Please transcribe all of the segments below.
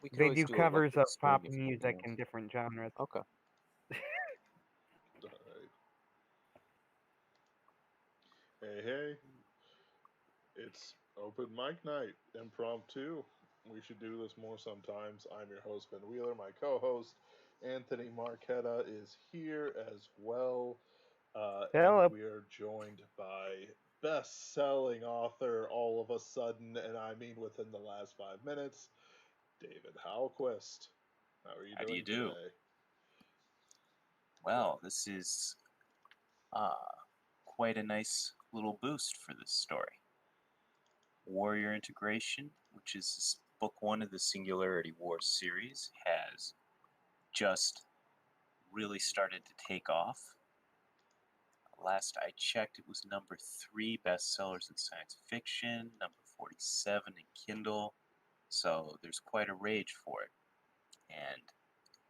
We could They always do do covers of Electric pop Spring if music anything in else. different genres. Okay. All right. Hey, it's open mic night, impromptu. We should do this more sometimes. I'm your host, Ben Wheeler. My co host, Anthony Marquetta, is here as well. And Hello. we are joined by best selling author all of a sudden, and I mean within the last 5 minutes, David Halquist. How are you How do you doing do? today? Well, this is quite a nice little boost for this story. Warrior Integration, which is book one of the Singularity Wars series, has just really started to take off. Last I checked, it was number 3 bestsellers in science fiction, number 47 in Kindle, so there's quite a rage for it. And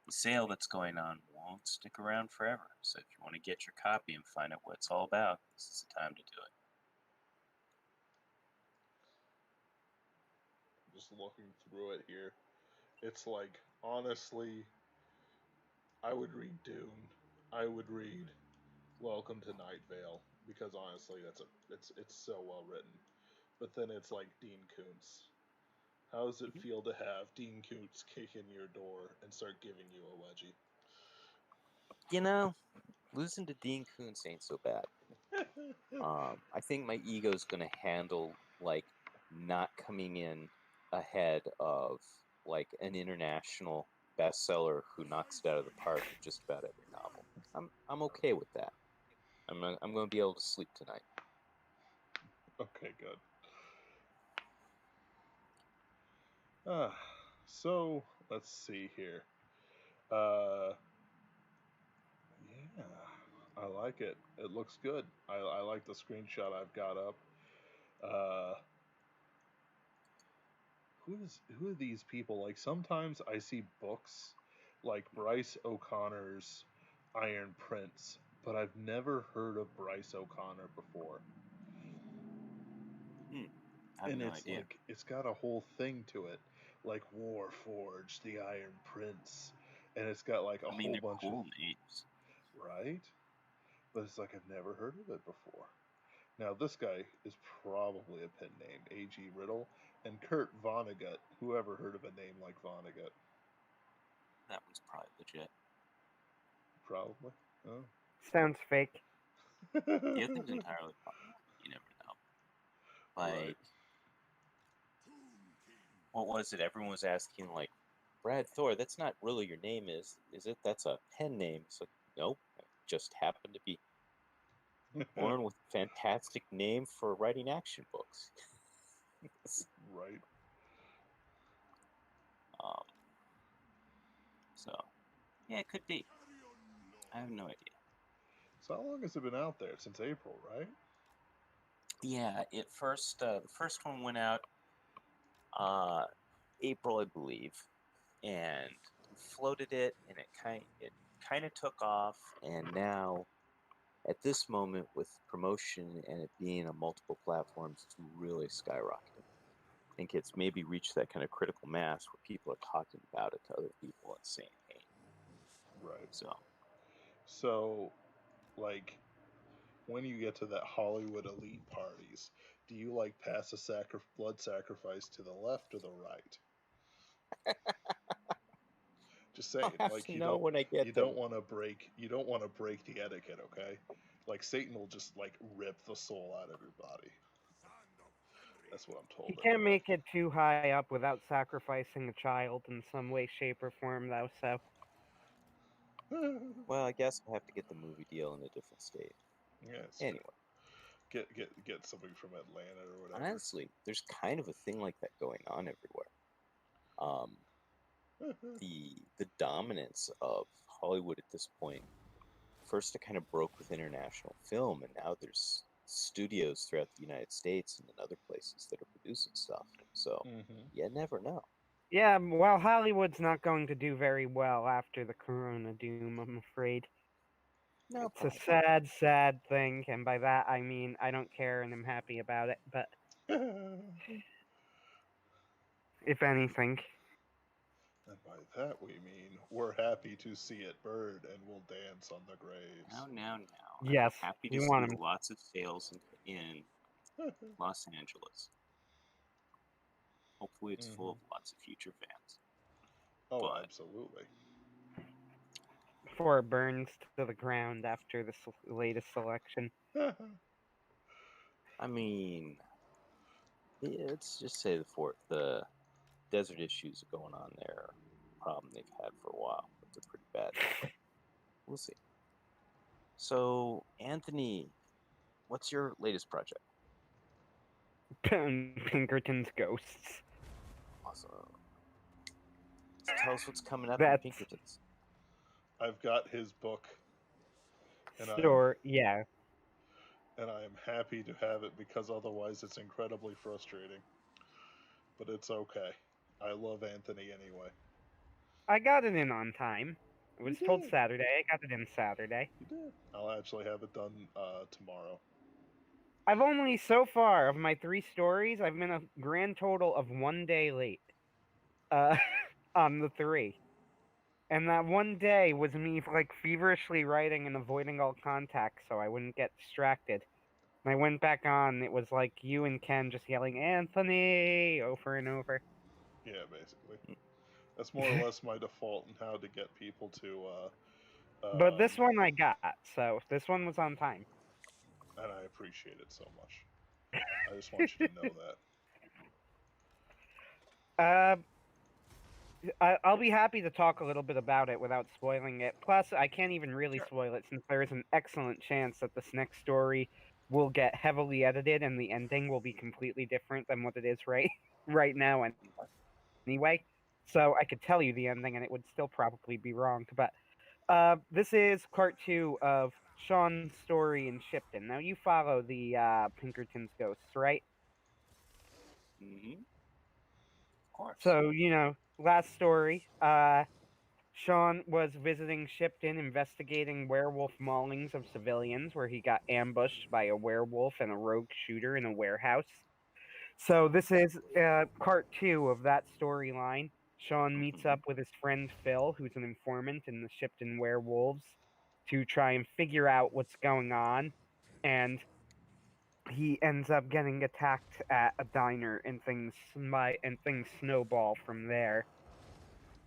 the sale that's going on won't stick around forever, so if you want to get your copy and find out what it's all about, this is the time to do it. Just looking through it here. It's like, honestly, I would read Dune. I would read Welcome to Night Vale because honestly, it's so well written. But then it's like Dean Koontz. How does it feel to have Dean Koontz kick in your door and start giving you a wedgie? You know, losing to Dean Koontz ain't so bad. I think my ego's gonna handle like not coming in ahead of like an international bestseller who knocks it out of the park with just about every novel. I'm okay with that. I'm gonna be able to sleep tonight. Okay, good. Ah, so let's see here. Uh, yeah, I like it. It looks good. I like the screenshot I've got up. Uh, who are these people? Like sometimes I see books like Bryce O'Connor's Iron Prince, but I've never heard of Bryce O'Connor before. I have And no it's idea. like it's got a whole thing to it, like Warforged, the Iron Prince, and it's got like a I mean, whole they're bunch of cool names. right, but it's like I've never heard of it before. Now this guy is probably a pen name, A.G. Riddle, and Kurt Vonnegut. Whoever heard of a name like Vonnegut? That one's probably legit. Probably. Oh. Sounds fake. The other thing's entirely possible. You never know. Like, Right. what was it? Everyone was asking, like, Brad Thor, that's not really your name, is it? That's a pen name. It's like, nope. I just happened to be born with a fantastic name for writing action books. Right. um, so, yeah, it could be. I have no idea. So how long has it been out there? Since April, right? Yeah, the first one went out April, I believe, and floated it, and it kind of took off, and now at this moment with promotion and it being on multiple platforms, it's really skyrocketing. I think it's maybe reached that kind of critical mass where people are talking about it to other people and saying, "Hey," Right. so So, like, when you get to that Hollywood elite parties, do you like pass a blood sacrifice to the left or the right? Just I'll saying, have like to know when I get them. you don't want to break the etiquette, okay? Like Satan will just like rip the soul out of your body. That's what I'm You told can't anyway. make it too high up without sacrificing a child in some way, shape, or form, though, so. Well, I guess I'll have to get the movie deal in a different state. Yeah, it's Anyway, true. Get somebody from Atlanta or whatever. honestly, there's kind of a thing like that going on everywhere. Um, the dominance of Hollywood at this point. First, it kind of broke with international film, and now there's studios throughout the United States and in other places that are producing stuff. So Mm-hmm. you never know. Yeah, well, Hollywood's not going to do very well after the Corona doom, I'm afraid. No, It's a probably. sad, sad thing, and by that I mean I don't care and I'm happy about it, but if anything. by that we mean we're happy to see it burn and we'll dance on the graves. Now. Yes, I'm happy to we see want him. lots of sales in Los Angeles. Hopefully, it's full of lots of future fans. Oh, But absolutely. Before it burns to the ground after the latest selection. I mean, let's just say the desert issues going on there are a problem they've had for a while, but they're pretty bad now. But we'll see. So, Anthony, what's your latest project? Pinkerton's Ghosts. Awesome. Tell us what's coming up That's in Pinkerton's. I've got his book, and yeah. I am happy to have it because otherwise it's incredibly frustrating. But it's okay. I love Anthony anyway. I got it in on time. It You was told did. Saturday. I got it in Saturday. You did. I'll actually have it done tomorrow. I've only, so far, of my 3 stories, I've been a grand total of 1 day late. Uh, on the 3. And that 1 day was me, like, feverishly writing and avoiding all contact so I wouldn't get distracted. And I went back on, it was like you and Ken just yelling, Anthony, over and over. Yeah, basically. That's more or less my default in how to get people to. But this one I got, so this one was on time. And I appreciate it so much. I just want you to know that. I'll be happy to talk a little bit about it without spoiling it. Plus, I can't even really spoil it since there is an excellent chance that this next story will get heavily edited and the ending will be completely different than what it is right now anyway. So I could tell you the ending and it would still probably be wrong. But this is part 2 of Sean's story in Shipton. Now, you follow the Pinkerton's ghosts, right? Mm-hmm. Of course. So, last story, Sean was visiting Shipton investigating werewolf maulings of civilians where he got ambushed by a werewolf and a rogue shooter in a warehouse. So this is part 2 of that storyline. Sean meets up with his friend Phil, who's an informant in the Shipton werewolves, to try and figure out what's going on, and he ends up getting attacked at a diner, and things snowball from there.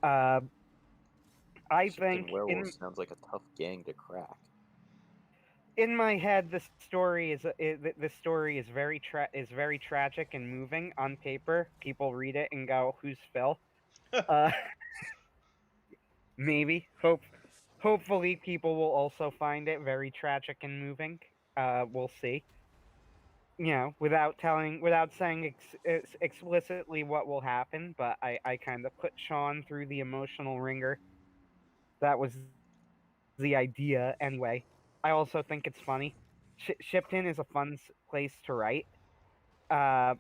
I think Shipton Werewolves sounds like a tough gang to crack. in my head, the story is very tragic and moving on paper. People read it and go, "Who's Phil?" Maybe. Hopefully, people will also find it very tragic and moving. We'll see. Without saying explicitly what will happen, but I kind of put Sean through the emotional ringer. That was the idea anyway. I also think it's funny. Shipton is a fun place to write. Uh,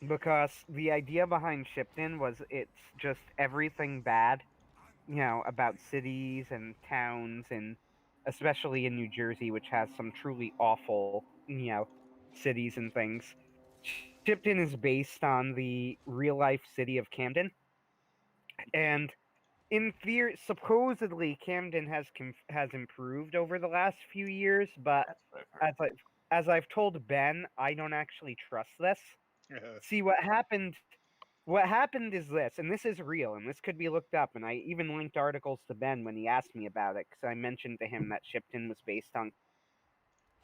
because the idea behind Shipton was it's just everything bad, about cities and towns, and especially in New Jersey, which has some truly awful, cities and things. Shipton is based on the real life city of Camden, and in theory, supposedly Camden has improved over the last few years, but That's what I've heard. as I've told Ben, I don't actually trust this. See, what happened is this, and this is real, and this could be looked up, and I even linked articles to Ben when he asked me about it, because I mentioned to him that Shipton was based on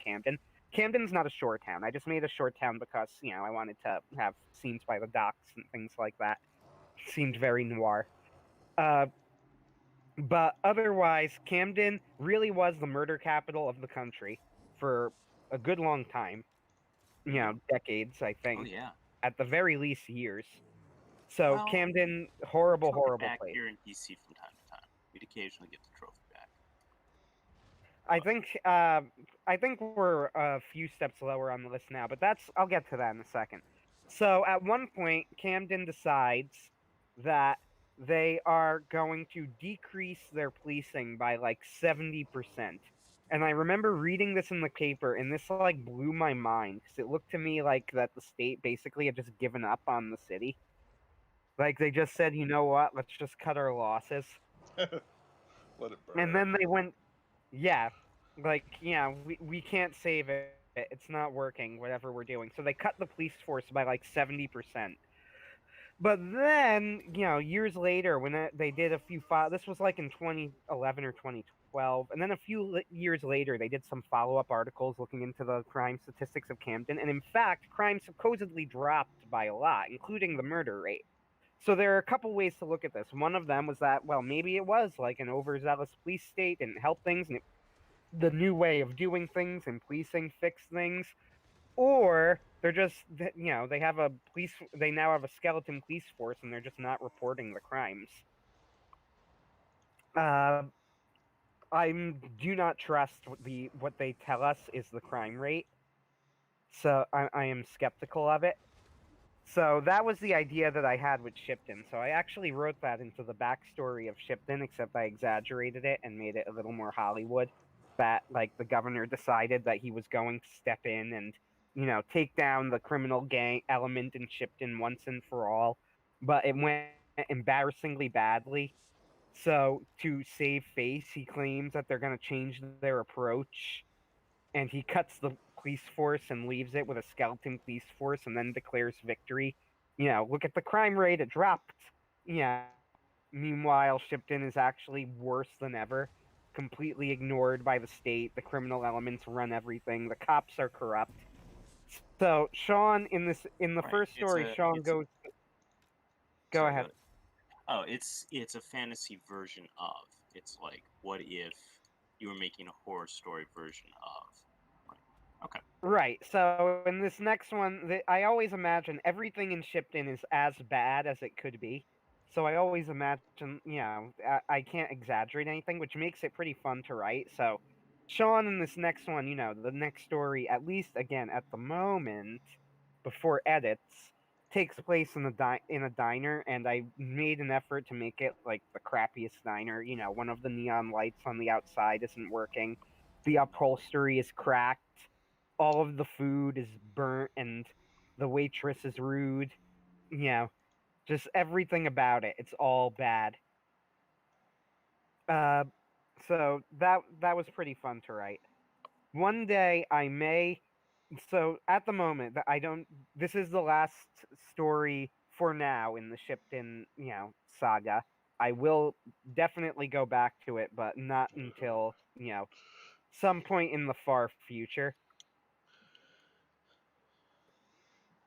Camden. Camden's not a shore town. I just made a shore town because, I wanted to have scenes by the docks and things like that. It seemed very noir. But otherwise, Camden really was the murder capital of the country for a good long time. Decades, I think. Oh yeah. At the very least, years. So Well, Camden, horrible back place. here in DC from time to time. We'd occasionally get the trophy back. I think we're a few steps lower on the list now, but I'll get to that in a second. So at one point, Camden decides that they are going to decrease their policing by like 70%. And I remember reading this in the paper, and this like blew my mind because it looked to me like that the state basically had just given up on the city. Like they just said, you know what? Let's just cut our losses, Let it burn. and then they went, yeah, like yeah, we can't save it. It's not working. Whatever we're doing, so they cut the police force by like 70%. But then, years later, when they did a few this was like in 2011 or 2012, and then a few years later, they did some follow-up articles looking into the crime statistics of Camden, and in fact, crime supposedly dropped by a lot, including the murder rate. So there are a couple ways to look at this. One of them was that, well, maybe it was like an overzealous police state didn't help things, and the new way of doing things and policing fixed things, or they're just they have they now have a skeleton police force and they're just not reporting the crimes. I do not trust what they tell us is the crime rate, so I am skeptical of it. So that was the idea that I had with Shipton. So I actually wrote that into the backstory of Shipton, except I exaggerated it and made it a little more Hollywood. That like the governor decided that he was going to step in and take down the criminal gang element in Shipton once and for all, but it went embarrassingly badly. So to save face, he claims that they're going to change their approach, and he cuts the police force and leaves it with a skeleton police force and then declares victory. Look at the crime rate, it dropped. Meanwhile, Shipton is actually worse than ever, completely ignored by the state. The criminal elements run everything. The cops are corrupt. So Sean, in the Right. first story, Sean goes. Go Sorry, go ahead. ahead. Oh, it's a fantasy version of. It's like, what if you were making a horror story version of? Like, okay. Right. So in this next one, I always imagine everything in Shipton is as bad as it could be. So I always imagine, I can't exaggerate anything, which makes it pretty fun to write. So Sean in this next one, the next story, at least again at the moment, before edits, takes place in a diner, and I made an effort to make it like the crappiest diner. One of the neon lights on the outside isn't working, the upholstery is cracked, all of the food is burnt, and the waitress is rude. You know, just everything about it. It's all bad. Uh, so that was pretty fun to write. One day I may. So at the moment, I don't. This is the last story for now in the Shipton, saga. I will definitely go back to it, but not until some point in the far future.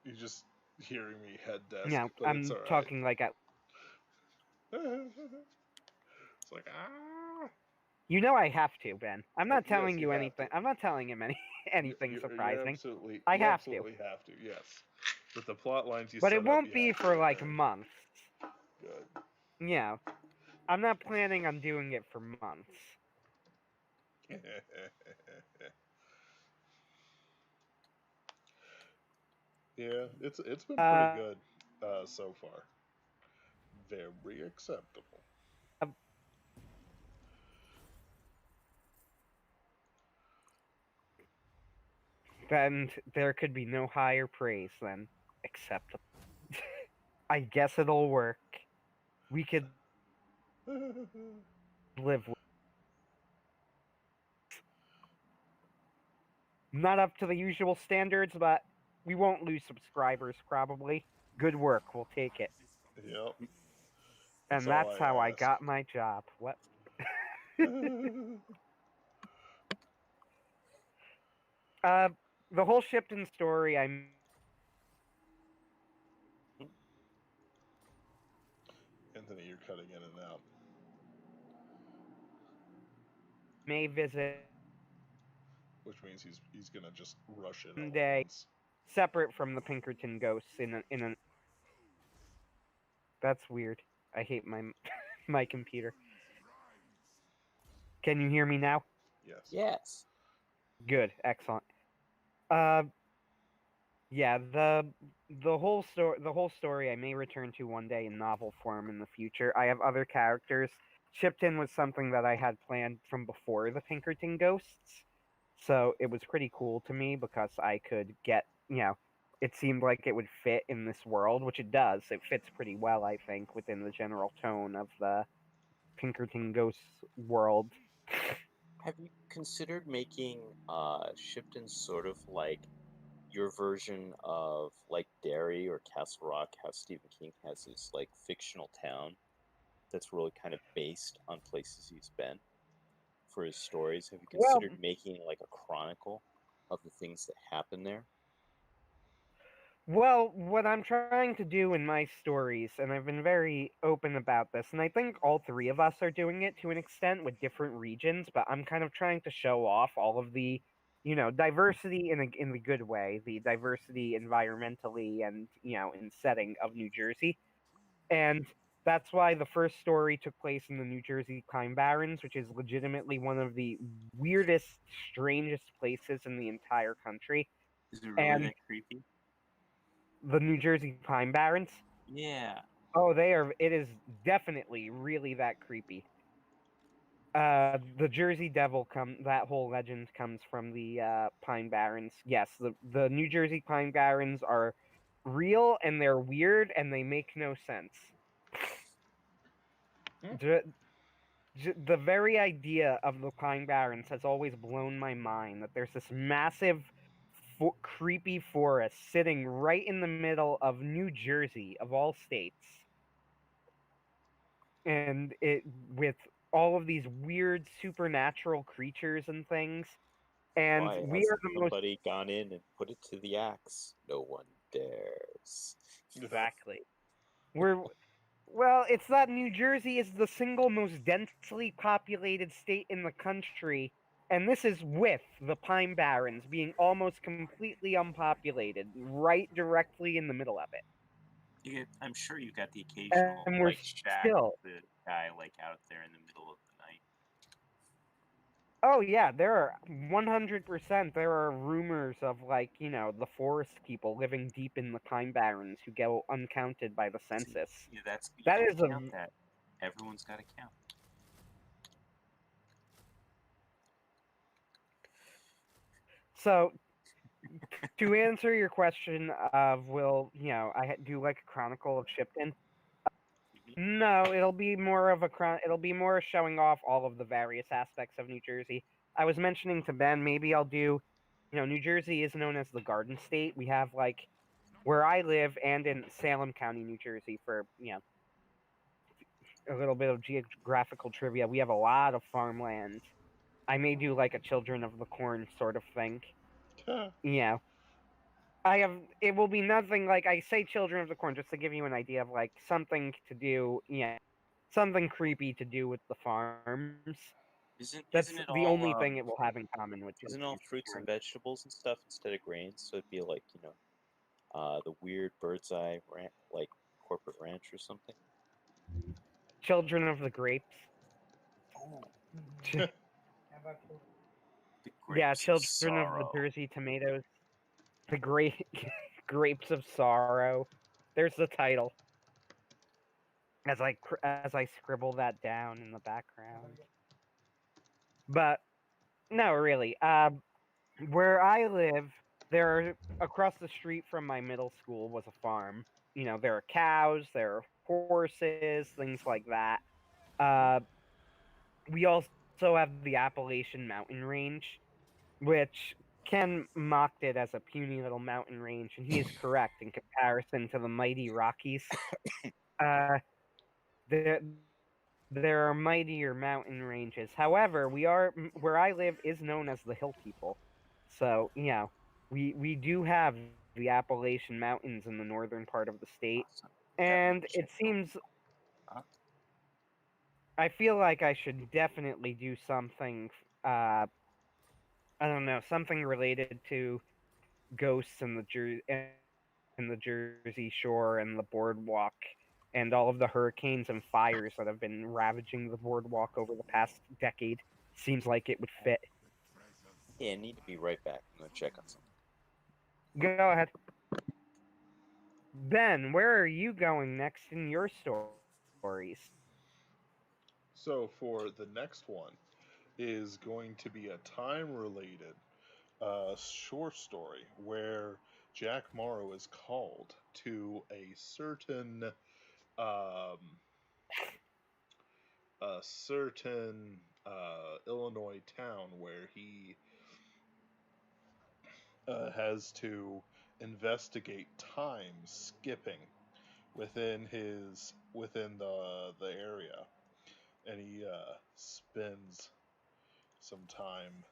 You're just hearing me head desk, but it's I'm alright. talking like at. It's like, ah. I have to, Ben. I'm not telling Yes, you you have to. anything. I'm not telling him anything You're surprising. absolutely, I you have to, absolutely have to. Yes, with the plot lines you but set it up, won't you be have for to. like months. Good. Yeah, I'm not planning on doing it for months. Yeah, it's been pretty Uh, good so far. Very acceptable. and there could be no higher praise than acceptable. I guess it'll work. We could live with. Not up to the usual standards, but we won't lose subscribers probably. Good work. We'll take it. Yep, that's And all that's I how I ask. got my job. What? Uh, the whole Shipton story, I Anthony, you're cutting in and out. may visit Which means he's gonna just rush in one all at day, once. separate from the Pinkerton ghosts. In a That's weird. I hate my my computer. Can you hear me now? Yes. Yes. Good, excellent. Uh, yeah, the whole story I may return to one day in novel form in the future. I have other characters. Shipton was something that I had planned from before the Pinkerton ghosts, so it was pretty cool to me because I could get it seemed like it would fit in this world, which it does. It fits pretty well, I think, within the general tone of the Pinkerton Ghosts world. Have you considered making Shipton sort of like your version of like Derry or Castle Rock, how Stephen King has his like fictional town that's really kind of based on places he's been for his stories? Have you Well, considered making like a chronicle of the things that happen there? Well, what I'm trying to do in my stories, and I've been very open about this, and I think all three of us are doing it to an extent with different regions, but I'm kind of trying to show off all of the, diversity in the good way, the diversity environmentally and, in setting of New Jersey. And that's why the first story took place in the New Jersey Pine Barrens, which is legitimately one of the weirdest, strangest places in the entire country. Is it really And that creepy? the New Jersey Pine Barrens. Yeah. Oh, they are. It is definitely really that creepy. The Jersey Devil that whole legend comes from the Pine Barrens. Yes, the New Jersey Pine Barrens are real and they're weird and they make no sense. Hmm. The very idea of the Pine Barrens has always blown my mind. That there's this massive, creepy forest sitting right in the middle of New Jersey, of all states, and it with all of these weird supernatural creatures and things. And Why we are hasn't the most somebody gone in and put it to the axe? No one dares. exactly. We're Well, it's that New Jersey is the single most densely populated state in the country, and this is with the Pine Barrens being almost completely unpopulated, right directly in the middle of it. I'm sure you got the occasional And we're like shack still with the guy like out there in the middle of the night. Oh yeah, there are 100%. There are rumors of the forest people living deep in the Pine Barrens who go uncounted by the See, census. yeah, that's you That got to is count that. Everyone's got to count. so to answer your question of will do like a chronicle of Shipton. Mhm. No, it'll be more showing off all of the various aspects of New Jersey. I was mentioning to Ben maybe I'll do, New Jersey is known as the Garden State. We have where I live and in Salem County, New Jersey, for a little bit of geographical trivia, we have a lot of farmland. I may do like a Children of the Corn sort of thing. Yeah. I have it will be nothing like I say Children of the Corn just to give you an idea of like something to do, something creepy to do with the farms. Isn't That's it the all only thing it will have in common with isn't Children it of all the fruits and Corn. vegetables and stuff instead of grains? So it'd be like the weird bird's eye like corporate ranch or something. Children of the Grapes. Oh, the Yeah, grapes of Children of the sorrow. Jersey Tomatoes. The great Grapes of Sorrow. There's the title. As I scribble that down in the background. But no, really. Where I live, across the street from my middle school was a farm. There are cows, there are horses, things like that. Uh, we also have the Appalachian Mountain Range, which Ken mocked it as a puny little mountain range, and he is correct in comparison to the mighty Rockies. Uh, there, there are mightier mountain ranges. However, where I live is known as the Hill People. So, we do have the Appalachian Mountains in the northern part of the state. Awesome. Gotta go And check it them seems out. I feel like I should definitely do something I don't know, something related to ghosts in the Jersey Shore and the boardwalk and all of the hurricanes and fires that have been ravaging the boardwalk over the past decade. Seems like it would fit. Yeah, I need to be right back. I'm gonna check on something. Go ahead. Ben, where are you going next in your stories? So for the next one is going to be a time related short story where Jack Morrow is called to um, a certain Illinois town where he has to investigate time skipping within the area, and he spends some time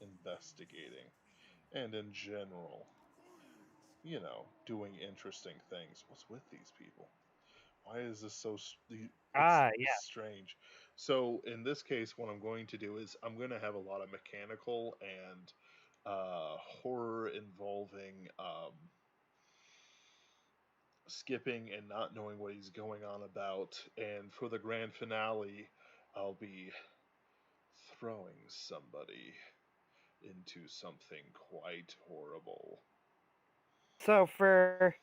investigating and in general, doing interesting things. What's with these people? Why is this so? It's Ah, yeah. strange. So in this case, what I'm going to do is I'm going to have a lot of mechanical and horror involving skipping and not knowing what he's going on about. And for the grand finale, I'll be throwing somebody into something quite horrible. So for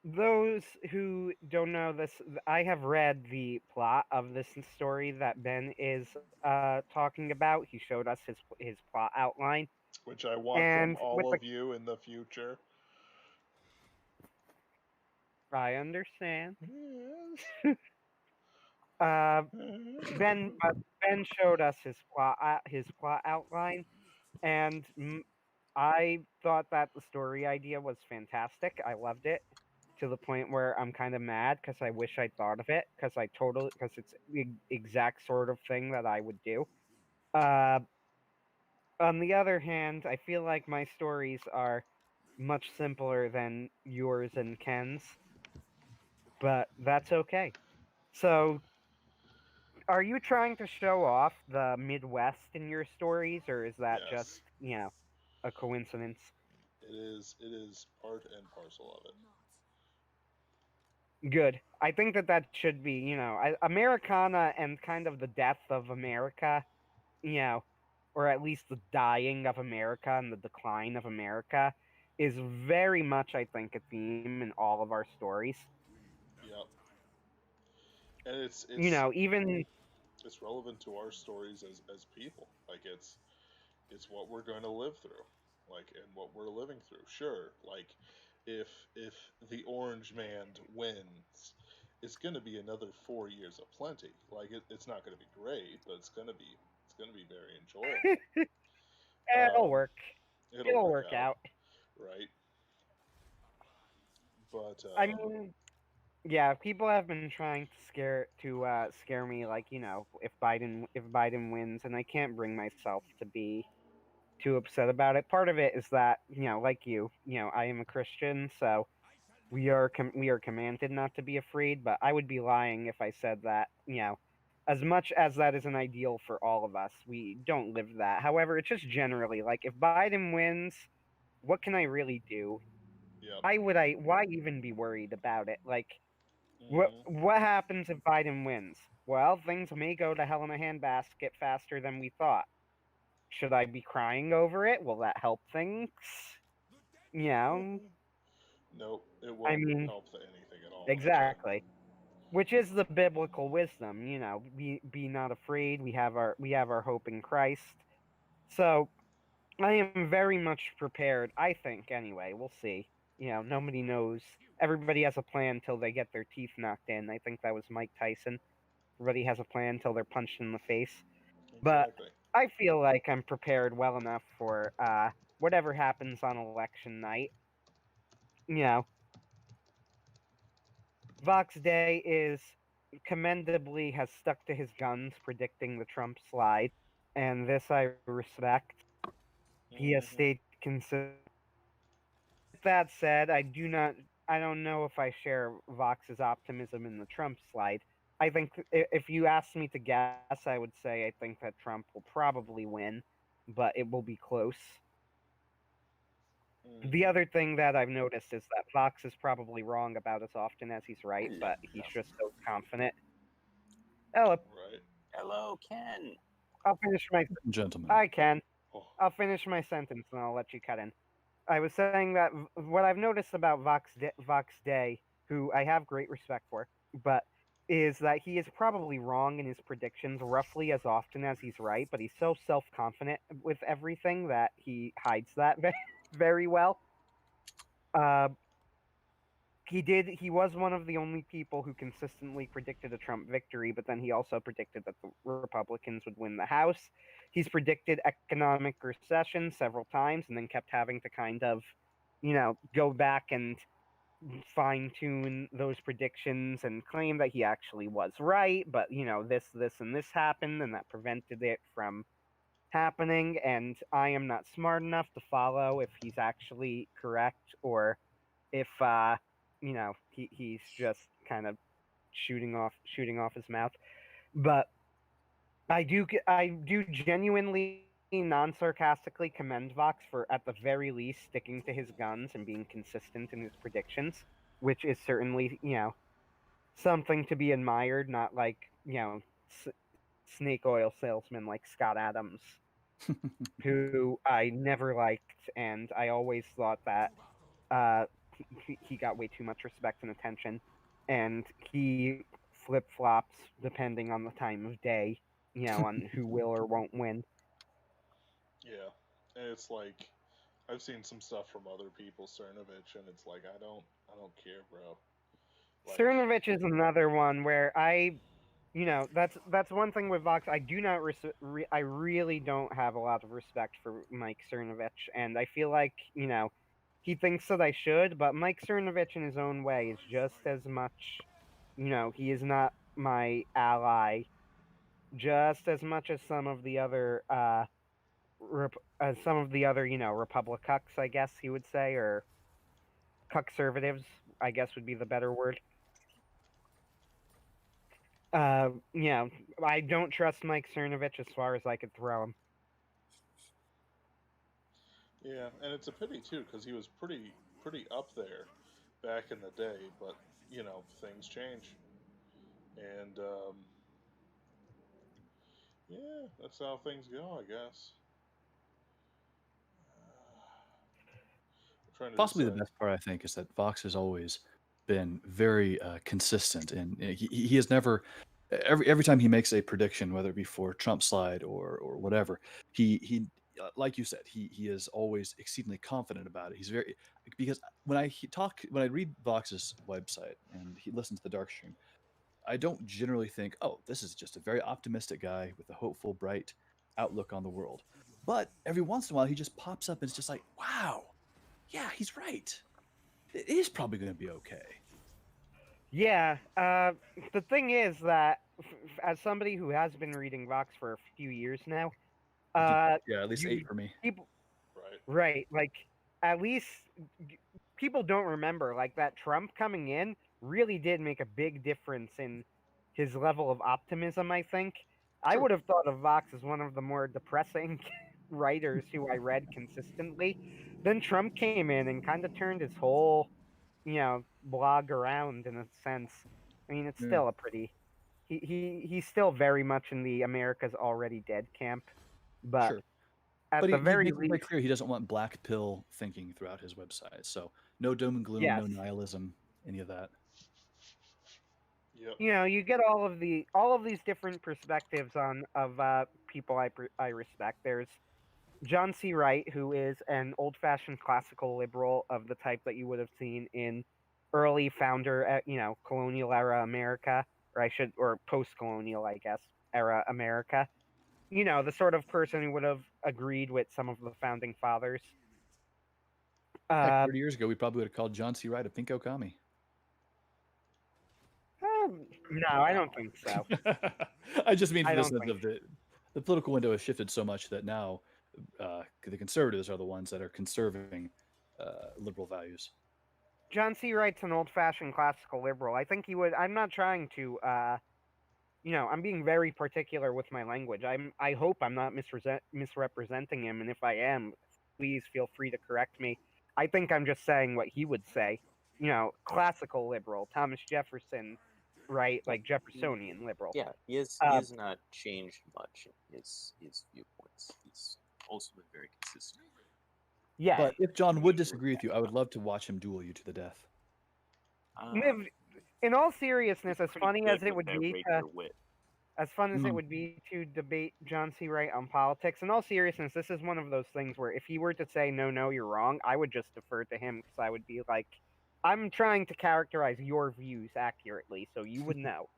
those who don't know this, I have read the plot of this story that Ben is talking about. He showed us his plot outline, Which I want from and with all the of you in the future. I understand. Yes. Uh, Ben showed us his plot outline, and I thought that the story idea was fantastic. I loved it to the point where I'm kind of mad because I wish I'd thought of it because it's the exact sort of thing that I would do. Uh, on the other hand, I feel like my stories are much simpler than yours and Ken's, but that's okay. So, are you trying to show off the Midwest in your stories, or is that just, Yes. a coincidence? It is part and parcel of it. Good. I think that that should be, Americana and kind of the death of America, you know, or at least the dying of America and the decline of America is very much, I think, a theme in all of our stories. Yep. And it's You it's know, even it's relevant to our stories as people. Like it's what we're going to live through, like, and what we're living through. Sure, like if if the Orange Man wins, it's going to be another 4 years of plenty. Like it's not going to be great, but it's going to be very enjoyable. it'll Um, work. it'll It'll work work out, out. right? But I mean, yeah, people have been trying to scare me like, if Biden wins, and I can't bring myself to be too upset about it. Part of it is that, like I am a Christian, so we are commanded not to be afraid, but I would be lying if I said that, as much as that is an ideal for all of us, we don't live that. However, it's just generally like if Biden wins, what can I really do? yep. Why even be worried about it? Like Hmm. what happens if Biden wins? Well, things may go to hell in a handbasket faster than we thought. Should I be crying over it? Will that help things? You know, Nope, it I won't mean, help anything at all, actually. exactly. Which is the biblical wisdom, be not afraid. We have our hope in Christ. So I am very much prepared. I think anyway. We'll see. Nobody knows. Everybody has a plan till they get their teeth knocked in. I think that was Mike Tyson. Everybody has a plan till they're punched in the face. But Exactly. I feel like I'm prepared well enough for whatever happens on election night. You know, Vox Day is commendably has stuck to his guns predicting the Trump slide, and this I respect. He has Hmm. stayed consistent. With that said, I don't know if I share Vox's optimism in the Trump slide. I think if you asked me to guess, I would say I think that Trump will probably win, but it will be close. The Hmm. other thing that I've noticed is that Vox is probably wrong about as often as he's right, Hello. but he's just so confident. Hello, Right. Hello, Ken. I'll finish my. Gentlemen. I can. Oh. I'll finish my sentence and I'll let you cut in. I was saying that what I've noticed about Vox Day, who I have great respect for, but is that he is probably wrong in his predictions roughly as often as he's right, but he's so self confident with everything that he hides that very well. Uh, he was one of the only people who consistently predicted a Trump victory, but then he also predicted that the Republicans would win the House. He's predicted economic recession several times and then kept having to kind of, go back and fine tune those predictions and claim that he actually was right, but this and this happened and that prevented it from happening, and I am not smart enough to follow if he's actually correct or if he's just kind of shooting off his mouth. But I do genuinely non-sarcastically commend Vox for at the very least sticking to his guns and being consistent in his predictions, which is certainly something to be admired, not like snake oil salesman like Scott Adams, who I never liked, and I always thought that uh, he got way too much respect and attention, and he flip flops depending on the time of day, on who will or won't win. Yeah, and it's like I've seen some stuff from other people, Cernovich, and it's like I don't care, bro. Like, Cernovich is another one where that's one thing with Vox. I do not I really don't have a lot of respect for Mike Cernovich, and I feel like he thinks that I should, but Mike Cernovich in his own way is just as much, he is not my ally, just as much as some of the other Republicucks, I guess he would say, or conservatives, I guess would be the better word. Yeah, I don't trust Mike Cernovich as far as I could throw him. yeah, and it's a pity too because he was pretty up there back in the day, but things change, and yeah, that's how things go, I guess. I'm trying to Possibly the decide. best part, I think, is that Vox has always been very consistent, and he has never. Every time he makes a prediction, whether it be for Trump slide or whatever, he like you said, he is always exceedingly confident about it. He's very because when I read Vox's website and he listens to the dark stream, I don't generally think, oh, this is just a very optimistic guy with a hopeful, bright outlook on the world. But every once in a while, he just pops up and it's just like, wow, yeah, he's right. It is probably going to be okay. Yeah, the thing is that as somebody who has been reading Vox for a few years now, Yeah, at least 8 you for me. people Right. right, like at least people don't remember like that Trump coming in really did make a big difference in his level of optimism, I think. I True. would have thought of Vox as one of the more depressing writers who I read consistently. Then Trump came in and kind of turned his whole, blog around in a sense. I mean, it's Yeah, still a pretty he's still very much in the America's already dead camp, but sure. at But the he very makes it very least, clear he doesn't want black pill thinking throughout his website. So no doom and gloom, yes, no nihilism, any of that. Yep. you get all of these different perspectives on of people I respect. There's John C. Wright, who is an old-fashioned classical liberal of the type that you would have seen in early founder, colonial era America, or post-colonial, I guess, era America. The sort of person who would have agreed with some of the founding fathers. Heck, Uh, 30 years ago, we probably would have called John C. Wright a pinko commie. no, I don't think so. I just mean I from the don't sense think of the political window has shifted so much that now the conservatives are the ones that are conserving liberal values. John C. Wright's an old-fashioned classical liberal. I think he would. I'm not trying to. I'm being very particular with my language. I hope I'm not misrepresenting him, and if I am, please feel free to correct me. I think I'm just saying what he would say. Classical liberal, Thomas Jefferson, right? Yeah, Like Jeffersonian liberal. yeah, he Uh, has not changed much in his viewpoints. He's also been very consistent. yeah. But if John We would need to disagree with you, I would respect love to watch him duel you to the death. him. In all He's seriousness, as pretty funny good as it with would that be to rapier wit. As fun as it Mm. would be to debate John C. Wright on politics, in all seriousness, this is one of those things where if he were to say, no, no, you're wrong, I would just defer to him because I would be like, I'm trying to characterize your views accurately, so you would know.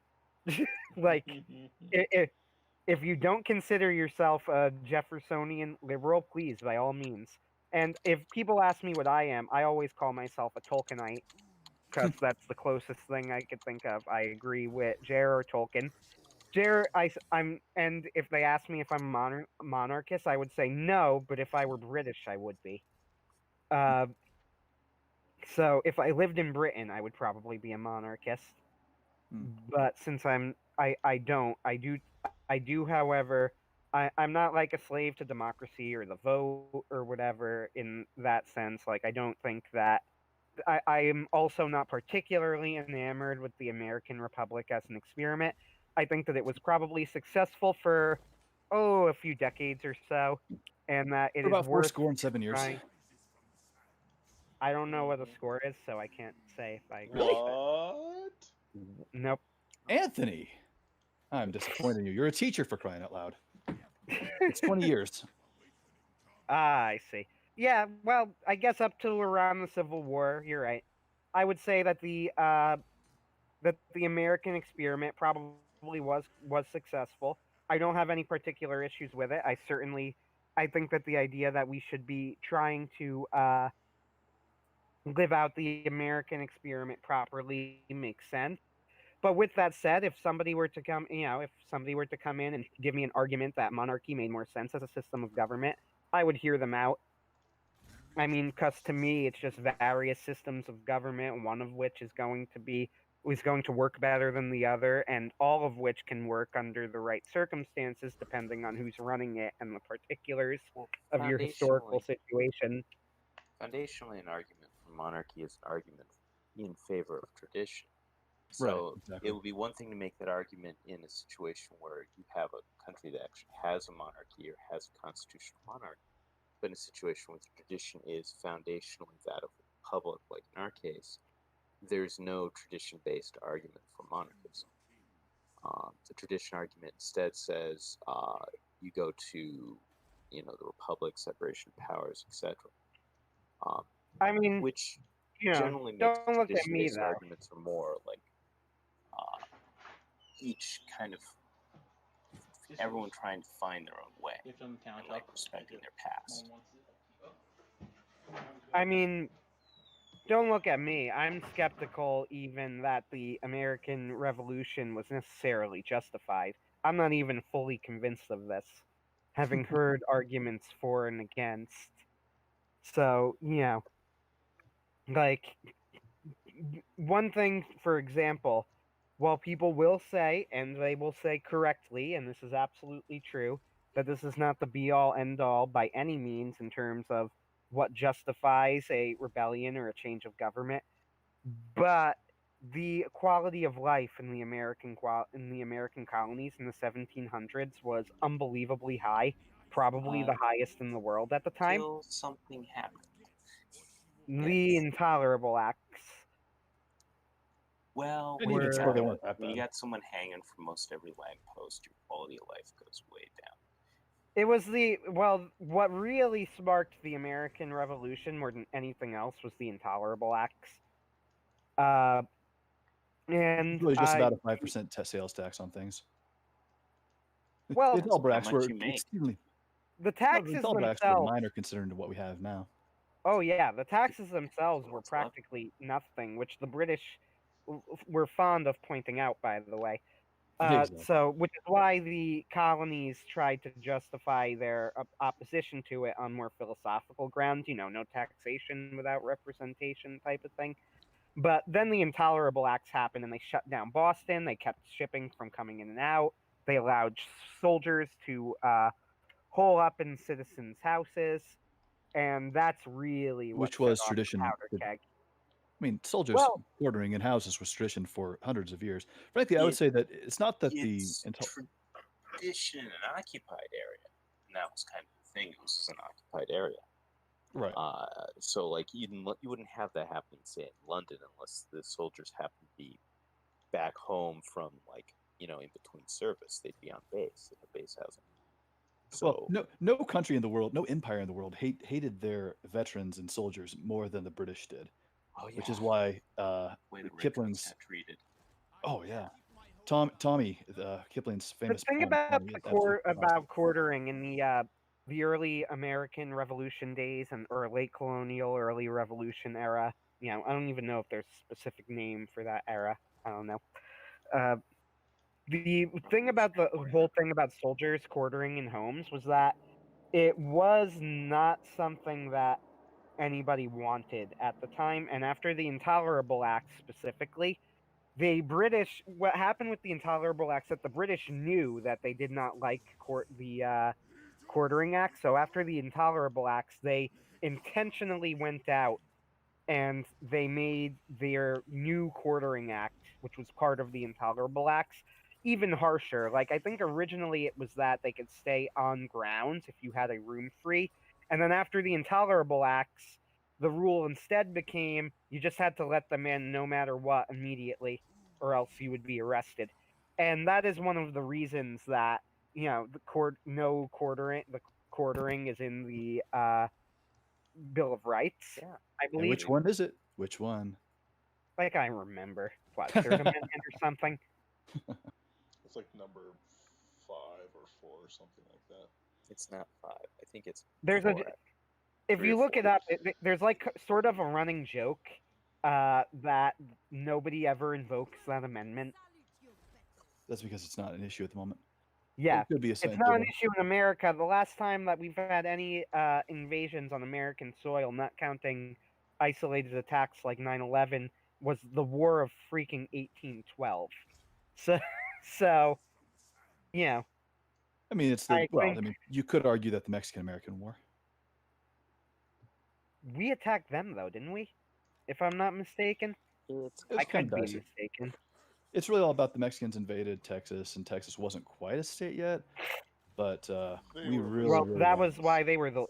Like, if you don't consider yourself a Jeffersonian liberal, please, by all means. And if people ask me what I am, I always call myself a Tolkienite because that's the closest thing I could think of. I agree with J.R.R. Tolkien. I'm, and if they ask me if I'm a monarchist, I would say no, but if I were British, I would be. Uh, so if I lived in Britain, I would probably be a monarchist. Hmm. But since I don't, I do, however, I'm not like a slave to democracy or the vote or whatever in that sense. Like, I don't think that I am also not particularly enamored with the American Republic as an experiment. I think that it was probably successful for, a few decades or so, and that it For is about four worth score and 7 years. trying. I don't know what the score is, so I can't say if I agree Really? with What? it. Nope. Anthony, I'm disappointed in you. You're a teacher, for crying out loud. It's 20 years. Ah, I see. Yeah, well, I guess up to around the Civil War, you're right. I would say that the American experiment probably was successful. I don't have any particular issues with it. I think that the idea that we should be trying to live out the American experiment properly makes sense. But with that said, if somebody were to come, if somebody were to come in and give me an argument that monarchy made more sense as a system of government, I would hear them out. I mean, because to me, it's just various systems of government, one of which is going to work better than the other, and all of which can work under the right circumstances, depending on who's running it and the particulars Well, of your historical situation. foundationally, an argument for monarchy is an argument in favor of tradition. Right, So exactly. it would be one thing to make that argument in a situation where you have a country that actually has a monarchy or has a constitutional monarchy, but in a situation where the tradition is foundationally that of a republic, like in our case, there's no tradition-based argument for monarchism. The tradition argument instead says you go to, the republic, separation of powers, etc. I mean, Which don't generally makes look at me tradition-based though. arguments are more like each kind of everyone trying to find their own way and like respecting their past. I mean, don't look at me. I'm skeptical even that the American Revolution was necessarily justified. I'm not even fully convinced of this, having heard arguments for and against. So, like, one thing, for example, while people will say, and they will say correctly, and this is absolutely true, that this is not the be all end all by any means in terms of what justifies a rebellion or a change of government, but the quality of life in the American colonies in the 1700s was unbelievably high, probably the highest in the world at the time. Until something happened. The intolerable acts. Well, And when even you, still, they got, weren't that when you bad. got someone hanging from most every lamppost, your quality of life goes way down. It was what really sparked the American Revolution more than anything else was the intolerable acts. And It's really just I, about a 5% sales tax on things. well, The Tallbacks much were you make. extremely. the The taxes Tallbacks were themselves. minor considering to what we have now. Oh yeah, the taxes themselves were What's left? practically nothing, which the British were fond of pointing out, by the way. Exactly. So, which is why the colonies tried to justify their opposition to it on more philosophical grounds, no taxation without representation type of thing. But then the intolerable acts happened and they shut down Boston. They kept shipping from coming in and out. They allowed soldiers to hole up in citizens' houses. And that's really what Which set was off the tradition. powder keg. I mean, soldiers Well, quartering in houses was tradition for hundreds of years. Frankly, I would It, say that it's not that the it's tradition in an occupied area, and that was kind of the thing. It was an occupied area. right. So like you wouldn't have that happening, say, in London, unless the soldiers happen to be back home from like in between service. They'd be on base in the base housing. Well, So no country in the world, no empire in the world hated their veterans and soldiers more than the British did, which is why the way the Redcoats Kipling's. got treated. Oh yeah, Tommy, Kipling's The famous thing poem. about Tommy, the is absolutely about fantastic. quartering in the early American Revolution days or late colonial, early Revolution era. I don't even know if there's a specific name for that era. I don't know. The thing about the whole thing about soldiers quartering in homes was that it was not something that anybody wanted at the time, and after the Intolerable Act specifically, what happened with the Intolerable Acts that the British knew that they did not like the Quartering Act. So after the Intolerable Acts, they intentionally went out and they made their new Quartering Act, which was part of the Intolerable Acts, even harsher. Like, I think originally it was that they could stay on grounds if you had a room free. And then after the Intolerable Acts, the rule instead became you just had to let them in no matter what immediately, or else you would be arrested. And that is one of the reasons that, the quartering is in the Bill of Rights, Yeah. I And believe. which one is it? Which one? Like, I remember. What, Third Amendment or something? It's like number 5 or 4 or something like that. It's not 5. I think it's There's 4. if 3 you or look 4. it up, there's like sort of a running joke that nobody ever invokes that amendment. That's because it's not an issue at the moment. Yeah, It could be a it's not an issue in America. The last time that we've had any invasions on American soil, not counting isolated attacks like 9/11, was the War of freaking 1812. So yeah, I mean, it's I I think mean, you could argue that the Mexican-American War. we attacked them though, didn't we? If I'm not mistaken, It's I It's kind could of be dicey. mistaken. It's really all about the Mexicans invaded Texas, and Texas wasn't quite a state yet, but They we were really, Well, really that wanted was why they were the.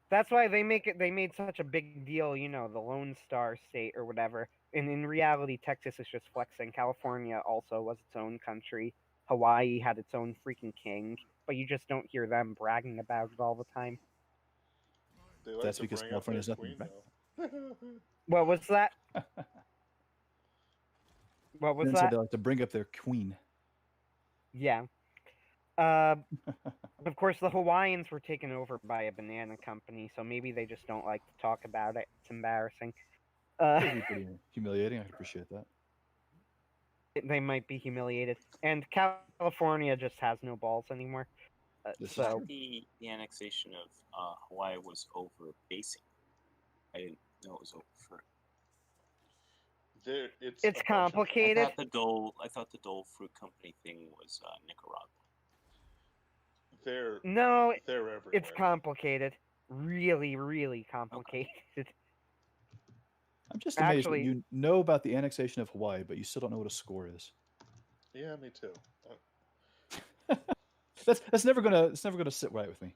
That's why they made such a big deal, the Lone Star State or whatever. And in reality, Texas is just flexing. California also was its own country. Hawaii had its own freaking king, but you just don't hear them bragging about it all the time. They like That's to because bring up their California has nothing queen, back. though. What was that? What was Then said that? they like to bring up their queen. Yeah. Of course, the Hawaiians were taken over by a banana company, so maybe they just don't like to talk about it. It's embarrassing. It would be pretty humiliating. I could appreciate that. They might be humiliated. And California just has no balls anymore. This is thought true. the annexation of Hawaii was over basing. I didn't know it was over for. It's a bunch of- complicated. I thought the Dole Fruit Company thing was Nicaragua. No, they're everywhere. it's complicated. Really, really complicated. I'm just amazed Actually, that you know about the annexation of Hawaii, but you still don't know what a score is. Yeah, me too. That's never gonna sit right with me.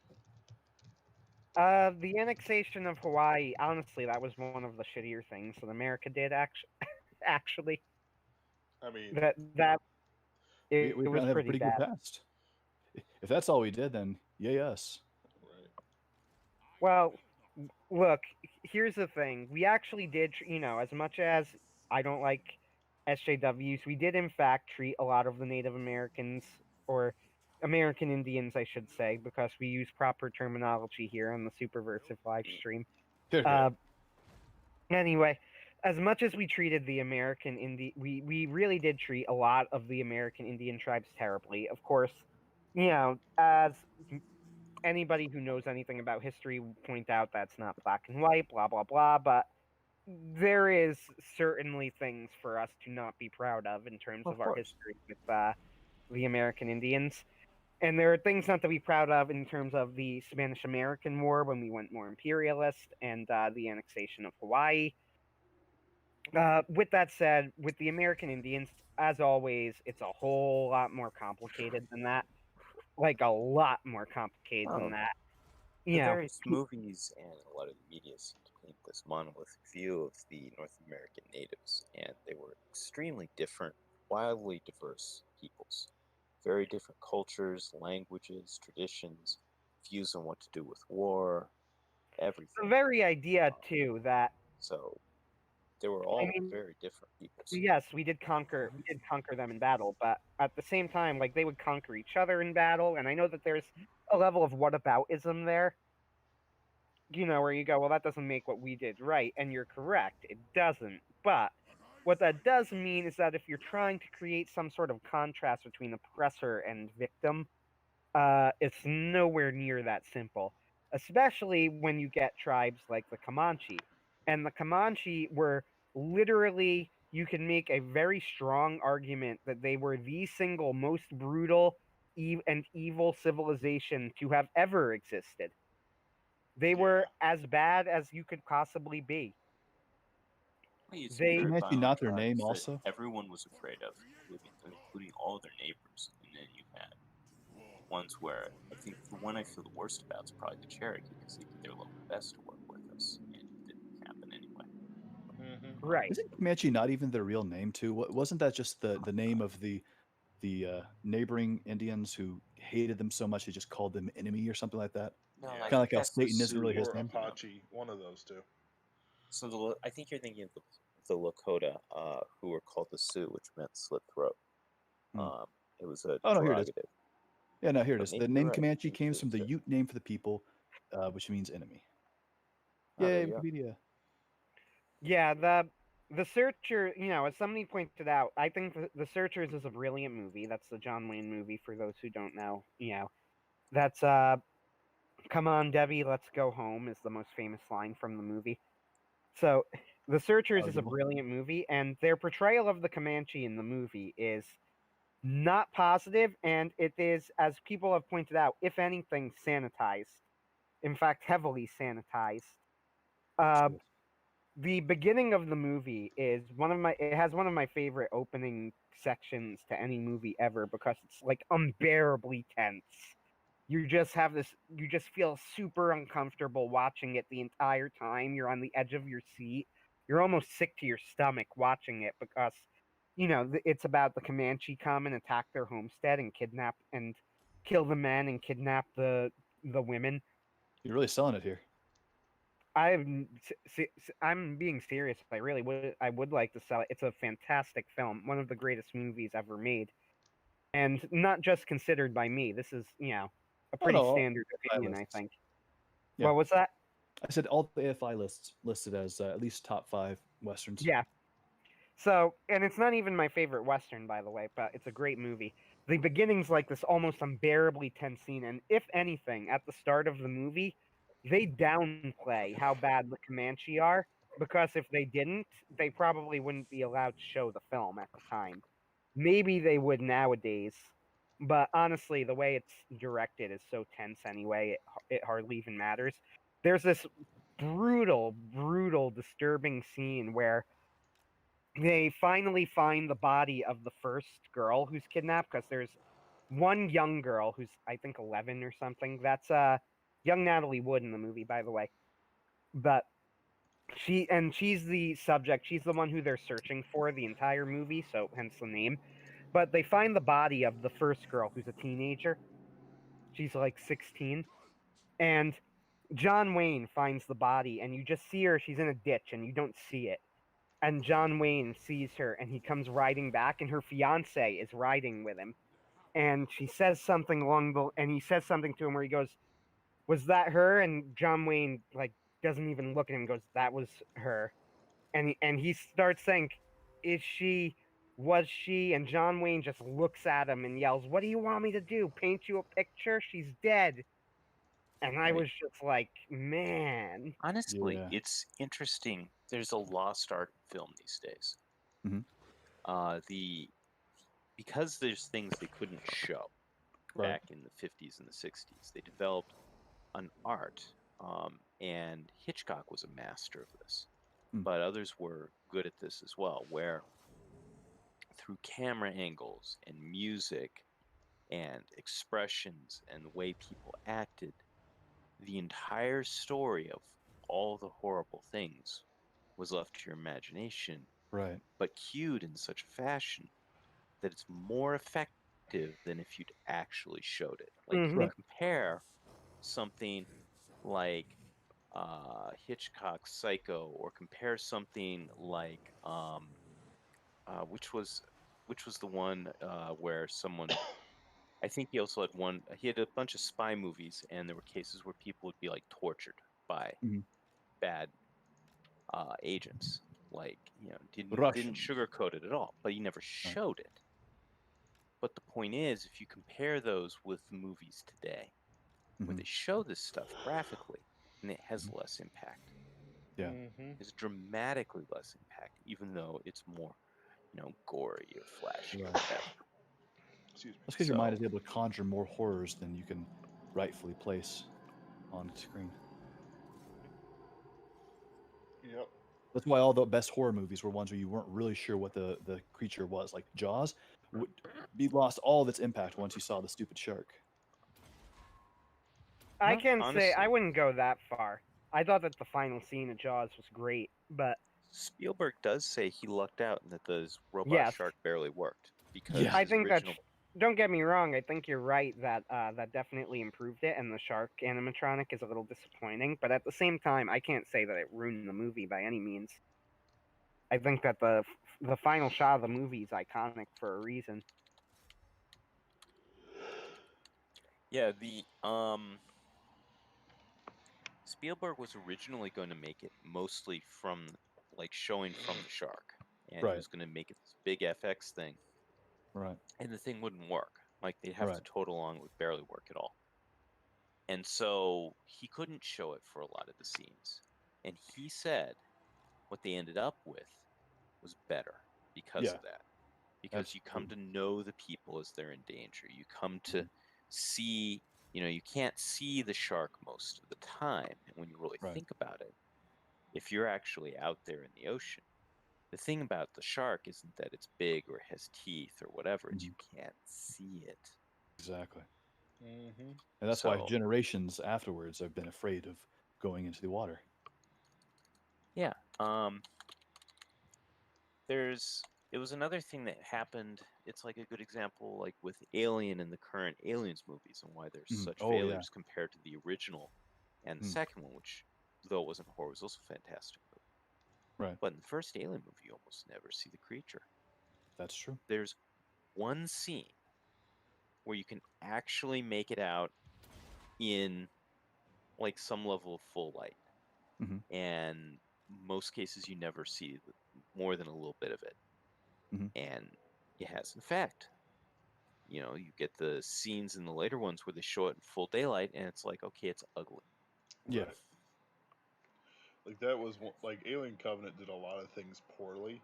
the annexation of Hawaii, honestly, that was one of the shittier things that America did. Actually, I mean, We it was apparently have a pretty pretty good bad. past. If that's all we did, then yay us. right. Well, look, here's the thing. We actually did, as much as I don't like SJWs, we did in fact treat a lot of the Native Americans, or American Indians, I should say, because we use proper terminology here on the Superversive live stream. Here, here. Anyway, as much as we treated the American we really did treat a lot of the American Indian tribes terribly. Of course, as anybody who knows anything about history will point out that's not black and white, blah blah blah, but there is certainly things for us to not be proud of in terms of our course. history with the American Indians. And there are things not to be proud of in terms of the Spanish-American War when we went more imperialist and the annexation of Hawaii. With that said, with the American Indians, as always, it's a whole lot more complicated than that. Like, a lot more complicated than that. The various movies and a lot of the media seem to paint this monolithic view of the North American natives, and they were extremely different, wildly diverse peoples, very different cultures, languages, traditions, views on what to do with war, The everything. very idea too that So they were I all mean, very different peoples. yes, we did conquer them in battle, but at the same time, like they would conquer each other in battle, and I know that there's a level of whataboutism there. Where you go, well, that doesn't make what we did right, and you're correct, it doesn't. But what that does mean is that if you're trying to create some sort of contrast between oppressor and victim, it's nowhere near that simple. Especially when you get tribes like the Comanche. And the Comanche were literally, you can make a very strong argument that they were the single most brutal and evil civilization to have ever existed. They were as bad as you could possibly be. Well, some They very Comanche violent not their name tribes that also? everyone was afraid of, including all their neighbors. And then you had ones where I think the one I feel the worst about is probably the Cherokee, because they did their level best to work with us, and it didn't happen anyway. right. Isn't Comanche not even their real name too? Wasn't that just the name of the neighboring Indians who hated them so much they just called them enemy or something like that? No, Yeah. I Kind of think like how that's the Satan isn't Sioux really his Or name. Apache, one of those two. So I think you're thinking of the Lakota, who were called the Sioux, which meant slit throat. Hmm. It was a Oh no, here it is. derogative. Yeah, no, here it But is. maybe The you're name right. Comanche Maybe came it from the is. Ute name for the people, which means enemy. Oh, there Yay, you go. Wikipedia. Yeah, the Searcher, as somebody pointed out, I think the Searchers is a brilliant movie. That's the John Wayne movie for those who don't know. That's "Come on, Debbie, let's go home" is the most famous line from the movie. So, the Searchers is a Eligible. brilliant movie, and their portrayal of the Comanche in the movie is not positive, and it is, as people have pointed out, if anything, sanitized. In fact, heavily sanitized. Uh, Sure. the beginning of the movie is it has one of my favorite opening sections to any movie ever because it's like unbearably tense. You just feel super uncomfortable watching it the entire time. You're on the edge of your seat. You're almost sick to your stomach watching it because it's about the Comanche come and attack their homestead and kidnap and kill the men and kidnap the women. You're really selling it here. I'm being serious. I would like to sell it. It's a fantastic film, one of the greatest movies ever made, and not just considered by me. This is a Oh pretty no, all standard AFI opinion, I lists. think. Yeah. What was that? I said all the AFI lists listed as at least top 5 westerns. Yeah. So, and it's not even my favorite Western, by the way, but it's a great movie. The beginning's like this almost unbearably tense scene, and if anything, at the start of the movie, they downplay how bad the Comanche are, because if they didn't, they probably wouldn't be allowed to show the film at the time. Maybe they would nowadays, but honestly, the way it's directed is so tense anyway, it hardly even matters. There's this brutal, disturbing scene where they finally find the body of the first girl who's kidnapped because there's one young girl who's I think 11 or something. That's young Natalie Wood in the movie, by the way. But she's the subject. She's the one who they're searching for the entire movie, so hence the name. But they find the body of the first girl who's a teenager. She's like 16, and John Wayne finds the body, and you just see her. She's in a ditch, and you don't see it. And John Wayne sees her and he comes riding back and her fiance is riding with him. And she says something and he says something to him where he goes, "Was that her?" And John Wayne like doesn't even look at him and goes, "That was her." And he starts saying, "Is she was she?" And John Wayne just looks at him and yells, "What do you want me to do? Paint you a picture? She's dead." And I Right. was just like, man. Honestly, Yeah. it's interesting. There's a lost art in film these days. Mhm. Because there's things they couldn't show Right. back in the 50s and the 60s, they developed an art, and Hitchcock was a master of this, Mm. but others were good at this as well, where through camera angles and music and expressions and the way people acted, the entire story of all the horrible things was left to your imagination, Right. but cued in such a fashion that it's more effective than if you'd actually showed it. Like Mhm. Right. compare something like Hitchcock's Psycho, or compare something like which was the one where someone, I think he also had one. He had a bunch of spy movies, and there were cases where people would be like tortured by Mhm. bad agents. Like, didn't Russians. sugarcoat it at all, but he never Right. showed it. But the point is, if you compare those with the movies today, where Mhm. they show this stuff graphically, and it has Mhm. less impact. Yeah. Mm-hmm. It's dramatically less impact, even though it's more, gory or flashy or Right. whatever. Excuse me. That's because your mind So, is able to conjure more horrors than you can rightfully place on screen. Yep. That's why all the best horror movies were ones where you weren't really sure what the creature was. Like Jaws would be lost all of its impact once you saw the stupid shark. I No, can say I honestly. wouldn't go that far. I thought that the final scene of Jaws was great, but Spielberg does say he lucked out and that the robot yes, shark barely worked because Yeah. I his think that's. original. Don't get me wrong. I think you're right that that definitely improved it, and the shark animatronic is a little disappointing. But at the same time, I can't say that it ruined the movie by any means. I think that the final shot of the movie is iconic for a reason. Yeah, the Spielberg was originally going to make it mostly from, like, showing from the shark, and he Right. was going to make it this big FX thing, Right. and the thing wouldn't work. Like, they'd have to Right. total along, it would barely work at all. And so he couldn't show it for a lot of the scenes. And he said what they ended up with was better because Yeah. of that. Because you come to know the people as they're in danger. You come to see, you can't see the shark most of the time. And when you really Right. think about it, if you're actually out there in the ocean, the thing about the shark isn't that it's big or has teeth or whatever, it's you can't see it. Exactly. Mm-hmm. And that's why So, generations afterwards I've been afraid of going into the water. yeah. It was another thing that happened. It's like a good example, like with Alien and the current Aliens movies, and why they're such Oh yeah. failures compared to the original and the Mm. second one, which, though it wasn't horror, was also a fantastic movie. Right. But in the first Alien movie, you almost never see the creature. That's true. There's one scene where you can actually make it out in, like, some level of full light, hmm and most cases you never see more than a little bit of it, hmm and it has an effect. You get the scenes in the later ones where they show it in full daylight, and it's like, okay, it's ugly. Yeah. Right. Like that was like Alien Covenant did a lot of things poorly,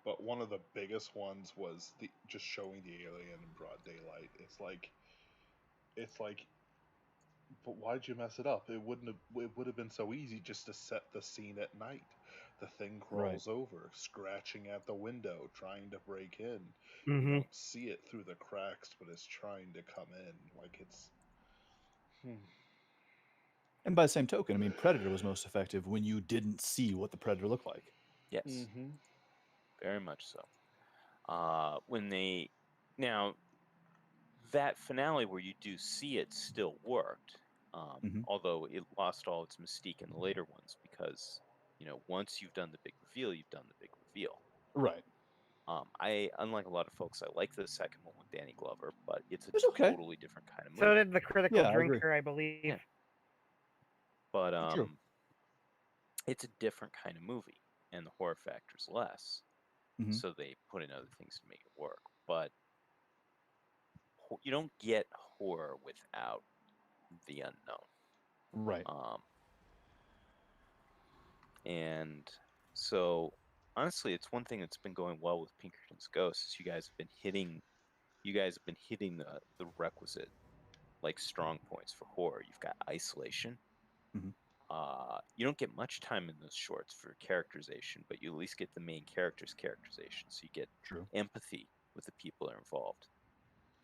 but one of the biggest ones was the just showing the alien in broad daylight. It's like, but why'd you mess it up? It would have been so easy just to set the scene at night. The thing Right. crawls over, scratching at the window, trying to break in. You Hmm. don't see it through the cracks, but it's trying to come in. Like it's. Hmm. And by the same token, I mean Predator was most effective when you didn't see what the predator looked like. Yes, Mm-hmm. very much so. When they now that finale where you do see it still worked, hmm although it lost all its mystique in the later ones because once you've done the big reveal, you've done the big reveal. Right. I unlike a lot of folks, I like the second one with Danny Glover, but it's a It's okay. totally different kind of So movie. did the critical Yeah, I agree. drinker, I believe. Yeah. But True. it's a different kind of movie, and the horror factor's less. hmm So they put in other things to make it work. But you don't get horror without the unknown. Right. Um, and so honestly, it's one thing that's been going well with Pinkerton's Ghost is you guys have been hitting the requisite, like, strong points for horror. You've got isolation. hmm You don't get much time in those shorts for characterization, but you at least get the main character's characterization. So you get True. empathy with the people that are involved,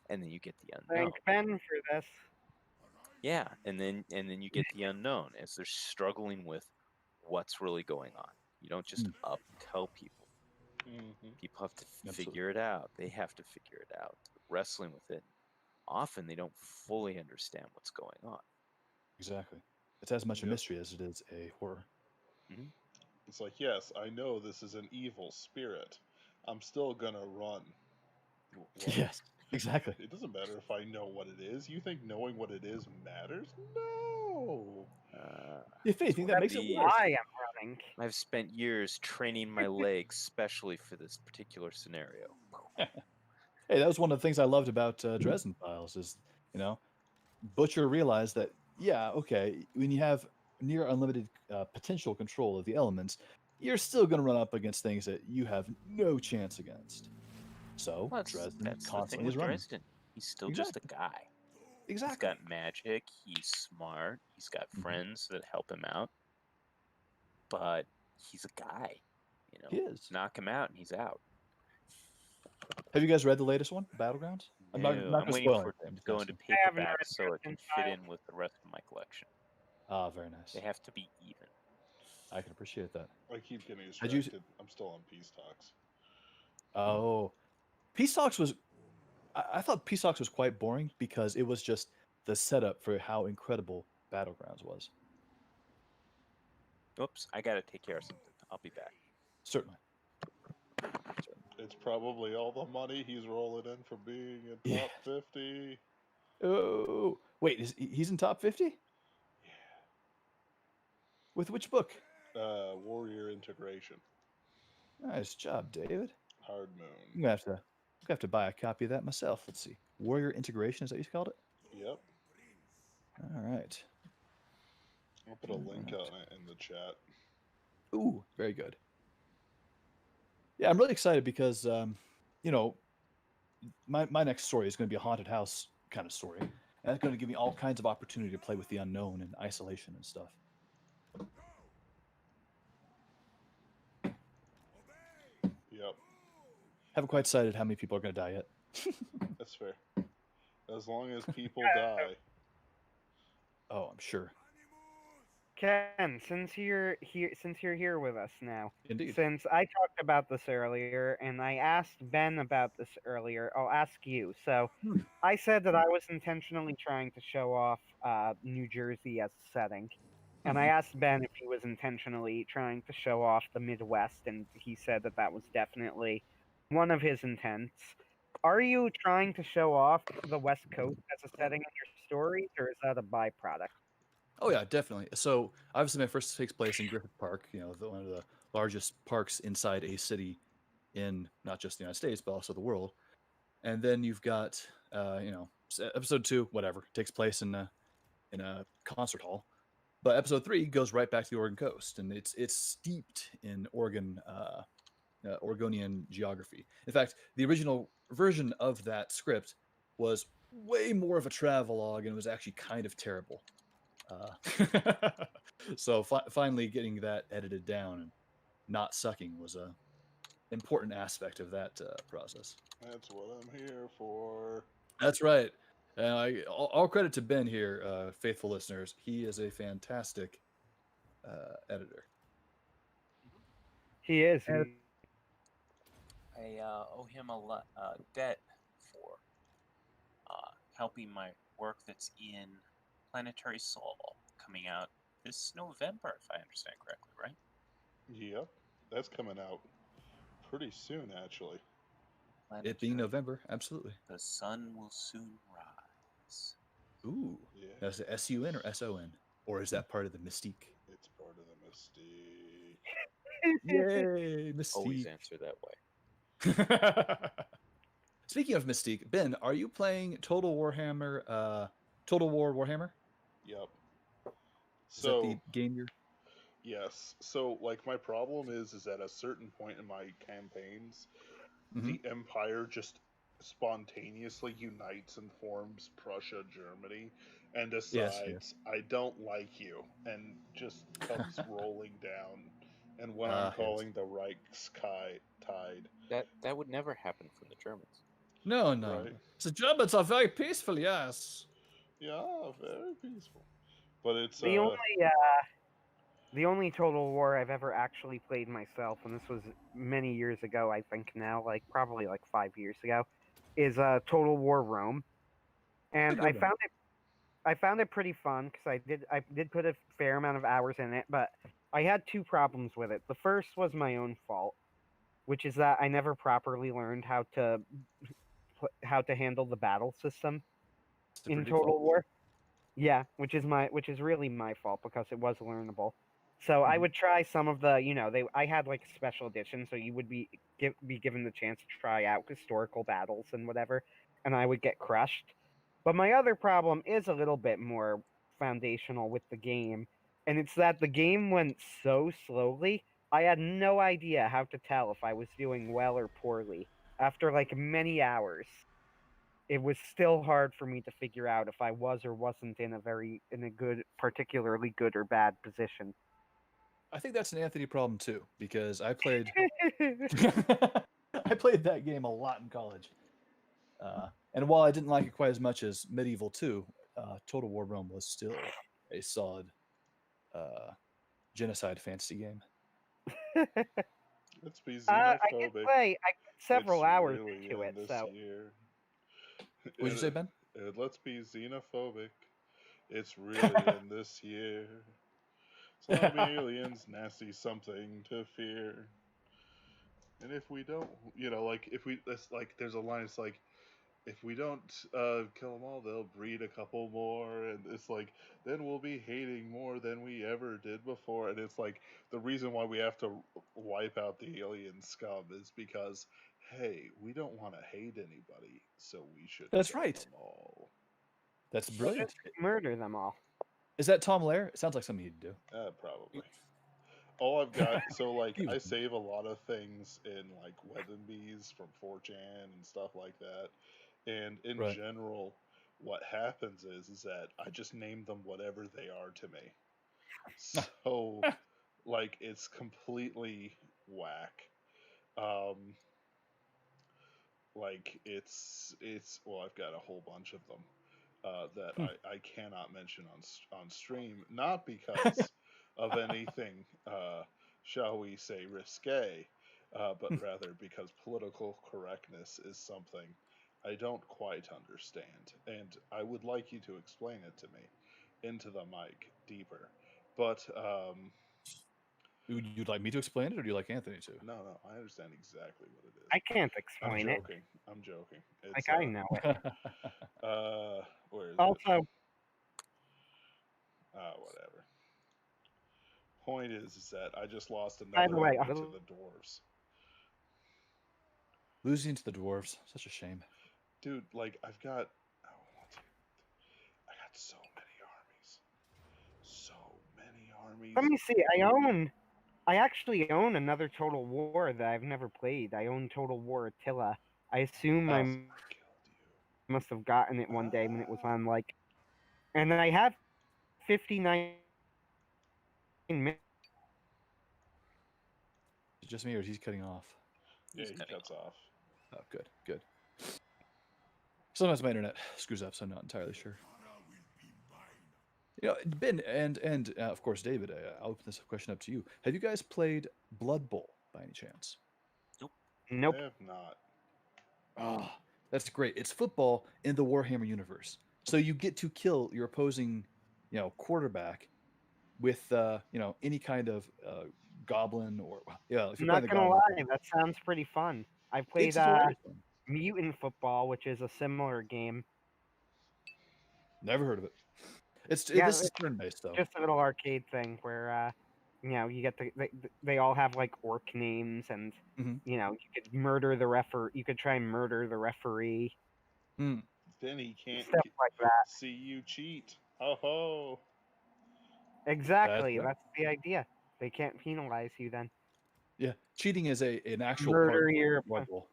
and then you get the unknown. Thank Ben for this. Yeah, and then you get the unknown as they're struggling with what's really going on. You don't just Mm. up and tell people. Mm-hmm. People have to Absolutely. figure it out. They have to figure it out. Wrestling with it. Often they don't fully understand what's going on. Exactly. It's as much a Yep. mystery as it is a horror. It's like, yes, I know this is an evil spirit. I'm still gonna run. What? Yes, exactly. It doesn't matter if I know what it is. You think knowing what it is matters? No. If anything, that one makes of it these. worse. I am running. I've spent years training my legs specially for this particular scenario. Hey, that was one of the things I loved about Dresden Files is, Butcher realized that, yeah, okay, when you have near unlimited potential control of the elements, you're still going to run up against things that you have no chance against. So Well, Dresden that's the thing constantly with is running. Dresden. He's still just a guy. He's Exactly. got magic. He's smart. He's got friends that help him out. But he's a guy. He is. Knock him out and he's out. Have you guys read the latest one, Battlegrounds? I'm not No, going I'm to waiting spoil for it anything. I'm to just go asking. into I haven't paperback read so it Dresden can fit Files. in with the rest of my collection. Ah, very nice. They have to be even. I can appreciate that. I keep getting Had you- distracted. I'm still on Peace Talks. Oh, Peace Talks was. I thought Peace Talks was quite boring because it was just the setup for how incredible Battlegrounds was. Oops, I gotta take care of something. I'll be back. Certainly. It's probably all the money he's rolling in for being in Yeah. top 50. Oh, wait, he's in top 50? Yeah. With which book? Warrior Integration. Nice job, David. Hard I'm Moon. gonna have to buy a copy of that myself. Let's see. Warrior Integration, is that what you called it? Yep. All right. I'll put a link on it in the chat. Ooh, very good. Yeah, I'm really excited because my next story is going to be a haunted house kind of story, and that's going to give me all kinds of opportunity to play with the unknown and isolation and stuff. Yep. Haven't quite decided how many people are going to die yet. That's fair. As long as people die. Oh, I'm sure. Ken, since you're here with us now, Indeed. since I talked about this earlier and I asked Ben about this earlier, I'll ask you. So, I said that I was intentionally trying to show off New Jersey as a setting, and I asked Ben if he was intentionally trying to show off the Midwest, and he said that that was definitely one of his intents. Are you trying to show off the West Coast as a setting in your stories, or is that a byproduct? Oh yeah, definitely. So obviously, my first takes place in Griffith Park. One of the largest parks inside a city in not just the United States but also the world. And then you've got, episode 2, whatever, takes place in a concert hall. But episode 3 goes right back to the Oregon coast, and it's steeped in Oregonian geography. In fact, the original version of that script was way more of a travelogue, and it was actually kind of terrible. So finally getting that edited down and not sucking was a important aspect of that process. That's what I'm here for. That's right. All credit to Ben here, faithful listeners. He is a fantastic editor. He is. I owe him a debt for helping my work that's in Planetary Soul coming out this November, if I understand correctly, right? Yep. That's coming out pretty soon, actually. It being November, absolutely. The sun will soon rise. Ooh. Yeah. That's the S-U-N or S-O-N? Or is that part of the mystique? It's part of the mystique. Yay, mystique. Always answer that way. Speaking of mystique, Ben, are you playing Total War Warhammer? Yep. Is that the game you're... Yes. So, like, my problem is at a certain point in my campaigns, the Empire just spontaneously unites and forms Prussia, Germany, and decides, I don't like you, and just comes rolling down. And when I'm calling the Reichstide. That would never happen from the Germans. No. Right? The Germans are very peaceful, yes. Yeah, very peaceful. But it's The only The only Total War I've ever actually played myself, and this was many years ago, I think now, like probably like 5 years ago, is Total War Rome, A and good one. I found it pretty fun because I did put a fair amount of hours in it, but I had two problems with it. The first was my own fault, which is that I never properly learned how to handle the battle system It's the in pretty Total fault. War. Yeah, which is really my fault because it was learnable. So I Mhm. would try some of the, I had like a special edition, so you would be given the chance to try out historical battles and whatever, and I would get crushed. But my other problem is a little bit more foundational with the game, and it's that the game went so slowly. I had no idea how to tell if I was doing well or poorly after like many hours. It was still hard for me to figure out if I was or wasn't in a good, particularly good or bad position. I think that's an Anthony problem too, because I played I played that game a lot in college. And while I didn't like it quite as much as Medieval 2, Total War Rome was still a solid uh, genocide fantasy game. Let's be I did xenophobic. play. I put several It's hours really into in it, this so year. What'd you say, Ben? Let's be xenophobic. It's really in this year. Zombie aliens, nasty something to fear. And if we don't, like if we, it's like there's a line. It's like if we don't kill them all, they'll breed a couple more, and it's like then we'll be hating more than we ever did before. And it's like the reason why we have to wipe out the alien scum is because hey, we don't want to hate anybody, so we should That's kill right. them all. That's so brilliant. just murder them all. Is that Tom Lair? It sounds like something he'd do. Probably. All I've got, so like He I was- save a lot of things in like Weatherbees from 4chan and stuff like that. And in Right. general, what happens is that I just name them whatever they are to me. So like it's completely whack. Um like it's well I've got a whole bunch of them that Hmm. I cannot mention on stream, not because of anything, shall we say, risque, but rather because political correctness is something I don't quite understand, and I would like you to explain it to me into the mic deeper. But Would you like me to explain it, or do you like Anthony to? no, I understand exactly what it is. I can't I'm explain it. joking. I'm joking. Like It's I know it. where is it? Also, Whatever. Point is that I just lost by another the way, enemy to the dwarves. Losing to the dwarves, such a shame. Dude, like I've got I got so many armies. So many armies. let me see. I actually own another Total War that I've never played. I own Total War Attila. I assume I I must killed you. have gotten it one day when it was Ah. on like, and then I have 59 minutes. Is it just me, or is he cutting off? Yeah, He's he cutting cuts off. off. Oh, good, good. Sometimes my internet screws up, so I'm not entirely sure. Ben and of course David, I'll open this question up to you. Have you guys played Blood Bowl by any chance? Nope. I have not. Ah, that's great. It's football in the Warhammer universe. So you get to kill your opposing, quarterback with any kind of goblin or if I'm you're playing not the gonna goblin, lie, that sounds pretty fun. I played it's a lot of fun. Mutant Football, which is a similar game. Never heard of it. Yeah, This is turn based though. just a little arcade thing where you get they all have like orc names, and Mhm. you could murder the referee. You could try and murder the referee, Mm, Then he can't stuff like that. see you cheat. Ho ho. that's Exactly, right. that's the idea. They can't penalize you then. Yeah, cheating is an actual part Murder your. of Blood Bowl.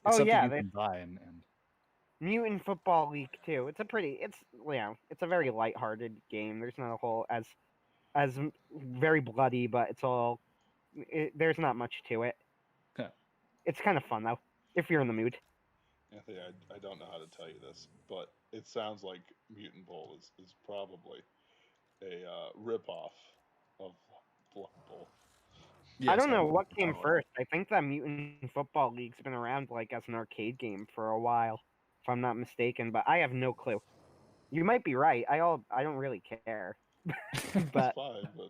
It's Oh something yeah, you they can buy and Mutant Football League too. It's a very lighthearted game. There's not a whole very bloody, but there's not much to it. huh. It's kind of fun though, if you're in the mood. Anthony, I don't know how to tell you this, but it sounds like Mutant Bowl is probably a ripoff of Blood Bowl. Yes, I don't know what I came would. first. I think that Mutant Football League's been around like as an arcade game for a while, if I'm not mistaken. But I have no clue. You might be right. I don't really care. It's But fine, but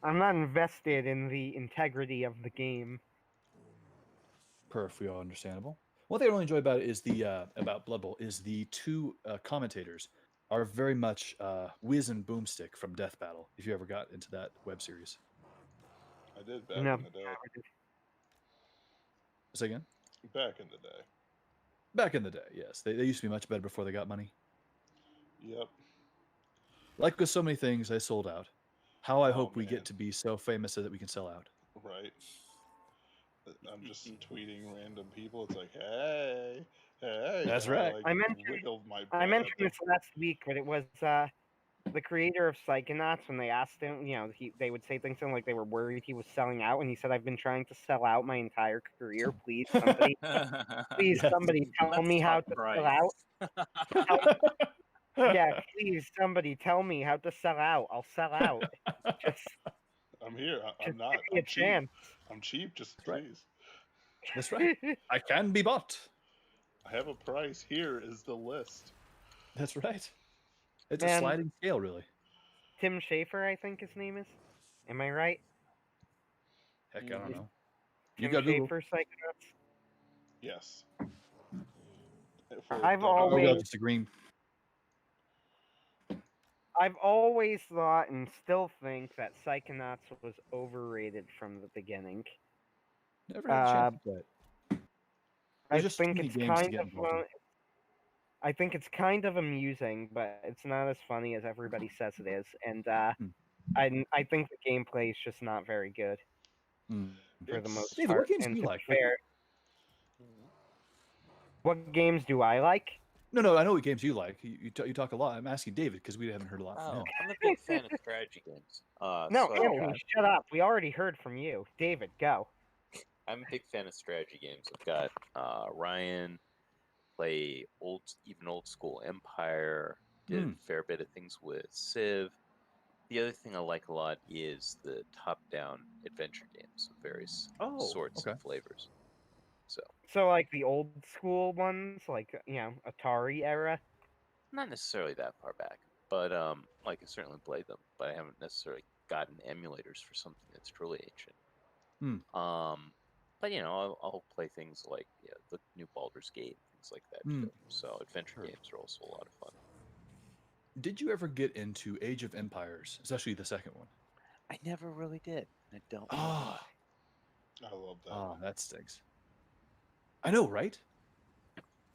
I'm not invested in the integrity of the game. Perfectly understandable. One thing I really enjoy about it is the about Blood Bowl is the two commentators are very much Wiz and Boomstick from Death Battle. If you ever got into that web series, I did back No, in the day. say again. Back in the day. Back in the day, yes, they used to be much better before they got money. Yep. Like with so many things, they sold out. How I Oh, hope we man. get to be so famous so that we can sell out. Right. I'm just tweeting random people. It's like, hey, hey. That's and right. I like I mentioned- wiggled my butt I at mentioned them. this last week, but it was the creator of Psychonauts. When they asked him, they would say things to him like they were worried he was selling out, and he said, "I've been trying to sell out my entire career. Please, somebody, please, Yes. somebody tell Let's me how talk to price. sell out. Yeah, please, somebody tell me how to sell out. I'll sell out. Just, I'm here. I'm just not. give me a I'm cheap. chance." I'm cheap. Just That's right. please. That's right. I can be bought. I have a price. Here is the list. That's right. It's a Man. sliding scale, really. Tim Schafer, I think his name is. Am I right? Heck, I don't Mhm. know. You Tim got Google. Schafer, Psychonauts. Yes. I've the- Oh, always- God, just a green. I've always thought and still think that Psychonauts was overrated from the beginning. Never had a chance to play it. I There's just too think many it's games to kind get of involved in. I think it's kind of amusing, but it's not as funny as everybody says it is. And I think the gameplay is just not very good Mm. for the It's- most David, part. what games and do you to like? be fair, what games do I like? No, I know what games you like. You talk a lot. I'm asking David because we haven't heard a lot from Oh, him. I'm a big fan of strategy games. No, so Anthony, shut up. We already heard from you. David, go. I'm a big fan of strategy games. I've got Ryan play old school Empire. Did a fair bit of things with Civ. The other thing I like a lot is the top-down adventure games of various sorts okay. and flavors. So like the old school ones, like Atari era. Not necessarily that far back, but like I certainly played them, but I haven't necessarily gotten emulators for something that's truly ancient. But I'll play things like the new Baldur's Gate, things like that too. So adventure Sure. games are also a lot of fun. Did you ever get into Age of Empires, especially the second one? I never really did. I don't know Ah, why. I love that. that stinks. I know, right?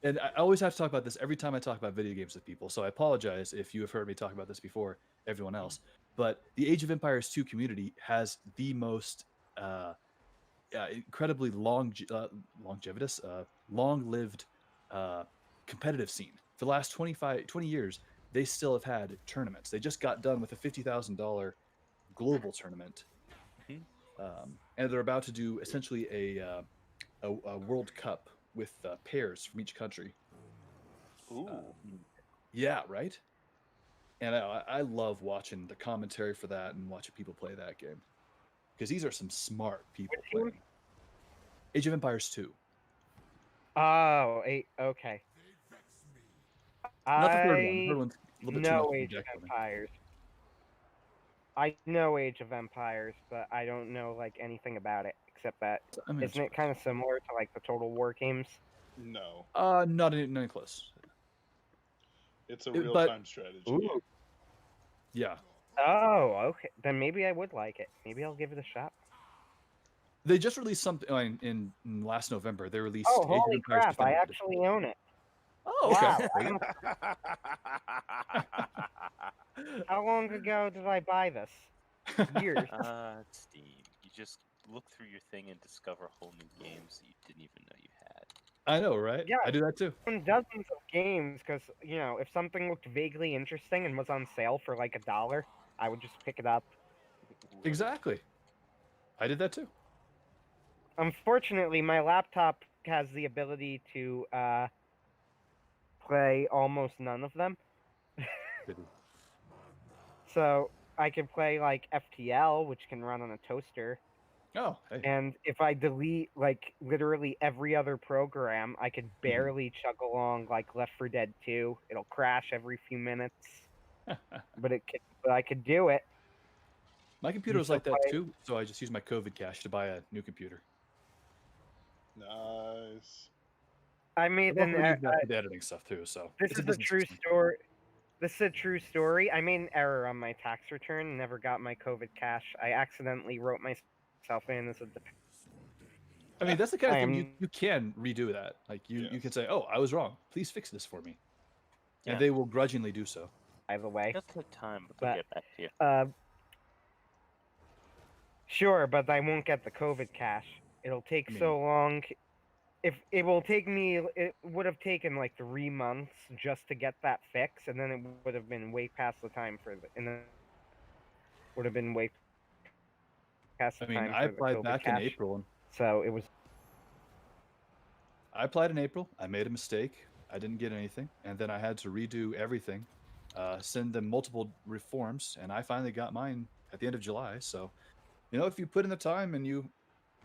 And I always have to talk about this every time I talk about video games with people. So I apologize if you have heard me talk about this before everyone else. But the Age of Empires 2 community has the most incredibly longevitous, long-lived competitive scene. For the last 20 years, they still have had tournaments. They just got done with a $50,000 global tournament, and they're about to do essentially a World Cup with pairs from each country. Ooh. Yeah, right. And I love watching the commentary for that and watching people play that game because these are some smart people playing. Age of Empires 2. Oh, okay. Not the third one. The I third one's a little bit too know much Age of project building. Empires. I know Age of Empires, but I don't know like anything about it except that I mean, isn't it kind of similar to like the Total War games? No. not any close. It's a But- real-time strategy Ooh. game. Yeah, Oh, okay. Then maybe I would like it. Maybe I'll give it a shot. they just released something in last November. They released. Oh, Age of holy Empires crap! I Definitive. actually own it. Oh, okay. Wow. How long ago did I buy this? Years. Steam. You just look through your thing and discover whole new games that you didn't even know you had. I know, right? Yeah. I do that too. Own dozens of games because if something looked vaguely interesting and was on sale for like $1, I would just pick it up. Exactly. I did that too. Unfortunately, my laptop has the ability to play almost none of them. So I could play like FTL, which can run on a toaster. Oh, hey. And if I delete like literally every other program, I could barely chug along like Left 4 Dead 2. It'll crash every few minutes, but I could do it. My computer You was still like that play? too, so I just used my COVID cash to buy a new computer. Nice. I I've made also an. used that for the editing stuff too, so This it's a is a business true expense. story. This is a true story. I made an error on my tax return and never got my COVID cash. I accidentally wrote myself in as a I mean, that's the kind of I thing am you can redo that. Like you can Yes. say, "Oh, I was wrong. Please fix this for me," Yeah. and they will grudgingly do so. by the way. It'll take time, but they'll But get back to you. sure, but I won't get the COVID cash. It'll take I mean- so long. If it will take me, it would have taken like 3 months just to get that fix, and then it would have been way past the time for the, and then would have been way past the I mean, time I for the applied COVID back in cash. April, and So it was. I applied in April. I made a mistake. I didn't get anything, and then I had to redo everything, send them multiple reforms, and I finally got mine at the end of July. So, if you put in the time and you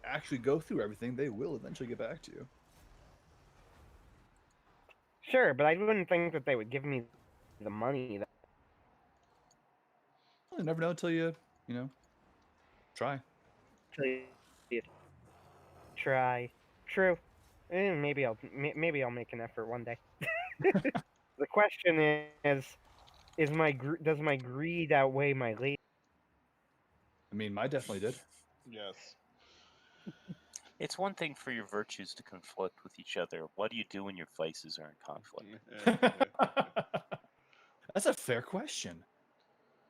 actually go through everything, they will eventually get back to you. Sure, but I wouldn't think that they would give me the money. Well, you never know until you try. Try. True. Maybe I'll make an effort one day. The question is does my greed outweigh my laziness? I mean, mine definitely did. Yes. It's one thing for your virtues to conflict with each other. What do you do when your vices are in conflict? That's a fair question.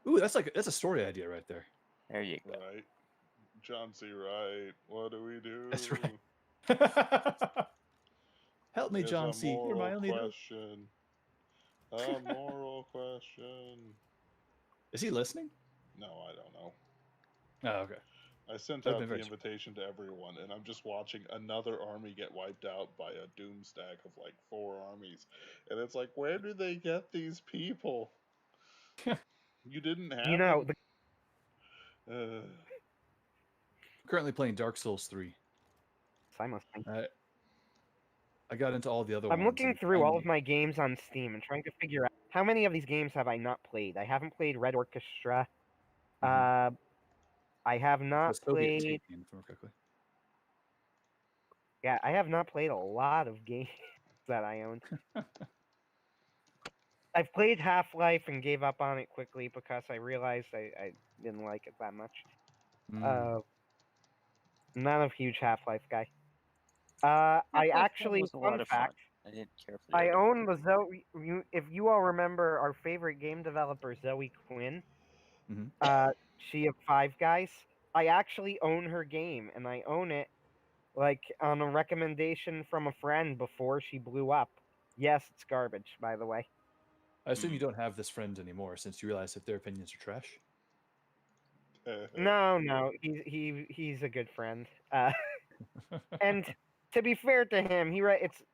Ooh, that's a story idea right there. There you go. Right. John C. Wright. What do we do? That's right. Help me, It's John a C. You're my moral only hope. question. A moral question. Is he listening? No, I don't know. Oh, okay. I sent That'd out been the very invitation to everyone, and I'm just watching another army get wiped out by a doom stack of like 4 armies. And it's like, where do they get these people? You didn't have You know, them? I'm currently playing Dark Souls 3. I got into all the other ones. I'm looking and through all of finally- my games on Steam and trying to figure out how many of these games have I not played. I haven't played Red Orchestra. Mhm. I have The not Soviet played. escape game, if I remember correctly. Yeah, I have not played a lot of games that I own. I've played Half-Life and gave up on it quickly because I realized I didn't like it that much. Not a huge Half-Life guy. I Half-Life actually, was a fun lot of fact, fun. I didn't care for the I other. own the Zoe. If you all remember our favorite game developer, Zoe Quinn, Mhm. she of Five Guys. I actually own her game, and I own it like on a recommendation from a friend before she blew up. Yes, it's garbage, by the way. I assume you don't have this friend anymore since you realize that their opinions are trash. No, he's a good friend. And to be fair to him,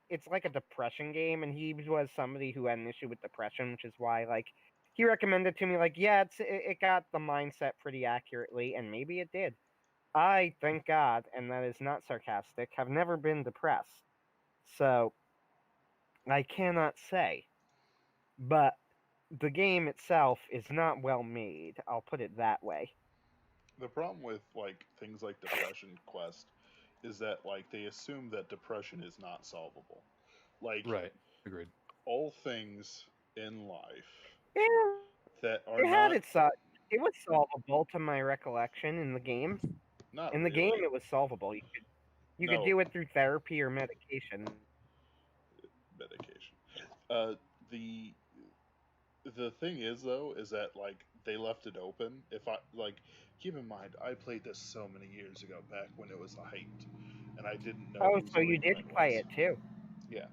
it's like a depression game, and he was somebody who had an issue with depression, which is why like he recommended to me like, yeah, it got the mindset pretty accurately, and maybe it did. I, thank God, and that is not sarcastic, have never been depressed, so I cannot say. But the game itself is not well made. I'll put it that way. The problem with like things like Depression Quest is that like they assume that depression is not solvable. Like Right. Agreed. all things in life Yeah, that are it had not it was solvable to my recollection in the game. not In the really. game, it was solvable. You could No. do it through therapy or medication. Medication. The thing is though is that like they left it open. If I like, keep in mind I played this so many years ago, back when it was hyped, and I didn't know Oh, who so you Zoe did Quinn play was. it too? Yeah,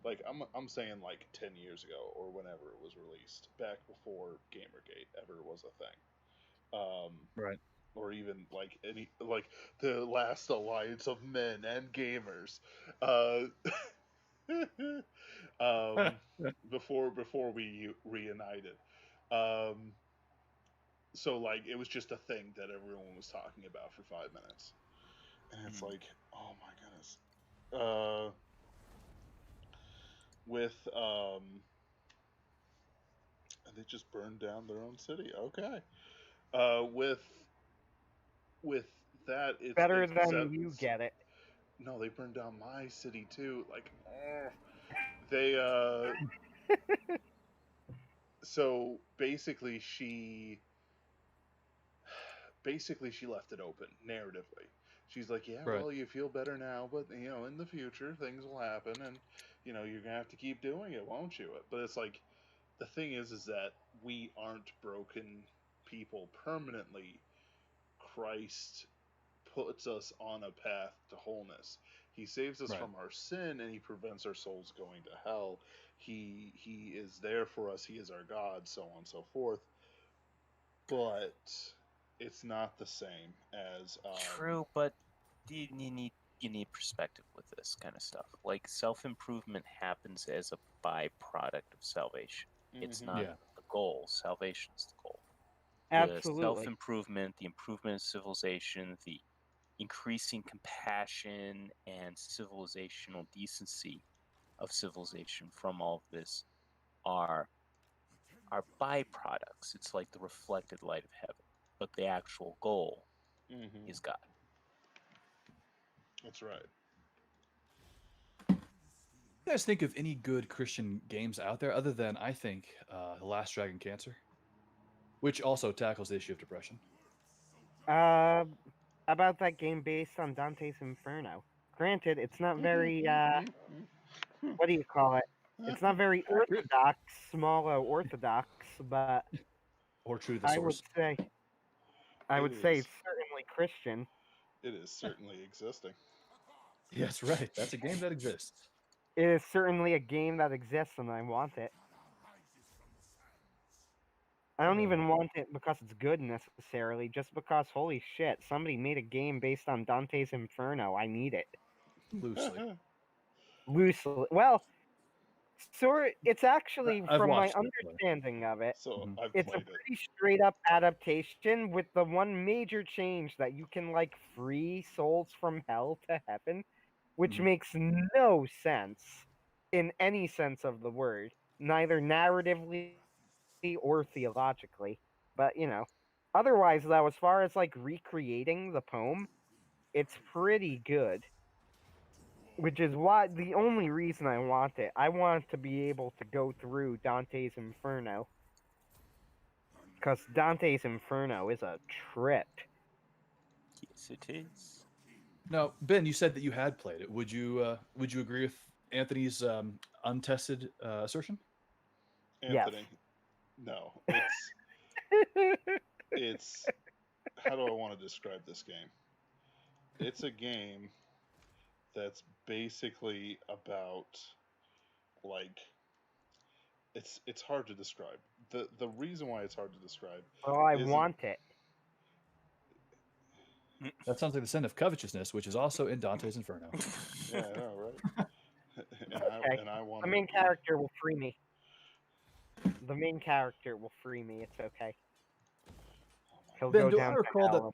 like I'm saying like 10 years ago or whenever it was released, back before Gamergate ever was a thing. Right. Or even like any like the last alliance of men and gamers. Uh, before we reunited. Um, so like it was just a thing that everyone was talking about for 5 minutes, and it's Mm. like, oh my goodness. Uh, with and they just burned down their own city. Okay. With with that, Better it's than you get it. no, they burned down my city too. Like, oh, they so basically she left it open narratively. She's like, yeah, Right. well, you feel better now, but in the future things will happen, and you're gonna have to keep doing it, won't you? But it's like the thing is that we aren't broken people permanently. Christ puts us on a path to wholeness. He saves us Right. from our sin, and he prevents our souls going to hell. He is there for us. He is our God, so on and so forth. But it's not the same as True, but you need perspective with this kind of stuff. Like self-improvement happens as a byproduct of salvation. It's mhm, not Yeah. the goal. Salvation is the goal. The Absolutely. self-improvement, the improvement of civilization, the increasing compassion and civilizational decency of civilization from all of this are byproducts. It's like the reflected light of heaven. But the actual goal mhm. is God. That's right. You guys think of any good Christian games out there other than, I think, The Last Dragon Cancer, which also tackles the issue of depression? Uh, about that game based on Dante's Inferno. Granted, it's not very what do you call it? It's not very Accurate orthodox, small orthodox, but or true to the I would source? say I It would say is. it's certainly Christian. It is certainly existing. Yes, right. That's a game that exists. It is certainly a game that exists, and I want it. I don't even want it because it's good necessarily, just because holy shit, somebody made a game based on Dante's Inferno. I need it. Loosely. Loosely. Well, sort it's actually I've from my watched it. But, understanding of it, So mhm. I've it's a played it. pretty straight up adaptation with the one major change that you can like free souls from hell to heaven, which Mhm. makes no sense in any sense of the word, neither narratively or theologically. But otherwise though, as far as like recreating the poem, it's pretty good. Which is why the only reason I want it. I want to be able to go through Dante's Inferno. Because Dante's Inferno is a trip. Yes, it is. Now, Ben, you said that you had played it. Would you agree with Anthony's untested assertion? Yes. Anthony. No, it's how do I want to describe this game? It's a game that's basically about like it's hard to describe. The reason why it's hard to describe Oh, I isn't want it. That sounds like the sin of covetousness, which is also in Dante's Inferno. yeah, I know, right? and Okay. I want The to main character will free me. The main character will free me. It's okay. oh my He'll Ben, go goodness. do I down to recall that? hell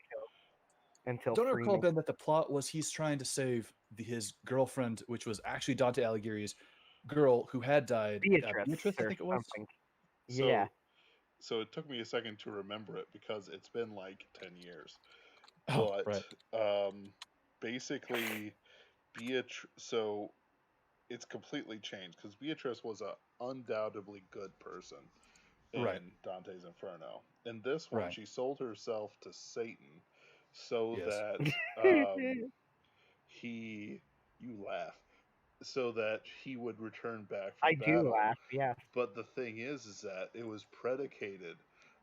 until Don't I free recall, me. Ben, that the plot was he's trying to save his girlfriend, which was actually Dante Alighieri's girl who had died. Beatrice Beatrice, I or think it was. something. Yeah. So it took me a second to remember it because it's been like 10 years. Oh, But right. basically so it's completely changed because Beatrice was a undoubtedly good person Right. in Dante's Inferno. In this one, Right. she sold herself to Satan so Yes. that he, you laugh, so that he would return back from I do battle. laugh, yes. But the thing is that it was predicated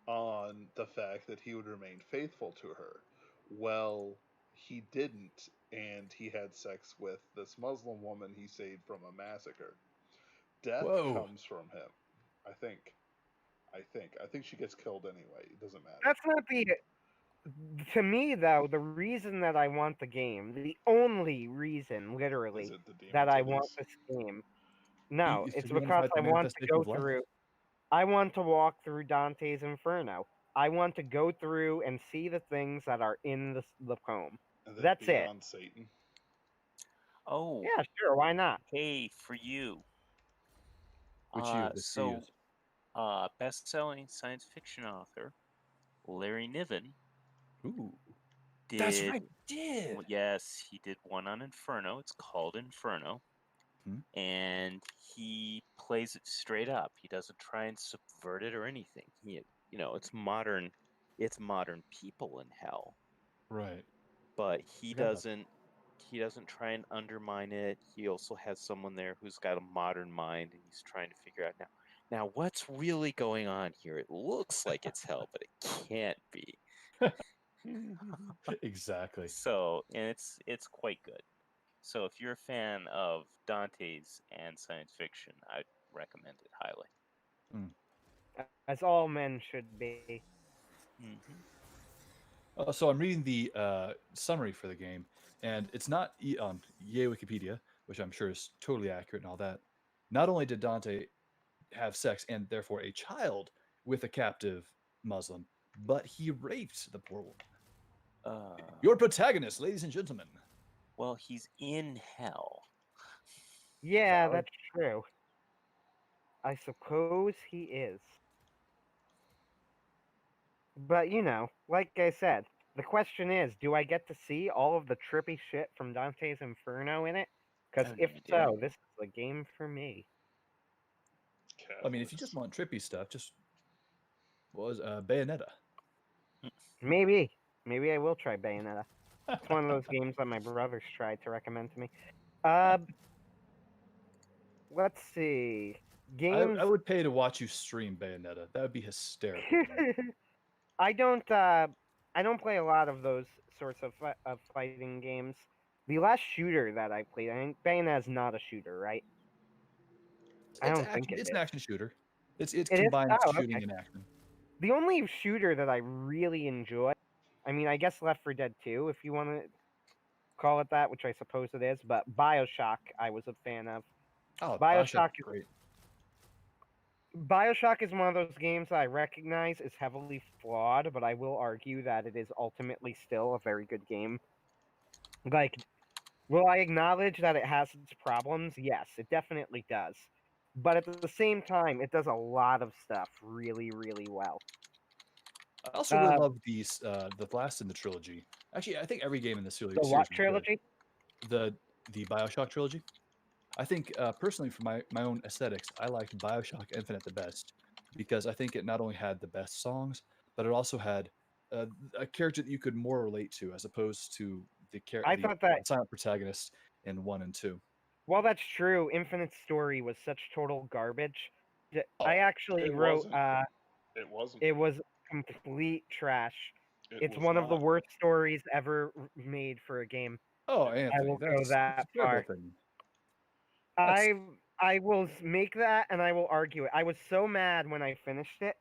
on the fact that he would remain faithful to her. Well, he didn't, and he had sex with this Muslim woman he saved from a massacre. Death Whoa. comes from him. I think. I think she gets killed anyway. It doesn't matter. That's not the to me though, the reason that I want the game, the only reason, Is literally, it the demon that I want titties? this game. No, If it's you want to because fight I the want to manifestation go of life. through I want to walk through Dante's Inferno. I want to go through and see the things that are in the poem. And then That's it. Beyond Satan. Oh, Yeah, sure. Why not? hey, for you. Which you? This for you. Best-selling science fiction author Larry Niven Ooh, did. that's right. Did. Yes, he did one on Inferno. It's called Inferno. Hmm. And he plays it straight up. He doesn't try and subvert it or anything. It's modern. It's modern people in hell, Right. but he Yeah. doesn't. He doesn't try and undermine it. He also has someone there who's got a modern mind, and he's trying to figure out now what's really going on here. It looks like it's hell, but it can't be. Exactly. So, and it's quite good. So if you're a fan of Dante's and science fiction, I'd recommend it highly. As all men should be. So I'm reading the summary for the game, and it's not on Yay Wikipedia, which I'm sure is totally accurate and all that. Not only did Dante have sex and therefore a child with a captive Muslim, but he raped the poor woman. Your protagonist, ladies and gentlemen. Well, he's in hell. Yeah, Valid. that's true. I suppose he is. But like I said, the question is, do I get to see all of the trippy shit from Dante's Inferno in it? Because have if no idea. so, this is the game for me. I mean, if you just want trippy stuff, just Bayonetta. Maybe I will try Bayonetta. It's one of those games that my brothers tried to recommend to me. Let's see. Games. I would pay to watch you stream Bayonetta. That would be hysterical. I don't play a lot of those sorts of fighting games. The last shooter that I played, I think Bayonetta's not a shooter, right? I don't think It's it an is. action shooter. It It is? combines Oh, shooting okay. and action. The only shooter that I really enjoy, I mean, I guess Left 4 Dead 2, if you want to call it that, which I suppose it is, but Bioshock I was a fan of. Oh, Bioshock is great. Bioshock is one of those games that I recognize is heavily flawed, but I will argue that it is ultimately still a very good game. Like, will I acknowledge that it has its problems? Yes, it definitely does. But at the same time, it does a lot of stuff really, really well. I also really love these the last in the trilogy. Actually, I think every game in the series. The what trilogy? The Bioshock trilogy. I think personally, for my own aesthetics, I liked Bioshock Infinite the best because I think it not only had the best songs, but it also had a character that you could more relate to, as opposed to the silent protagonist in 1 and 2. Well, that's true. Infinite Story was such total garbage. I actually it wrote. It wasn't. It was complete trash. It's was one of the not. worst stories ever made for a game. Oh, I Anthony, will go that's that a terrible far. thing. I will make that, and I will argue it. I was so mad when I finished it.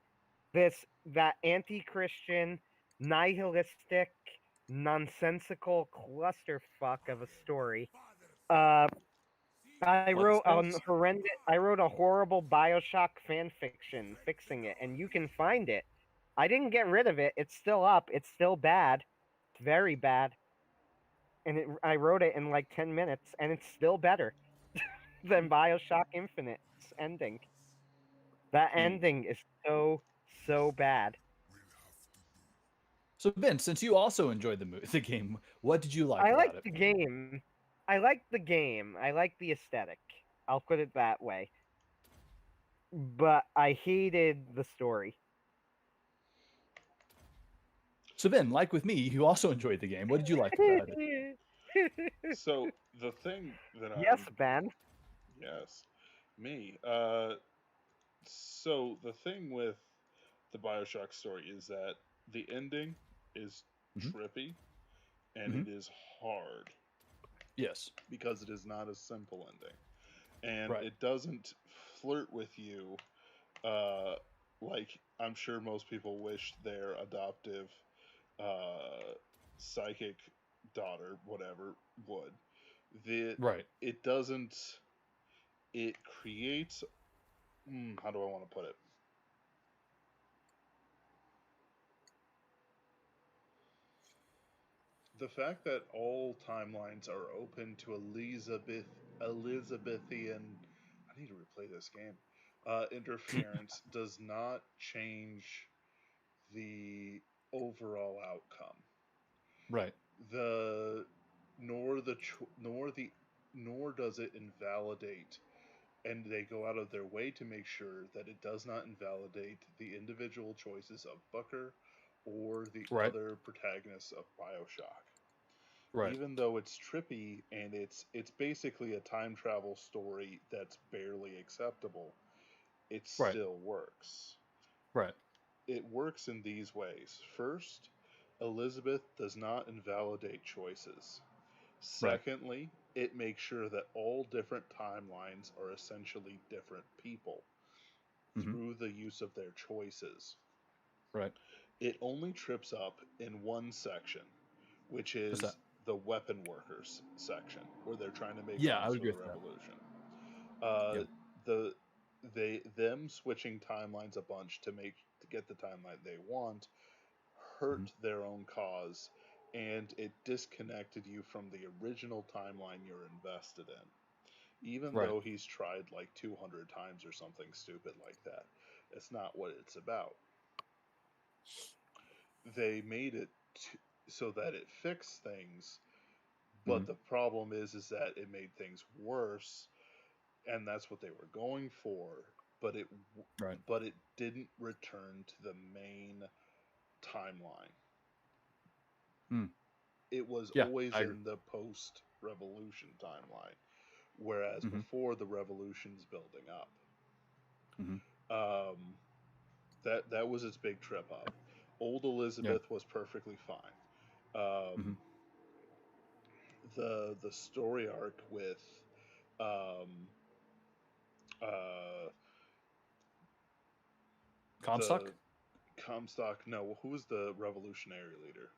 That anti-Christian, nihilistic, nonsensical clusterfuck of a story. I wrote a horrible Bioshock fan fiction fixing it, and you can find it. I didn't get rid of it. It's still up. It's still bad. It's very bad. And I wrote it in like 10 minutes, and it's still better than Bioshock Infinite's ending. That ending is so bad. So Ben, since you also enjoyed the game, what did you like I about like it? the game. I like the game. I like the aesthetic. I'll put it that way. But I hated the story. So Ben, like with me, you also enjoyed the game. What did you like about it? So the thing that Yes, Ben. Yes, me. So the thing with the Bioshock story is that the ending is trippy and it is hard. Yes. Because it is not a simple ending. And Right. it doesn't flirt with you like I'm sure most people wish their adoptive psychic daughter, whatever, would. Right. It doesn't. It creates. How do I want to put it? the fact that all timelines are open to Elizabethan, I need to replay this game, interference does not change the overall outcome. Right. The nor the cho- nor the nor does it invalidate, and they go out of their way to make sure that it does not invalidate the individual choices of Booker or the Right. other protagonists of Bioshock. Right. Even though it's trippy and it's basically a time travel story that's barely acceptable, it Right. still works. Right. It works in these ways. First, Elizabeth does not invalidate choices. Right. Secondly, it makes sure that all different timelines are essentially different people Hmm. through the use of their choices. Right. It only trips up in one section, which What's that? is the weapon workers section, where they're trying to make Yeah, I arms would for agree the with that. revolution. Uh, Yep. the them switching timelines a bunch to get the timeline they want Hmm. hurt their own cause, and it disconnected you from the original timeline you're invested in. Even Right. though he's tried like 200 times or something stupid like that, it's not what it's about. They made it so that it fixed things, Hmm. but the problem is that it made things worse, and that's what they were going for. But Right. it didn't return to the main timeline. Mm. It was Yeah, always I agree. in the post revolution timeline, whereas Hmm. before the revolution's building up. Hmm. Um, that was its big trip up. Old Yeah. Elizabeth was perfectly fine. Hmm. The story arc with um, uh, Comstock? the Comstock. No, who was the revolutionary leader?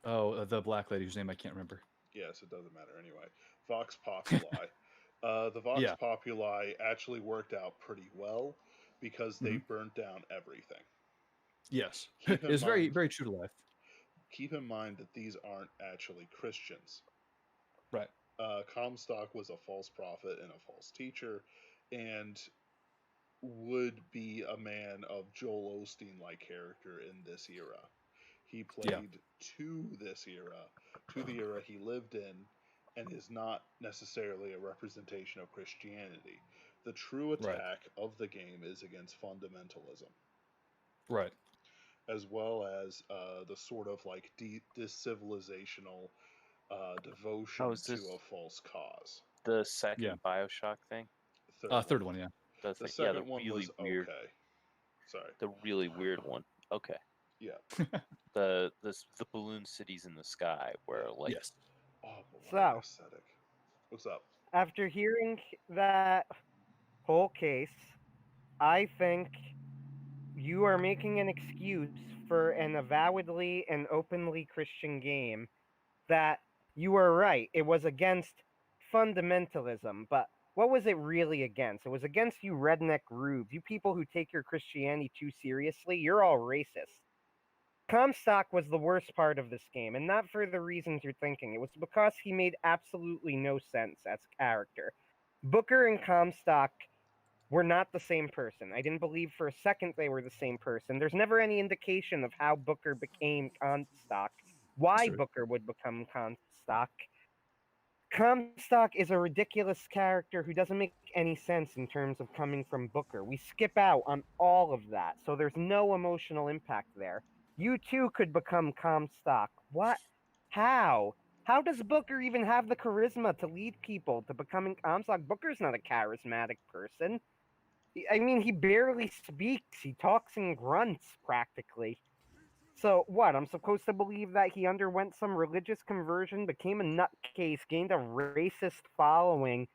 Oh, the black lady whose name I can't remember. Yes, it doesn't matter anyway. Vox Populi. The Vox Yeah. Populi actually worked out pretty well because they Hmm. burnt down everything. Yes. Keep in It's very, mind, very true to life. keep in mind that these aren't actually Christians. Right. Comstock was a false prophet and a false teacher, and would be a man of Joel Osteen like character in this era. He Yeah. played to this era, to the era he lived in, and is not necessarily a representation of Christianity. The true Right. attack of the game is against fundamentalism, Right. as well as the sort of like discivilizational Oh, devotion is to this a false cause. the Yeah. second Bioshock thing? Third Third one. one. Yeah. The The thing, yeah, second one was okay. Sorry. the really weird one. Okay, Yeah. the balloon cities in the sky, where Yeah. like Yes. Oh, but what an So, aesthetic. What's up? after hearing that whole case, I think you are making an excuse for an avowedly and openly Christian game that you are right. It was against fundamentalism, but what was it really against? It was against you redneck rubes, you people who take your Christianity too seriously. You're all racist. Comstock was the worst part of this game, and not for the reasons you're thinking. It was because he made absolutely no sense as a character. Booker and Comstock were not the same person. I didn't believe for a second they were the same person. There's never any indication of how Booker became Comstock, That's why true. Booker would become Comstock. Comstock is a ridiculous character who doesn't make any sense in terms of coming from Booker. We skip out on all of that, so there's no emotional impact there. You too could become Comstock. What? How? How does Booker even have the charisma to lead people to becoming Comstock? Booker's not a charismatic person. I mean, he barely speaks. He talks in grunts practically. So what? I'm supposed to believe that he underwent some religious conversion, became a nutcase, gained a racist following.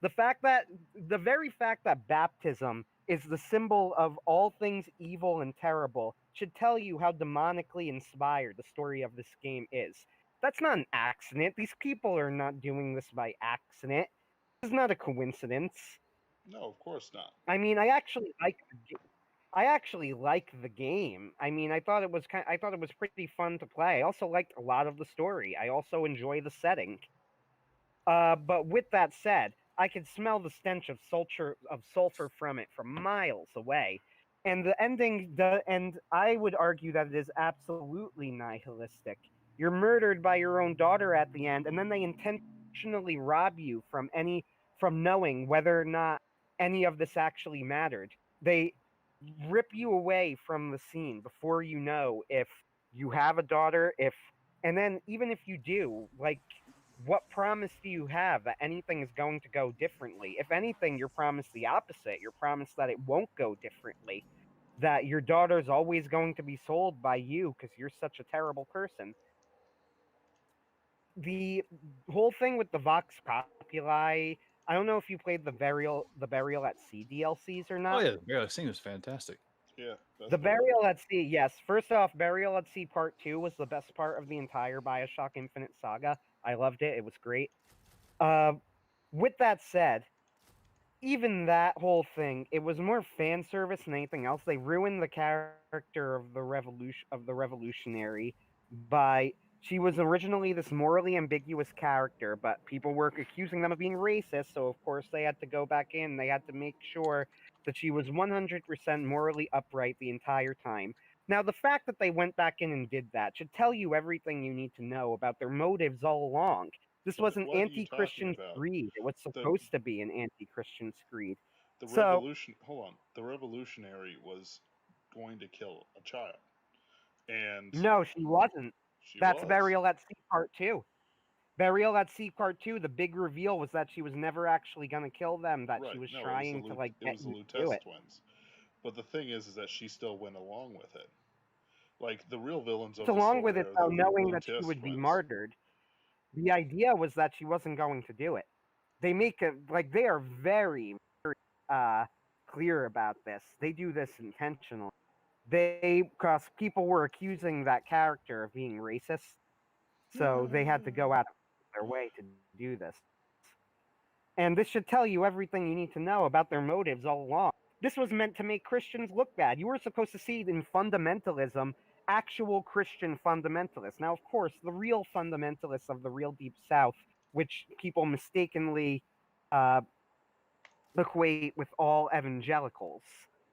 The very fact that baptism is the symbol of all things evil and terrible should tell you how demonically inspired the story of this game is. That's not an accident. These people are not doing this by accident. This is not a coincidence. No, of course not. I mean, I actually like the game. I actually like the game. I mean, I thought it was pretty fun to play. I also liked a lot of the story. I also enjoy the setting. But with that said, I could smell the stench of sulfur from it from miles away. And the ending, and I would argue that it is absolutely nihilistic. You're murdered by your own daughter at the end, and then they intentionally rob you from knowing whether or not any of this actually mattered. They rip you away from the scene before you know if you have a daughter, and then even if you do, like, what promise do you have that anything is going to go differently? If anything, you're promised the opposite. You're promised that it won't go differently, that your daughter's always going to be sold by you because you're such a terrible person. The whole thing with the Vox Populi, I don't know if you played the Burial at Sea DLCs or Oh not. yeah, the scene was fantastic. Yeah, that's The what Burial at Sea, yes. First off, Burial at Sea Part 2 was the best part of the entire Bioshock Infinite saga. I loved it. It was great. Uh, with that said, even that whole thing, it was more fan service than anything else. They ruined the character of the revolutionary by she was originally this morally ambiguous character, but people were accusing them of being racist, so of course they had to go back in. They had to make sure that she was 100% morally upright the entire time. Now, the fact that they went back in and did that should tell you everything you need to know about their motives all along. This was an what are you talking anti-Christian about? screed. It was The supposed to be an anti-Christian screed. the So, revolution. Hold on, the revolutionary was going to kill a child, and no, she wasn't. she That's was. Burial at Sea Part 2. Burial at Sea Part 2, the big reveal was that she was never actually going to kill them, that she Right. was No, trying to, like, it get was the you to do Lutece it. twins. But the thing is that she still went along with it. Like the real villains of the Along with story it, are though, the knowing that she Lutece would be twins. martyred, the idea was that she wasn't going to do it. They make it, like, they are very, very clear about this. They do this intentionally. Because people were accusing that character of being racist, so they had to go out of their way to do this. And this should tell you everything you need to know about their motives all along. This was meant to make Christians look bad. You were supposed to see in fundamentalism actual Christian fundamentalists. Now, of course, the real fundamentalists of the real Deep South, which people mistakenly uh, equate with all evangelicals.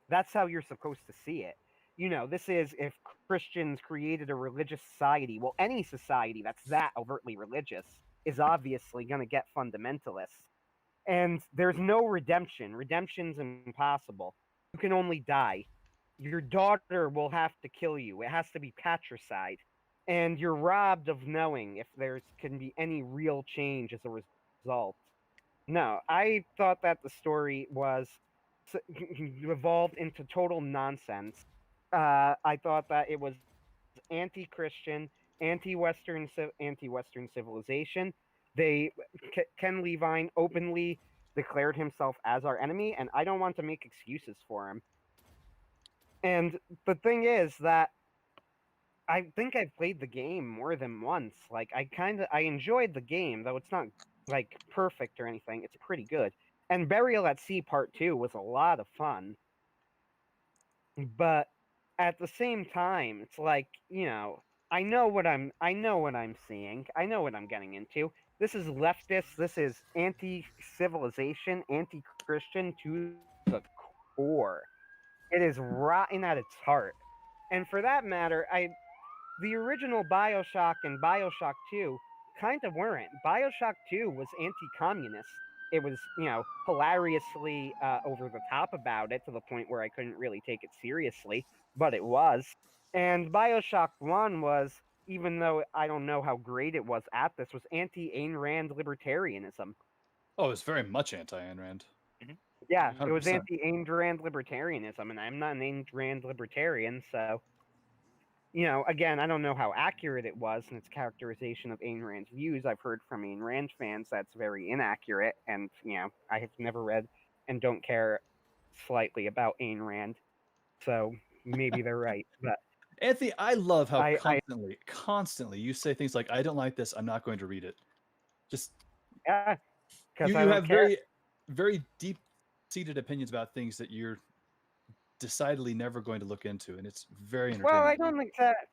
That's how you're supposed to see it. You know, this is if Christians created a religious society. Well, any society that's that overtly religious is obviously going to get fundamentalists. And there's no redemption. Redemption's impossible. You can only die. Your daughter will have to kill you. It has to be patricide. And you're robbed of knowing if there can be any real change as a result. No, I thought that the story was evolved into total nonsense. I thought that it was anti-Christian, anti-Western civilization. They Ken Levine openly declared himself as our enemy, and I don't want to make excuses for him. And the thing is that I think I've played the game more than once. Like I enjoyed the game, though it's not like perfect or anything. It's pretty good. And Burial at Sea Part 2 was a lot of fun. But at the same time, it's like, I know what I'm seeing. I know what I'm getting into. This is leftist, this is anti-civilization, anti-Christian to the core. It is rotten at its heart. And for that matter, the original Bioshock and Bioshock 2 kind of weren't. Bioshock 2 was anti-communist. It was, hilariously over the top about it to the point where I couldn't really take it seriously, but it was. And Bioshock 1 was, even though I don't know how great it was at this, was anti-Ayn Rand libertarianism. Oh, it's very much anti-Ayn Rand. Yeah, it was 100%. anti-Ayn Rand libertarianism, and I'm not an Ayn Rand libertarian, so again, I don't know how accurate it was in its characterization of Ayn Rand's views. I've heard from Ayn Rand fans that's very inaccurate, and I have never read and don't care slightly about Ayn Rand, so maybe they're right. But Anthony, I love how I constantly you say things like, "I don't like this. I'm not going to read it." Just yeah, because I you don't have care. very deep-seated opinions about things that you're decidedly never going to look into, and it's very entertaining. Well, I don't think that.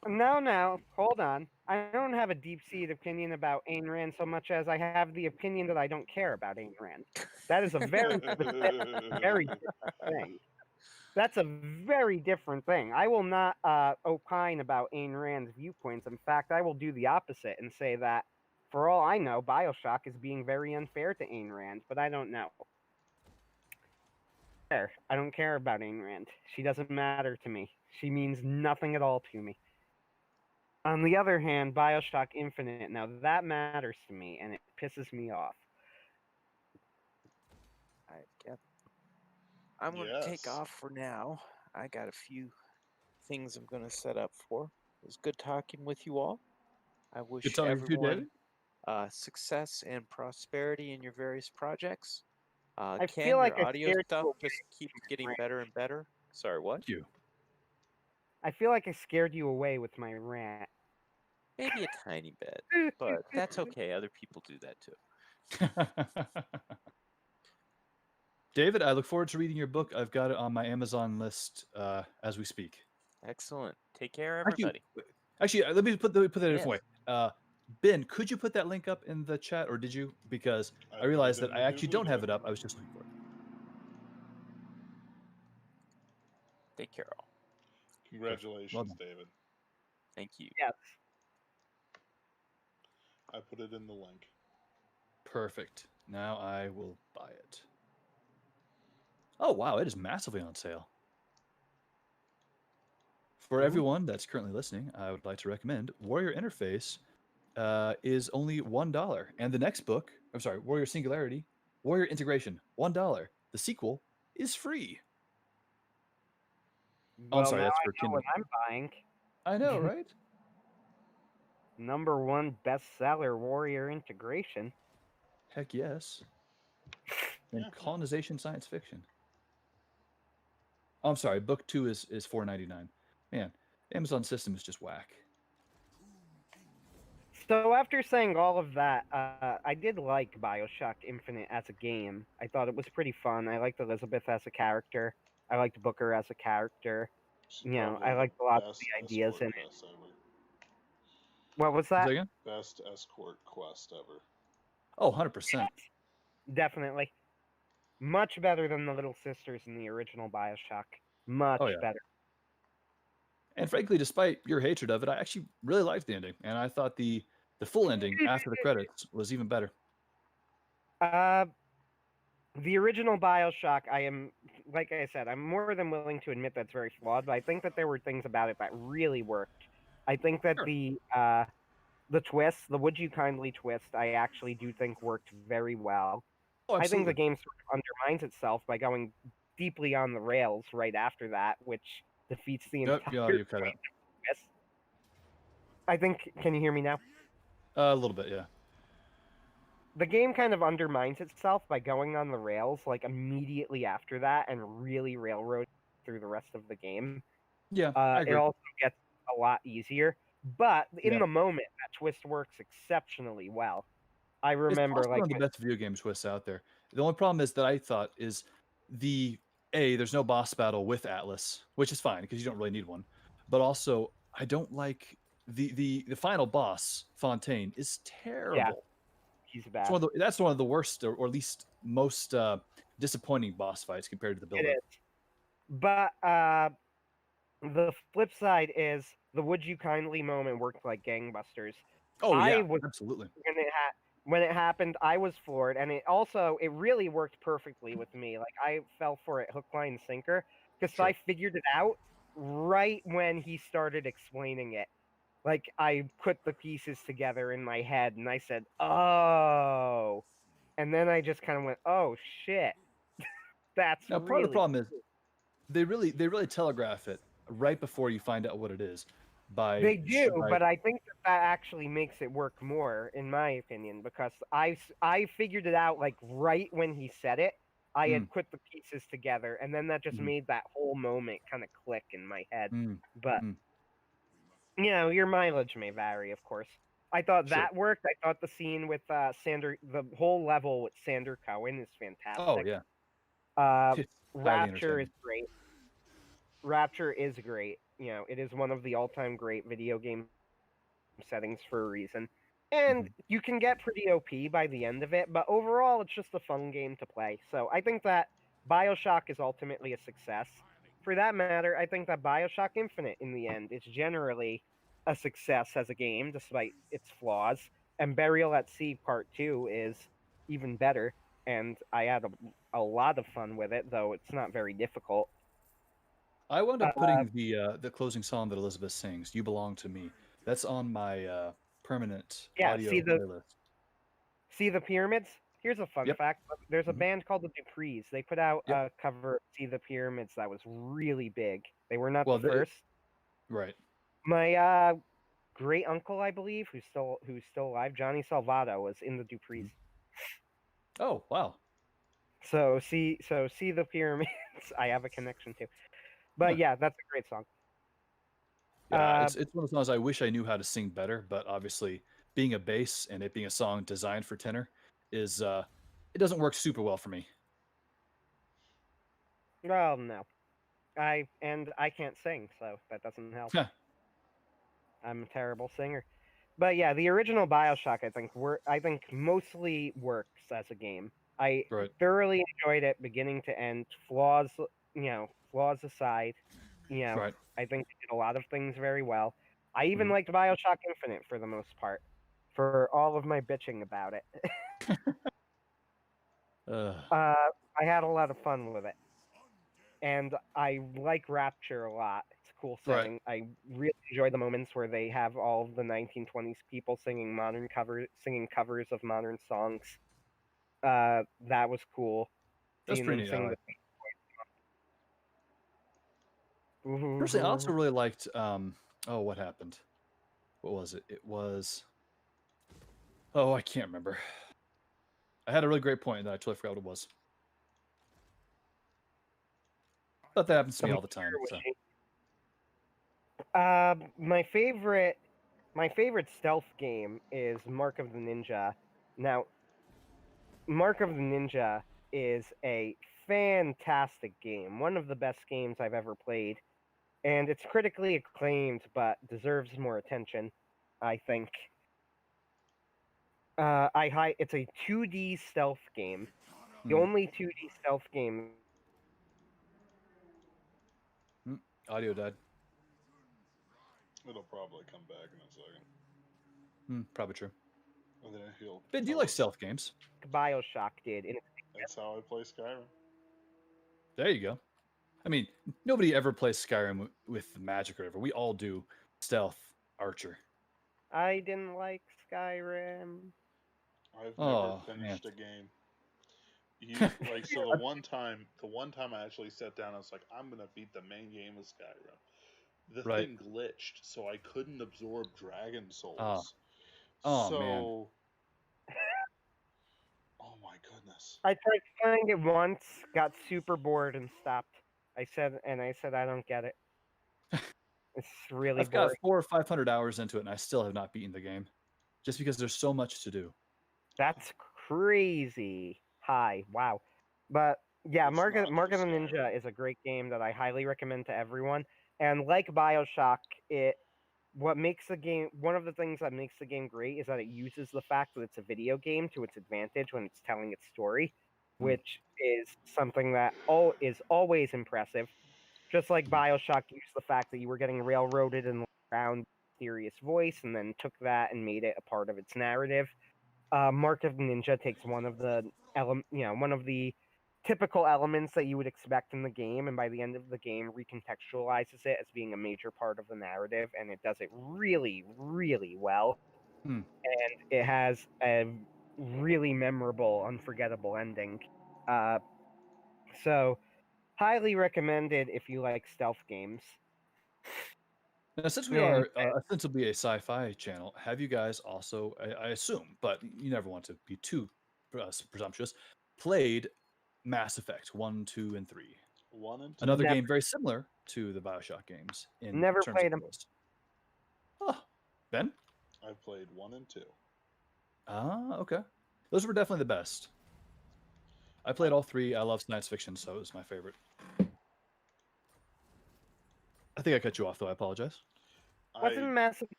No, hold on. I don't have a deep-seated opinion about Ayn Rand so much as I have the opinion that I don't care about Ayn Rand. That is a very very different thing. That's a very different thing. I will not opine about Ayn Rand's viewpoints. In fact, I will do the opposite and say that, for all I know, Bioshock is being very unfair to Ayn Rand, but I don't know. I don't care about Ayn Rand. She doesn't matter to me. She means nothing at all to me. On the other hand, Bioshock Infinite, now that matters to me, and it pisses me off. I get. I'm going to take Yes. off for now. I got a few things I'm going to set up for. It was good talking with you all. I wish Good talking with you, everyone David. success and prosperity in your various projects. I Ken, feel like your I audio scared stuff you away just keeps with my getting rant. better and better. Sorry, what? Thank you. I feel like I scared you away with my rant. Maybe a tiny bit, but that's okay. Other people do that too. David, I look forward to reading your book. I've got it on my Amazon list as we speak. Excellent. Take care, everybody. Actually, let me put that a Yes. different way. Ben, could you put that link up in the chat, or did you? Because I realized that I actually don't have it up. I was just looking for it. Take care, all. Congratulations, Well done. David. Thank you. Yes. I put it in the link. Perfect. Now I will buy it. Oh, wow. It is massively on sale. For everyone that's currently listening, I would like to recommend Warrior Interface is only $1. And the next book, I'm sorry, Warrior Singularity, Warrior Integration, $1. The sequel is free. Well, I'm sorry, now that's I for know Kindle. what I'm buying. I know, right? #1 bestseller, Warrior Integration. Heck yes. And Yeah. colonization science fiction. Oh, I'm sorry, book 2 is $4.99. Man, Amazon system is just whack. So after saying all of that, I did like Bioshock Infinite as a game. I thought it was pretty fun. I liked Elizabeth as a character. I liked Booker as a character. She's You know, probably I the liked a lot of best the ideas in escort it. quest ever. What was Say that? again? Best escort quest ever. Oh, 100%. Definitely. Much better than the Little Sisters in the original Bioshock. Much Oh, yeah. better. And frankly, despite your hatred of it, I actually really liked the ending. And I thought the full ending after the credits was even better. The original Bioshock, I am, like I said, I'm more than willing to admit that's very flawed, but I think that there were things about it that really worked. I think that Sure. the twist, the would you kindly twist, I actually do think worked very well. Oh, I think the absolutely. game sort of undermines itself by going deeply on the rails right after that, which defeats the Nope, entire your audio cut out. twist. I think, can you hear me now? A little bit, yeah. The game kind of undermines itself by going on the rails like immediately after that and really railroad through the rest of the game. Yeah, I agree. It also gets a lot easier, but in Yeah. the moment, that twist works exceptionally well. I remember it's possibly like one of the best video game twists out there. The only problem is that I thought is there's no boss battle with Atlas, which is fine because you don't really need one. But also, I don't like the final boss, Fontaine, is terrible. he's It's bad. that's one of the worst, or at least most disappointing boss fights compared to the It build-up. is. But the flip side is the would you kindly moment worked like gangbusters. Oh yeah, I was absolutely. when it happened, I was floored, and it really worked perfectly with me. Like I fell for it hook, line, sinker, because Sure. I figured it out right when he started explaining it. Like I put the pieces together in my head, and I said, "Oh," and then I just kind of went, "Oh shit." That's Now, part of the really problem is they really telegraph it right before you find out what it is. They do, but I think that actually makes it work more, in my opinion, because I figured it out like right when he said it. I had put the pieces together, and then that just made that whole moment kind of click in my head. But you know, your mileage may vary, of course. I thought Sure. that worked. I thought the scene with Sander, the whole level with Sander Cohen is fantastic. Oh yeah. It's highly Rapture is entertaining. great. Rapture is great. You know, it is one of the all-time great video game settings for a reason. And you can get pretty OP by the end of it, but overall it's just a fun game to play. So I think that Bioshock is ultimately a success. For that matter, I think that Bioshock Infinite in the end is generally a success as a game, despite its flaws. And Burial at Sea Part 2 is even better, and I had a lot of fun with it, though it's not very difficult. I wound up putting the closing song that Elizabeth sings, "You Belong to Me." That's on my permanent Yeah, audio playlist. see the pyramids? Here's a fun Yep. fact. There's a Mhm. band called the Duprees. They put out Yep. a cover of See the Pyramids that was really big. They were not Well, the first. right. My great uncle, I believe, who's still alive, Johnny Salvato, was in the Duprees. Oh, wow. So see the Pyramids. I have a connection to. But Huh. yeah, that's a great song. Yeah, it's one of those songs I wish I knew how to sing better, but obviously being a bass and it being a song designed for tenor is it doesn't work super well for me. Well, no. I can't sing, so that doesn't help. Huh. I'm a terrible singer. But yeah, the original BioShock I think mostly works as a game. I Right. thoroughly enjoyed it beginning to end. Flaws aside, Right. I think it did a lot of things very well. I even Mhm. liked BioShock Infinite for the most part, for all of my bitching about it. I had a lot of fun with it. And I like Rapture a lot. It's a cool Right. setting. I really enjoy the moments where they have all of the 1920s people singing covers of modern songs. That was cool. That's Seeing pretty them neat. I sing like. Personally, I also the. really liked oh, what happened? What was it? It was oh, I can't remember. I had a really great point and I totally forgot what it was. But that happens to me all the time. So My favorite stealth game is Mark of the Ninja. Now, Mark of the Ninja is a fantastic game, one of the best games I've ever played, and it's critically acclaimed, but deserves more attention, I think. It's a 2D stealth game. The Mhm. only 2D stealth game. Audio died. It'll probably come back in a second. Probably true. And then he'll Ben, do you tell like us. stealth games? Bioshock did. That's how I play Skyrim. There you go. I mean, nobody ever plays Skyrim with magic or whatever. We all do stealth archer. I didn't like Skyrim. I've never Oh man. finished a game. You like so the one time I actually sat down, I was like, I'm gonna beat the main game of Skyrim. The Right. thing glitched, so I couldn't absorb Dragon Oh. Souls. Oh man. So, oh my goodness. I tried playing it once, got super bored, and stopped. I said I don't get it. It's really I've got boring. 400 or 500 hours into it, and I still have not beaten the game, just because there's so much to do. That's crazy high. Wow. But yeah, It's Mark not of just the Ninja Skyrim. is a great game that I highly recommend to everyone. And like BioShock, one of the things that makes the game great is that it uses the fact that it's a video game to its advantage when it's telling its story, Hmm. which is something that is always impressive. Just like BioShock used the fact that you were getting railroaded and around mysterious voice and then took that and made it a part of its narrative. Mark of the Ninja takes one of the typical elements that you would expect in the game, and by the end of the game, recontextualizes it as being a major part of the narrative, and it does it really, really well. Hmm. And it has a really memorable, unforgettable ending. Uh, so, highly recommended if you like stealth games. Now, since we And are ostensibly a sci-fi channel, have you guys also, I assume, but you never want to be too presumptuous, played Mass Effect 1, 2, and 3? 1 and 2. Another never, game very similar to the Bioshock games in never terms of played them. twist. Oh, Ben? I've played 1 and 2. Ah, okay. Those were definitely the best. I played all three. I love science fiction, so it was my favorite. think I cut you off, though. I apologize. Wasn't I Mass Effect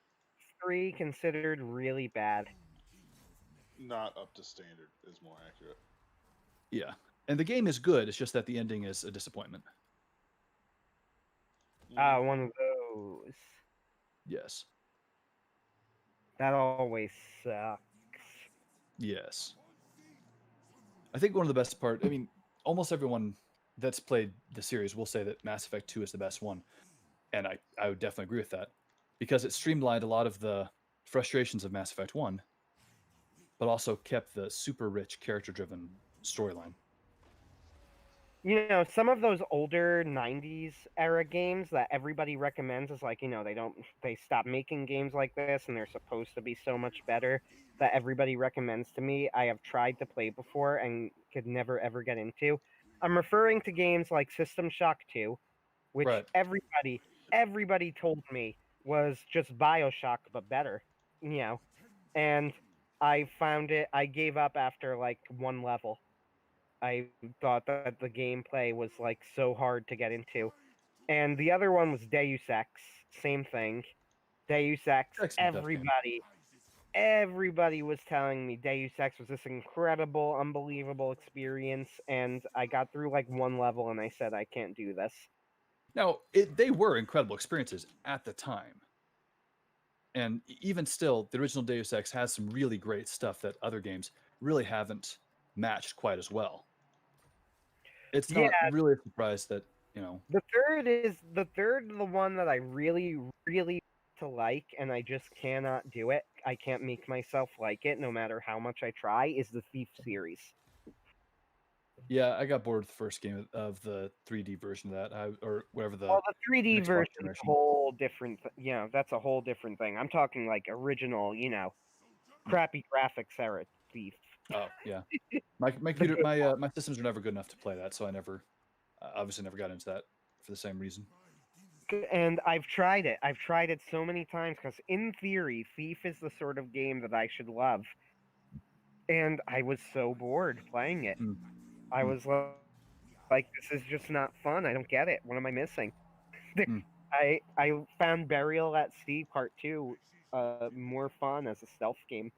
3 considered really bad? not up to standard is more accurate. Yeah. And the game is good. It's just that the ending is a disappointment. One of those. Yes. That always sucks. Yes. I think one of the best part, I mean, almost everyone that's played the series will say that Mass Effect 2 is the best one. And I would definitely agree with that. Because it streamlined a lot of the frustrations of Mass Effect 1, but also kept the super rich character driven storyline. You know, some of those older 90s era games that everybody recommends is like, you know, they stop making games like this and they're supposed to be so much better that everybody recommends to me. I have tried to play before and could never ever get into. I'm referring to games like System Shock 2, which Right. everybody told me was just Bioshock but better, you know. And I gave up after like one level. I thought that the gameplay was like so hard to get into. And the other one was Deus Ex, same thing. Deus Ex, It's a tough game. everybody was telling me Deus Ex was this incredible, unbelievable experience, and I got through like one level and I said I can't do this. Now, they were incredible experiences at the time. And even still, the original Deus Ex has some really great stuff that other games really haven't matched quite as well. It's Yeah, not really a surprise that, you know, the third the one that I really, really to like, and I just cannot do it. I can't make myself like it, no matter how much I try. Is the Thief series? yeah, I got bored with the first game of the 3D version of that, or whatever the Well, the 3D Xbox version is generation. a whole different. You know, that's a whole different thing. I'm talking like original. You know, crappy graphics era Thief. Oh yeah, my computer, good my systems are never good enough to play that, so I never, obviously, never got into that for the same reason. And I've tried it. I've tried it so many times because, in theory, Thief is the sort of game that I should love. And I was so bored playing it. Mm. I was like, this is just not fun. I don't get it. What am I missing? Mm. I found Burial at Sea Part 2 more fun as a stealth game.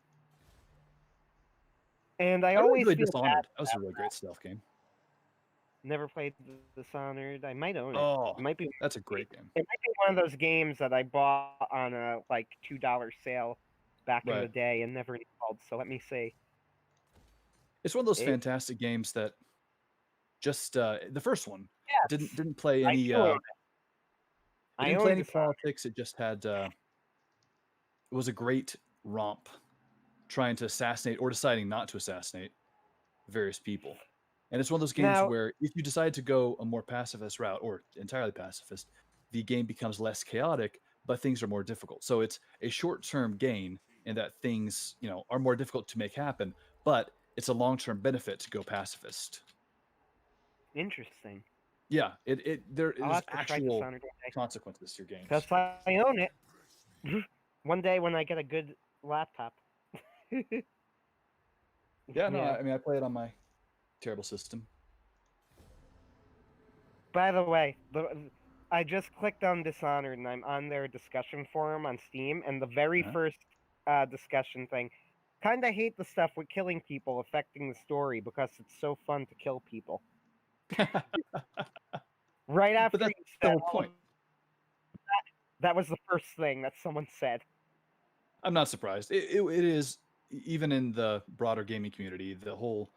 And I I really always enjoyed feel Dishonored. bad. That was a really great stealth game. Never played Dishonored. I might own it. Oh, It might be that's a great game. it might be one of those games that I bought on a like $2 sale back in the Right. day and never installed. So let me see. It's one of those It, fantastic games that just the first one yes, didn't play I any do own it. it I didn't play own any Dishonored. politics. It just had it was a great romp trying to assassinate or deciding not to assassinate various people. And it's one of those games Now, where if you decide to go a more pacifist route or entirely pacifist, the game becomes less chaotic, but things are more difficult. So it's a short-term gain in that things, you know, are more difficult to make happen, but it's a long-term benefit to go pacifist. interesting. Yeah, there I'll is have to try actual Dishonored one day consequences to your games. because I own it. One day when I get a good laptop. Yeah, no, Yeah. I mean I play it on my terrible system. By the way, I just clicked on Dishonored and I'm on their discussion forum on Steam, and the very Uh-huh. first discussion thing, kind of hate the stuff with killing people affecting the story because it's so fun to kill people. Right after But that's you the said whole all of point. that was the first thing that someone said. I'm not surprised. It is even in the broader gaming community, the whole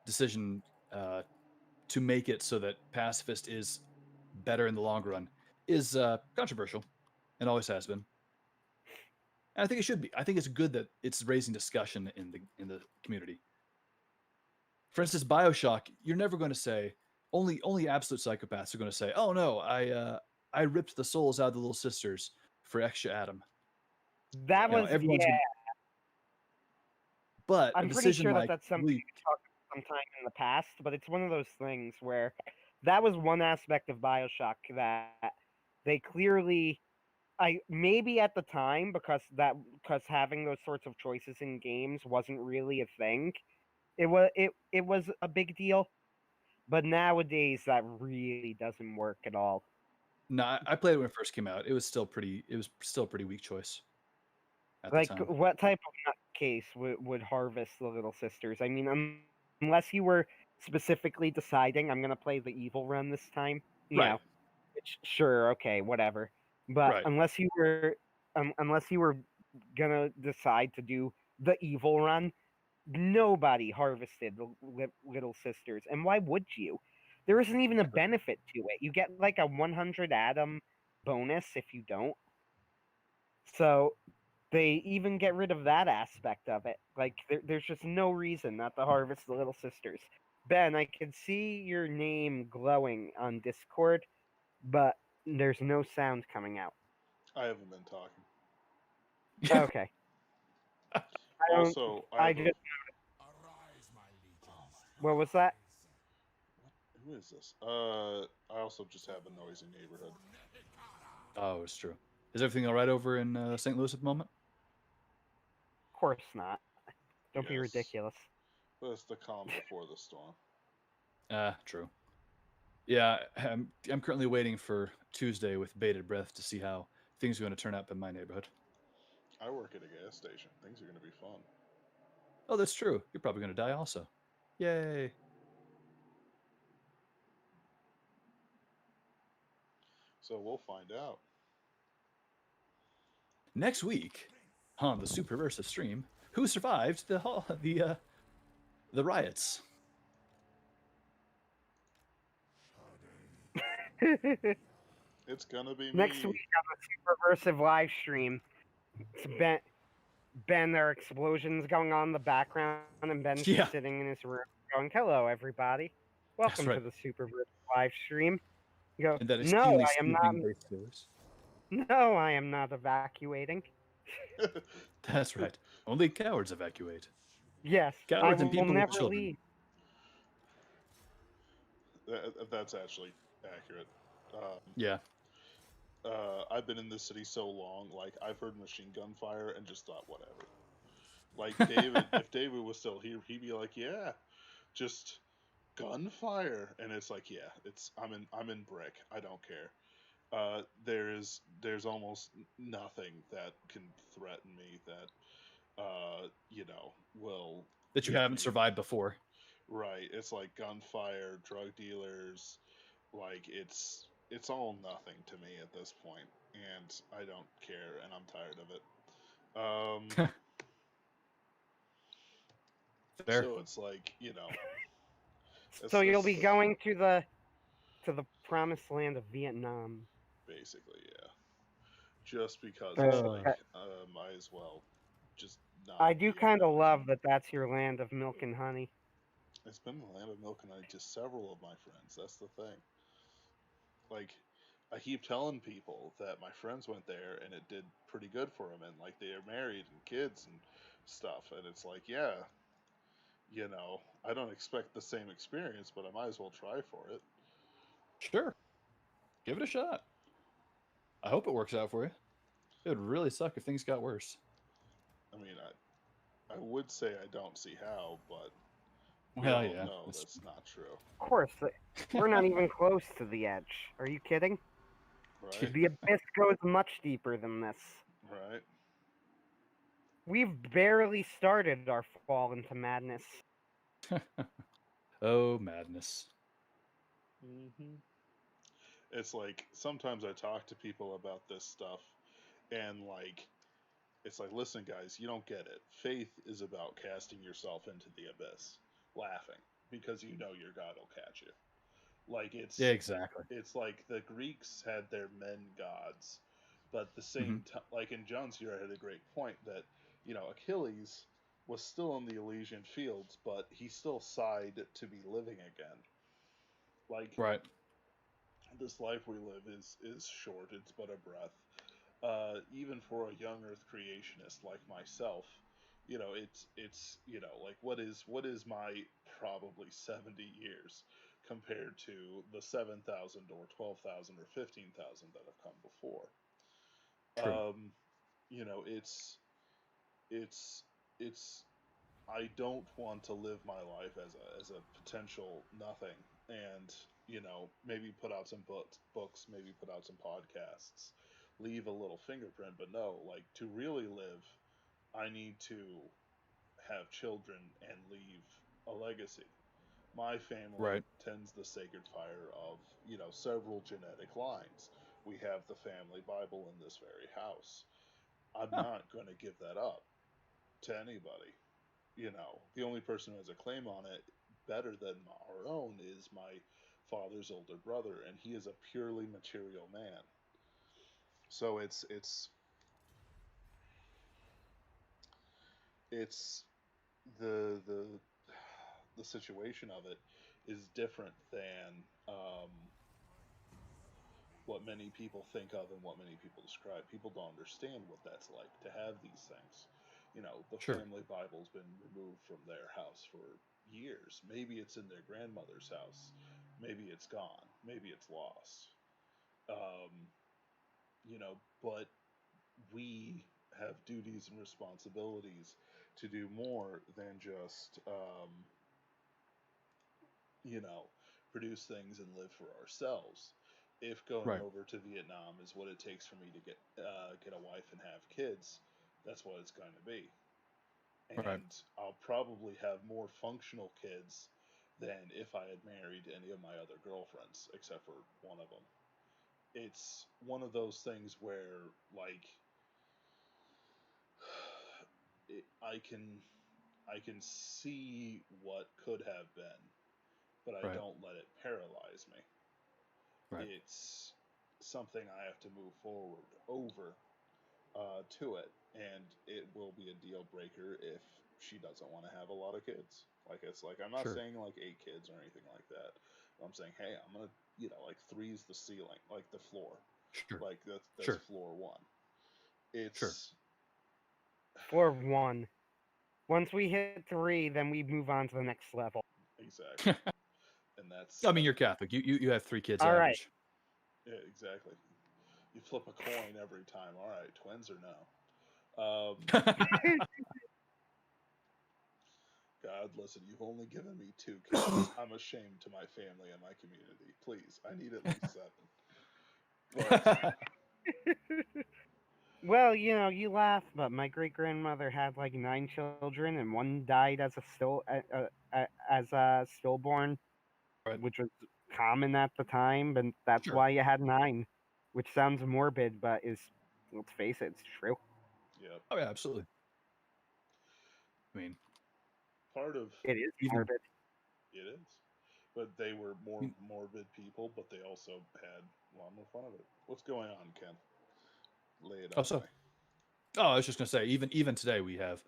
decision to make it so that pacifist is better in the long run is controversial, and always has been. And I think it should be. I think it's good that it's raising discussion in the community. For instance, Bioshock, you're never going to say only absolute psychopaths are going to say, "Oh no, I ripped the souls out of the little sisters for extra Adam." That You know, was everyone's yeah. gonna, but a I'm pretty decision sure that like that's something really, you talked sometime in the past, but it's one of those things where that was one aspect of Bioshock that they clearly I maybe at the time because having those sorts of choices in games wasn't really a thing. It was a big deal, but nowadays that really doesn't work at all. No, I played it when it first came out. It was still pretty. It was still a pretty weak choice at the Like, time. what type of nutcase would harvest the Little Sisters? I mean, unless you were specifically deciding, I'm gonna play the evil run this time, you Right. know, which, sure, okay, whatever. But Right. unless you were gonna decide to do the evil run, nobody harvested the Little Sisters, and why would you? There isn't even a benefit to it. You get like a 100 atom bonus if you don't. So they even get rid of that aspect of it. Like, there's just no reason not to harvest the Little Sisters. Ben, I can see your name glowing on Discord, but there's no sound coming out. I haven't been talking. Okay. I don't. Also, I have just. Arise, my legions. What was that? who is this? I also just have a noisy neighborhood. Oh, it's true. Is everything all right over in St. Louis at the moment? Of course not. Don't be Yes. ridiculous. But it's the calm before the storm. True. Yeah, I'm currently waiting for Tuesday with bated breath to see how things are going to turn up in my neighborhood. I work at a gas station. Things are going to be fun. Oh, that's true. You're probably going to die also. Yay. So we'll find out. Next week on the Superversive stream, who survived the riots? It's going to be me. Next week on the Superversive live stream, it's Ben, there are explosions going on in the background, and Ben's Yeah. just sitting in his room going, "Hello, everybody. Welcome right. to the Superversive live stream." You go, And that "No, extremely I am not. soothing bass voice. No, I am not evacuating. That's right. Only cowards evacuate. Yes, Cowards I and will people with never children. leave." That's actually accurate. Yeah. I've been in this city so long, like I've heard machine gun fire and just thought whatever. Like David, if David was still here, he'd be like, "Yeah, just gunfire," and it's like, "Yeah, it's I'm in brick. I don't care." There's almost nothing that can threaten me that will That you give haven't me survived before. right. It's like gunfire, drug dealers, like it's all nothing to me at this point, and I don't care, and I'm tired of it. Fair. So it's like So you'll be this going to the promised land of Vietnam. basically, yeah. Just because it's Uh, like might as well just not. I do be kind of around. love that that's your land of milk and honey. It's been the land of milk and honey to several of my friends. That's the thing. Like, I keep telling people that my friends went there and it did pretty good for them, and like they are married and kids and stuff. And it's like, yeah, I don't expect the same experience, but I might as well try for it. Sure. Give it a shot. I hope it works out for you. It would really suck if things got worse. I mean, I would say I don't see how, but we Well, all yeah. know that's not true, Of course, we're not even close to the edge. Are you kidding? right? The abyss goes much deeper than this. Right? We've barely started our fall into madness. Oh, madness. hmm It's like sometimes I talk to people about this stuff, and like it's like, listen, guys, you don't get it. Faith is about casting yourself into the abyss, laughing because you know your God will catch you. Like Yeah, exactly. it's like the Greeks had their men gods, but at the Mhm. same time, like in John's here, I had a great point that Achilles was still in the Elysian fields, but he still sighed to be living again. Like Right. this life we live is short; it's but a breath. Even for a young Earth creationist like myself, it's like what is my probably 70 years compared to the 7,000 or 12,000 or 15,000 that have come before. True. You know, it's I don't want to live my life as a potential nothing, and maybe put out some books, maybe put out some podcasts, leave a little fingerprint. But no, like to really live, I need to have children and leave a legacy. My family Right. tends the sacred fire of, several genetic lines. We have the family Bible in this very house. I'm Huh. not going to give that up to anybody. The only person who has a claim on it better than our own is my father's older brother, and he is a purely material man. So it's the the situation of it is different than what many people think of and what many people describe. People don't understand what that's like to have these things. The Sure. family Bible's been removed from their house for years. Maybe it's in their grandmother's house. Maybe it's gone. Maybe it's lost. Um, but we have duties and responsibilities to do more than just, you know, produce things and live for ourselves. If going Right. over to Vietnam is what it takes for me to get a wife and have kids, that's what it's going to be. Right. And I'll probably have more functional kids than if I had married any of my other girlfriends, except for one of them. It's one of those things where, like, I can see what could have been, but I Right. don't let it paralyze me. Right. It's something I have to move forward over to it, and it will be a deal breaker if she doesn't want to have a lot of kids. Like it's like I'm not Sure. saying like 8 kids or anything like that. I'm saying, hey, I'm gonna, like three's the ceiling, like the floor, Sure. like that's Sure. floor one. Sure. It's For one. Once we hit 3, then we move on to the next level. exactly, and that's I mean, you're Catholic. You have 3 kids All right. average. yeah, exactly. You flip a coin every time. All right, twins or no? God, listen, you've only given me 2 kids. I'm ashamed to my family and my community. Please, I need at least 7. But Well, you laugh, but my great grandmother had like 9 children, and one died as a stillborn, Right. which was common at the time, and that's Sure. why you had 9. Which sounds morbid, but let's face it, it's true. yeah, Oh yeah, absolutely. I mean, part of It is even morbid. it is. But they were more you- morbid people, but they also had a lot more fun of it. What's going on, Ken? Lay it oh on so me. oh, I was just gonna say even today we have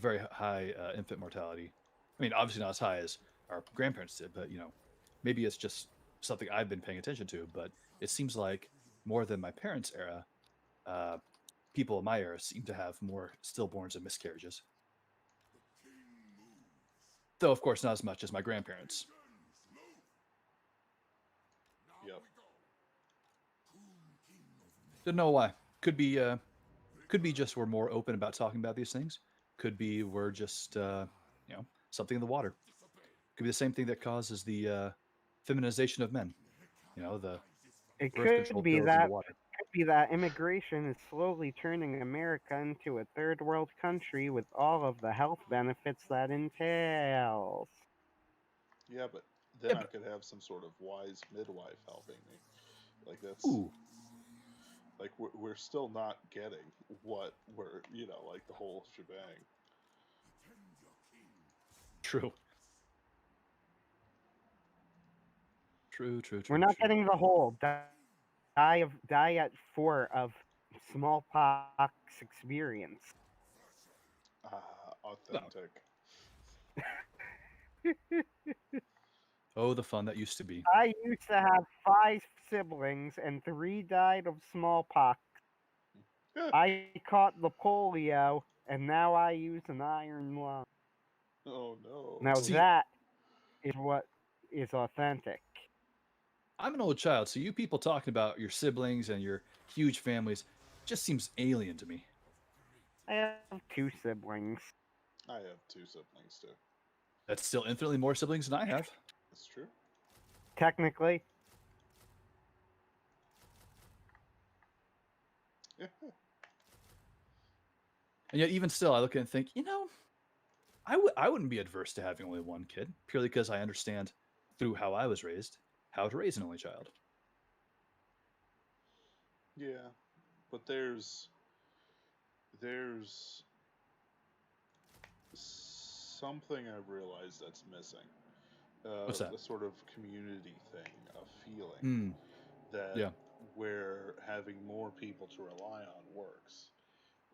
very high infant mortality. I mean, obviously not as high as our grandparents did, but maybe it's just something I've been paying attention to. But it seems like more than my parents' era, uh, people in my era seem to have more stillborns and miscarriages. Though, of course, not as much as my grandparents. Yep. Don't know why. Could be just we're more open about talking about these things. Could be we're just something in the water. Could be the same thing that causes the feminization of men. The It birth could control be pills in the that water. immigration is slowly turning America into a third world country with all of the health benefits that entails. Yeah, but Yeah, then I but could have some sort of wise midwife helping me. Like that's ooh, like we're still not getting what we're, like the whole shebang. true, true, true, We're true, not true. getting the whole die at 4 of smallpox experience. Well, Authentic. oh, the fun that used to be. I used to have 5 siblings and 3 died of smallpox. I caught the polio and now I use an iron lung. Oh no. Now See, that is what is authentic. I'm an old child, so you people talking about your siblings and your huge families just seems alien to me. I have 2 siblings. I have 2 siblings too. That's still infinitely more siblings than I have. That's true. Technically, And yet, even still, I look at it and think, I wouldn't be adverse to having only one kid, purely because I understand through how I was raised how to raise an only child. Yeah, but there's something I realized that's missing. What's that? The sort of community thing, a feeling Mm, that yeah. where having more people to rely on works.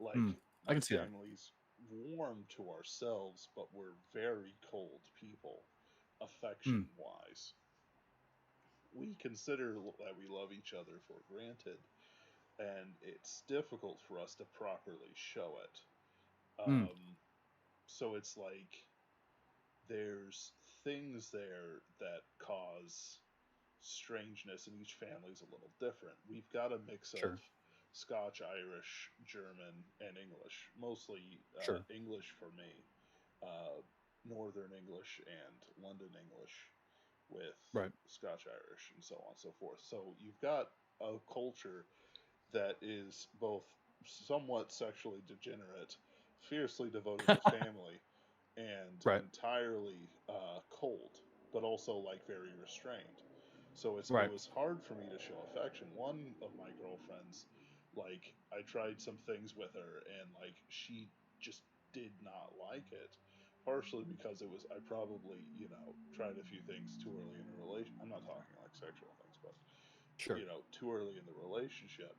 Like Mm, I my can see that. family's warm to ourselves, but we're very cold people, affection Mm, wise. We consider that we love each other for granted, and it's difficult for us to properly show it. mm, So it's like there's things there that cause strangeness, and each family's a little different. We've got a mix of sure, Scotch, Irish, German, and English. Mostly sure. English for me, uh, Northern English and London English, with Right. Scotch, Irish, and so on and so forth. So you've got a culture that is both somewhat sexually degenerate, fiercely devoted to family, and Right. entirely cold, but also like very restrained. So it Right. was hard for me to show affection. One of my girlfriends, like I tried some things with her, and like she just did not like it. Partially because it was I probably tried a few things too early in a relation. I'm not talking like sexual things, but Sure. too early in the relationship.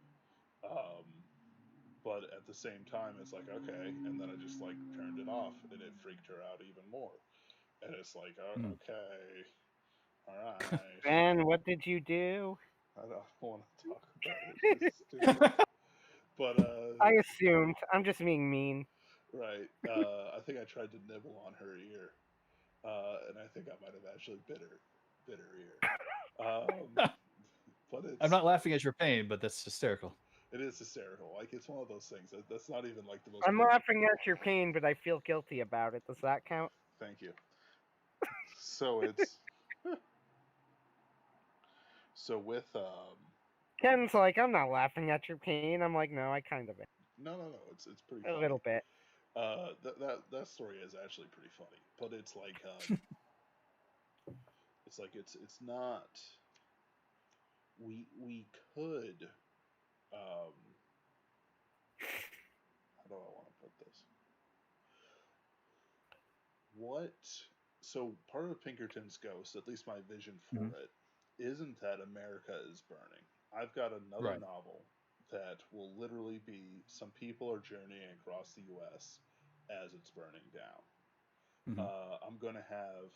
Um, but at the same time, it's like okay, and then I just like turned it off, and it freaked her out even more. And it's like, oh, Mm. okay, all right. Ben, what did you do? I don't want to talk about it. It's stupid. But I assumed. I'm just being mean. right. I think I tried to nibble on her ear, and I think I might have actually bit her ear. But I'm it's not laughing at your pain, but that's hysterical. it is hysterical. Like it's one of those things that's not even like the most. I'm laughing at your pain, but I feel guilty about it. Does that count? Thank you. So it's so with Ken's like, I'm not laughing at your pain. I'm like, no, I kind of am. no, it's pretty A funny. little bit. That story is actually pretty funny, but it's not. We could how do I want to put this? What so part of Pinkerton's ghost, at least my vision for Mhm. it, isn't that America is burning. I've got another Right. novel that will literally be some people are journeying across the U.S. as it's burning down. Hmm. I'm gonna have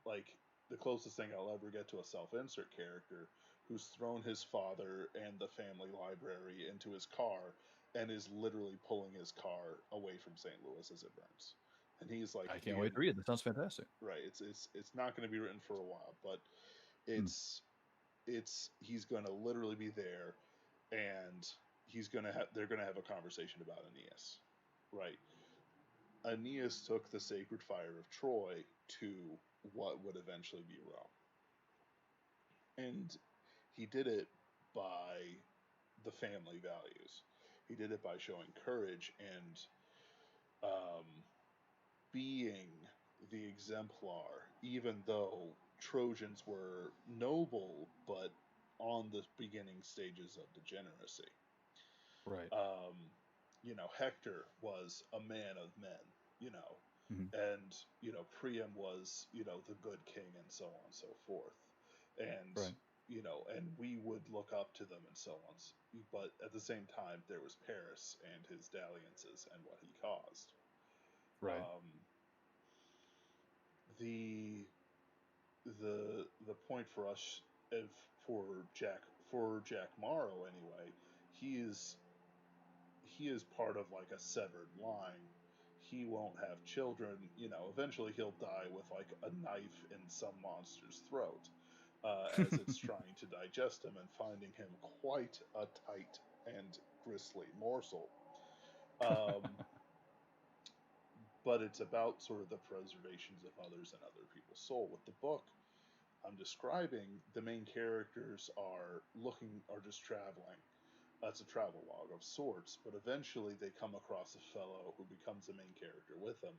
like the closest thing I'll ever get to a self-insert character who's thrown his father and the family library into his car and is literally pulling his car away from St. Louis as it burns. And he's like I can't wait to read it. That sounds fantastic. right. It's not going to be written for a while, but Mm. it's he's going to literally be there, and they're going to have a conversation about Aeneas, right? Aeneas took the sacred fire of Troy to what would eventually be Rome. And he did it by the family values. He did it by showing courage and um, being the exemplar, even though Trojans were noble, but on the beginning stages of degeneracy. Right. Um, Hector was a man of men, you know, Hmm. and Priam was the good king, and so on and so forth, and Right. and we would look up to them and so on. But at the same time, there was Paris and his dalliances and what he caused. Right. Um, the the point for us, if for Jack Morrow anyway, he is he is part of like a severed line. He won't have children. Eventually he'll die with like a knife in some monster's throat, as it's trying to digest him and finding him quite a tight and gristly morsel. Um, but it's about sort of the preservations of others and other people's soul. With the book, I'm describing, the main characters are just traveling. It's a travel log of sorts, but eventually they come across a fellow who becomes the main character with them,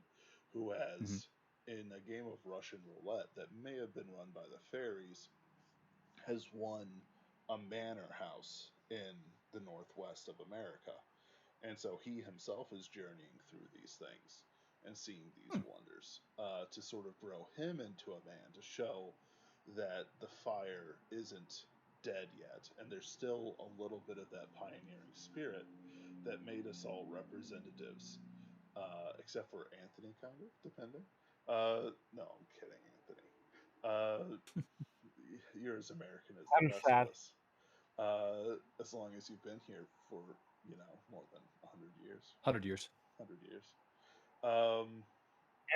who Hmm. has, in a game of Russian roulette that may have been run by the fairies, has won a manor house in the northwest of America. And so he himself is journeying through these things and seeing these Hmm. wonders to sort of grow him into a man, to show that the fire isn't dead yet. And there's still a little bit of that pioneering spirit that made us all representatives, except for Anthony, kind of, depending. No, I'm kidding, Anthony. Uh, you're as American as the I'm rest of sad. us. As long as you've been here for, more than 100 years. 100 years. 100 years. Um,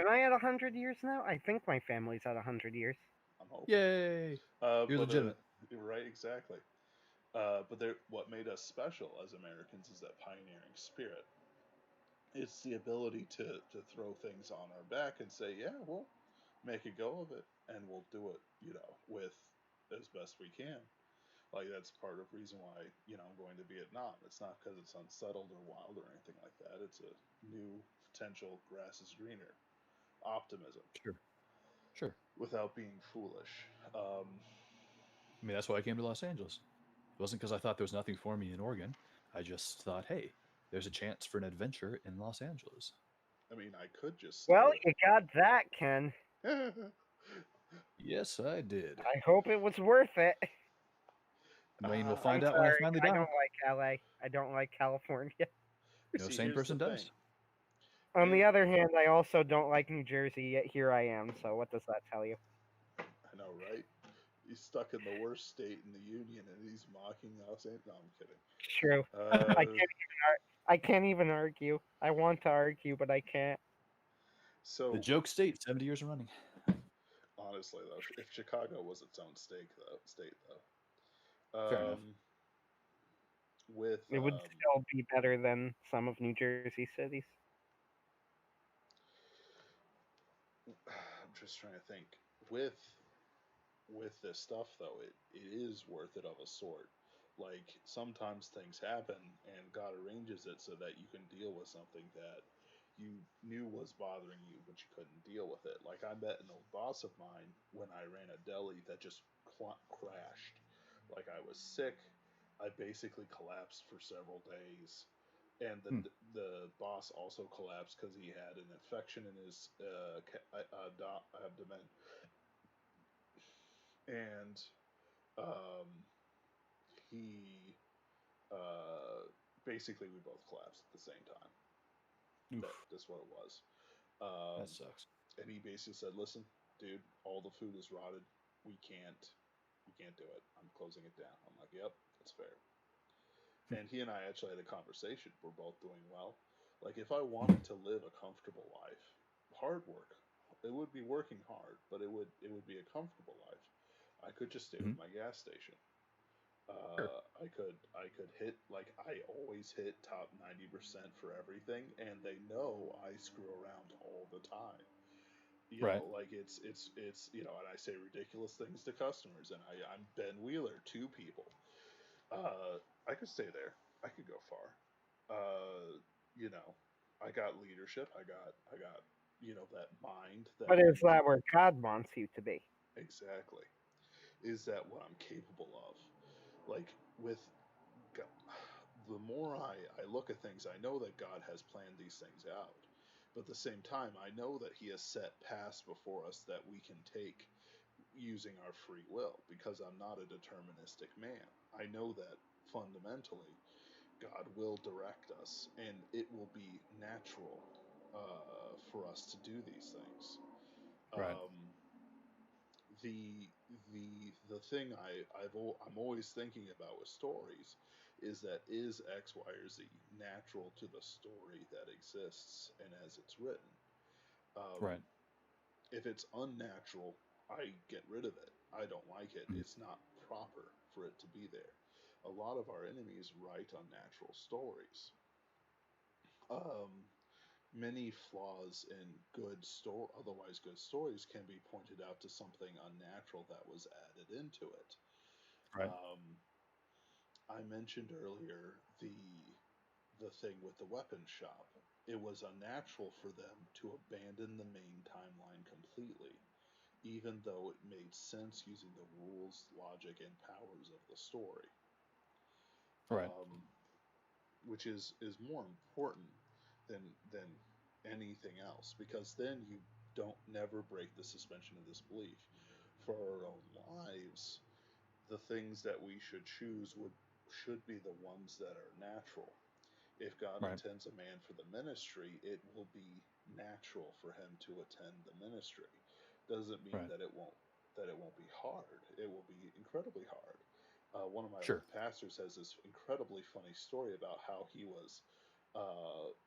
Am I at 100 years now? I think my family's at 100 years. I'm hoping. Yay! You're But legitimate. right, exactly. But what made us special as Americans is that pioneering spirit. It's the ability to throw things on our back and say, yeah, we'll make a go of it, and we'll do it, with as best we can. Like, that's part of the reason why, I'm going to Vietnam. It's not because it's unsettled or wild or anything like that. It's a new potential grass is greener optimism Sure. Sure. without being foolish. I mean, that's why I came to Los Angeles. It wasn't because I thought there was nothing for me in Oregon. I just thought, hey, there's a chance for an adventure in Los Angeles. I mean, I could just stay Well, you got that, Ken. with. Yes, I did. I hope it was worth it. I mean, we'll Ah, find I'm out when I sorry, finally I die. don't like LA. I don't like California. No see, sane here's the person thing. does. On the other hand, I also don't like New Jersey, yet here I am, so what does that tell you? I know, right? He's stuck in the worst state in the union, and he's mocking us. No, I'm kidding. It's true. I can't even argue. I want to argue, but I can't. The So, joke state, 70 years running. honestly, though, if Chicago was its own state though, Fair enough. with It would still be better than some of New Jersey cities. I'm just trying to think. With this stuff though, it is worth it of a sort. Like, sometimes things happen and God arranges it so that you can deal with something that you knew was bothering you, but you couldn't deal with it. Like, I met an old boss of mine when I ran a deli that just crashed. Like, I was sick. I basically collapsed for several days, and Hmm. the boss also collapsed because he had an infection in his abdomen, and um, he basically we both collapsed at the same time. Oof, That's what it was. that sucks. And he basically said, "Listen, dude, all the food is rotted. We can't do it. I'm closing it down." I'm like, "Yep, that's fair." And he and I actually had a conversation. We're both doing well. Like, if I wanted to live a comfortable life, hard work, it would be working hard, but it would be a comfortable life. I could just stay with Mhm. my gas station. Sure. I could hit, like, I always hit top 90% for everything, and they know I screw around all the time. Right. Like, and I say ridiculous things to customers, and I'm Ben Wheeler to people. I could stay there. I could go far. Uh, you know, I got leadership. I got that mind that But is can that where God wants you to be? exactly. Is that what I'm capable of? Like, with God, the more I look at things, I know that God has planned these things out. But at the same time, I know that He has set paths before us that we can take using our free will, because I'm not a deterministic man. I know that fundamentally God will direct us, and it will be natural for us to do these things. Right. Um, the the thing I'm always thinking about with stories is that, is X, Y, or Z natural to the story that exists and as it's written? Right. Um, if it's unnatural, I get rid of it. I don't like it. Mhm. It's not proper for it to be there. A lot of our enemies write unnatural stories. Um, many flaws in otherwise good stories can be pointed out to something unnatural that was added into it. Right. I mentioned earlier the thing with the weapon shop. It was unnatural for them to abandon the main timeline completely, even though it made sense using the rules, logic, and powers of the story. Right. Which is more important than anything else, because then you don't never break the suspension of disbelief. For our own lives, the things that we should choose should be the ones that are natural. If God Right. intends a man for the ministry, it will be natural for him to attend the ministry. Doesn't mean Right. that it won't be hard. It will be incredibly hard. One of my Sure. old pastors has this incredibly funny story about how he was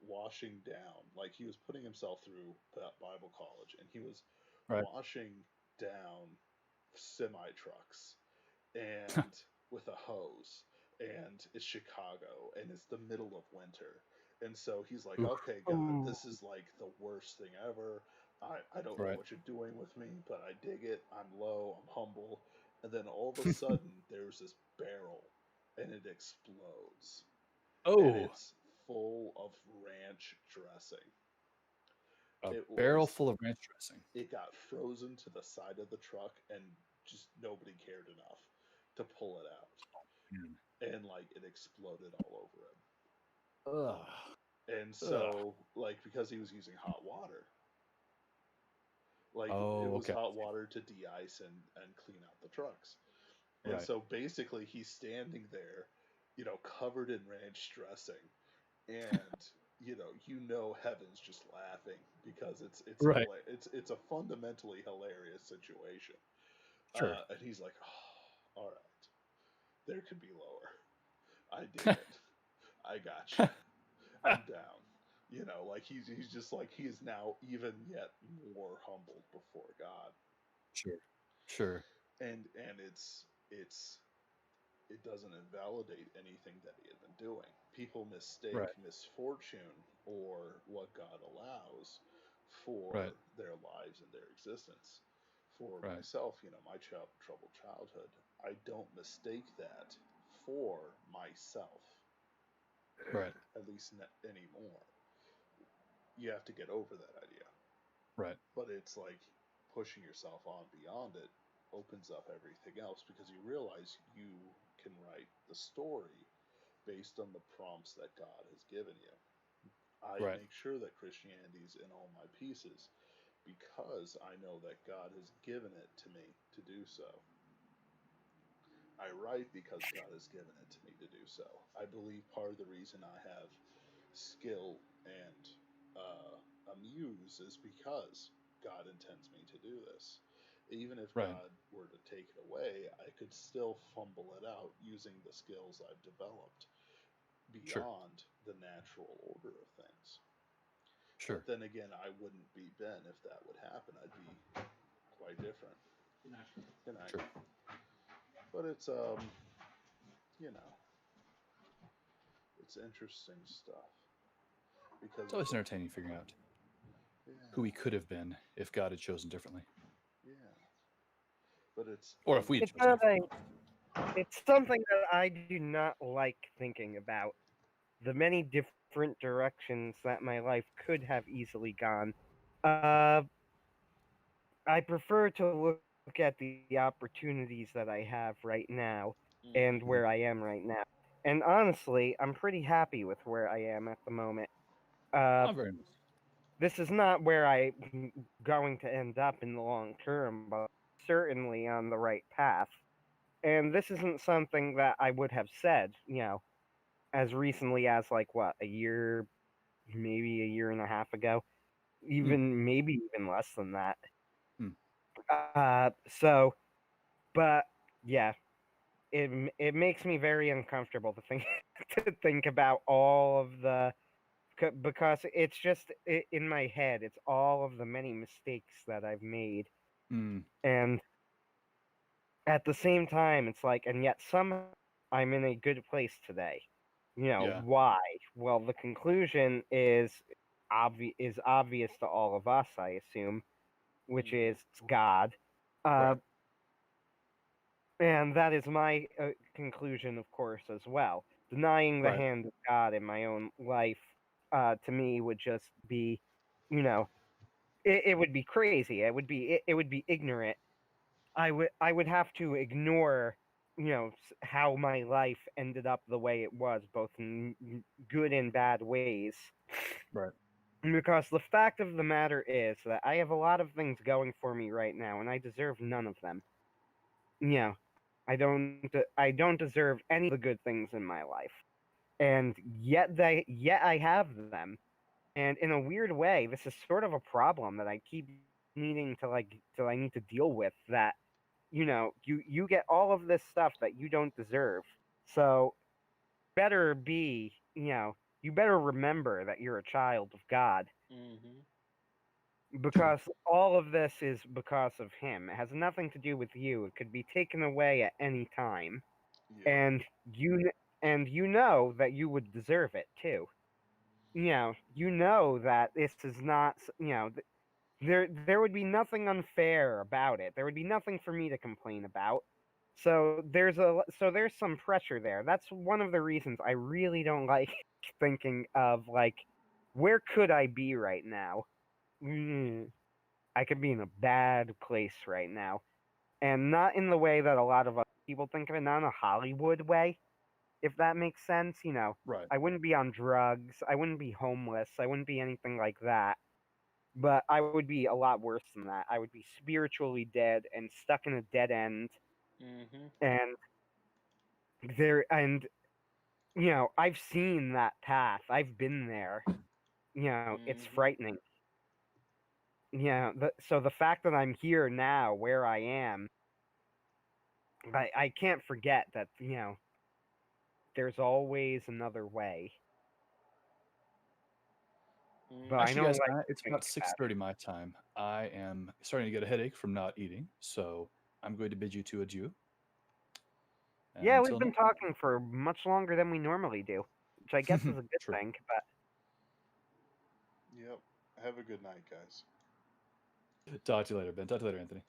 washing down, like he was putting himself through Bible college, and he was Right. washing down semi trucks and with a hose, and it's Chicago and it's the middle of winter, and so he's like, Oof. okay, God, Ooh. this is like the worst thing ever. I don't know Right. what you're doing with me, but I dig it. I'm low, I'm humble. And then all of a sudden there's this barrel and it explodes, and Oh, it's full of ranch dressing. a It barrel was full of ranch dressing. it got frozen to the side of the truck, and just nobody cared enough to pull it out, Man. and like it exploded all over Ugh. him. And Ugh. so, like, because he was using hot water, like it Oh, was okay. hot water to de-ice and clean out the trucks. And Right. so basically he's standing there, covered in ranch dressing, and heaven's just laughing, because Right. it's a fundamentally hilarious situation. Sure. And he's like, oh, all right, there could be lower. I dig it. I gotcha. I'm down. Like he's just like, he is now even yet more humbled before God. Sure. Sure. And it doesn't invalidate anything that he had been doing. People mistake Right. misfortune or what God allows Right. for their lives and their existence. For Right. myself, my troubled childhood, I don't mistake that for myself, Right. at least anymore. You have to get over that idea. Right. But it's like pushing yourself on beyond it opens up everything else, because you realize you can write the story based on the prompts that God has given you. I Right. make sure that Christianity's in all my pieces because I know that God has given it to me to do so. I write because God has given it to me to do so. I believe part of the reason I have skill and a muse is because God intends me to do this. Even if Right. God were to take it away, I could still fumble it out using the skills I've developed Sure. beyond the natural order of things. Sure. But then again, I wouldn't be Ben if that would happen. I'd be quite different. Good night. Sure. But it's you know, it's interesting stuff because It's always entertaining figuring out yeah, who he could have been if God had chosen differently, yeah. But it's or if we had It's chosen not differently. it's something that I do not like thinking about. The many different directions that my life could have easily gone. Uh, I prefer to look at the opportunities that I have right now and mm-hmm. where I am right now. And honestly, I'm pretty happy with where I am at the moment. Uh, Not very much. this is not where I'm going to end up in the long term, but certainly on the right path. And this isn't something that I would have said, as recently as like what, a year, maybe a year and a half ago, Hmm. maybe even less than that. Hmm. So, but yeah, it makes me very uncomfortable to think to think about all of the because it's just in my head. It's all of the many mistakes that I've made, Hmm. and at the same time, it's like, and yet somehow I'm in a good place today. Yeah. Why? Well, the conclusion is is obvious to all of us, I assume, which Mhm. is God. Right. And that is my conclusion, of course, as well. Denying the Right. hand of God in my own life, to me, would just be, you know, it would be crazy. It would be ignorant. I would have to ignore, how my life ended up the way it was, both in good and bad ways. Right. Because the fact of the matter is that I have a lot of things going for me right now, and I deserve none of them. You know, I don't deserve any of the good things in my life, and yet I have them. And in a weird way, this is sort of a problem that I keep needing to I need to deal with. That you get all of this stuff that you don't deserve. So better be, you better remember that you're a child of God, Mhm. True. because all of this is because of him. It has nothing to do with you. It could be taken away at any time. Yep. And you know that you would deserve it too. You know that this is not, there would be nothing unfair about it. There would be nothing for me to complain about. So there's some pressure there. That's one of the reasons I really don't like thinking of, like, where could I be right now? I could be in a bad place right now, and not in the way that a lot of other people think of it, not in a Hollywood way, if that makes sense. Right. I wouldn't be on drugs, I wouldn't be homeless, I wouldn't be anything like that. But I would be a lot worse than that. I would be spiritually dead and stuck in a dead end. Mhm. And and I've seen that path. I've been there. It's Mhm. frightening. So the fact that I'm here now, where I am, I can't forget that, there's always another way. But I Actually, don't guys, like to it's think about about 6:30 my time. I am starting to get a headache from not eating, so I'm going to bid you to adieu. it. And Yeah, we've until been next time. talking for much longer than we normally do, which I guess is a good True. thing. But Yep. Have a good night, guys. Talk to you later, Ben. Talk to you later, Anthony.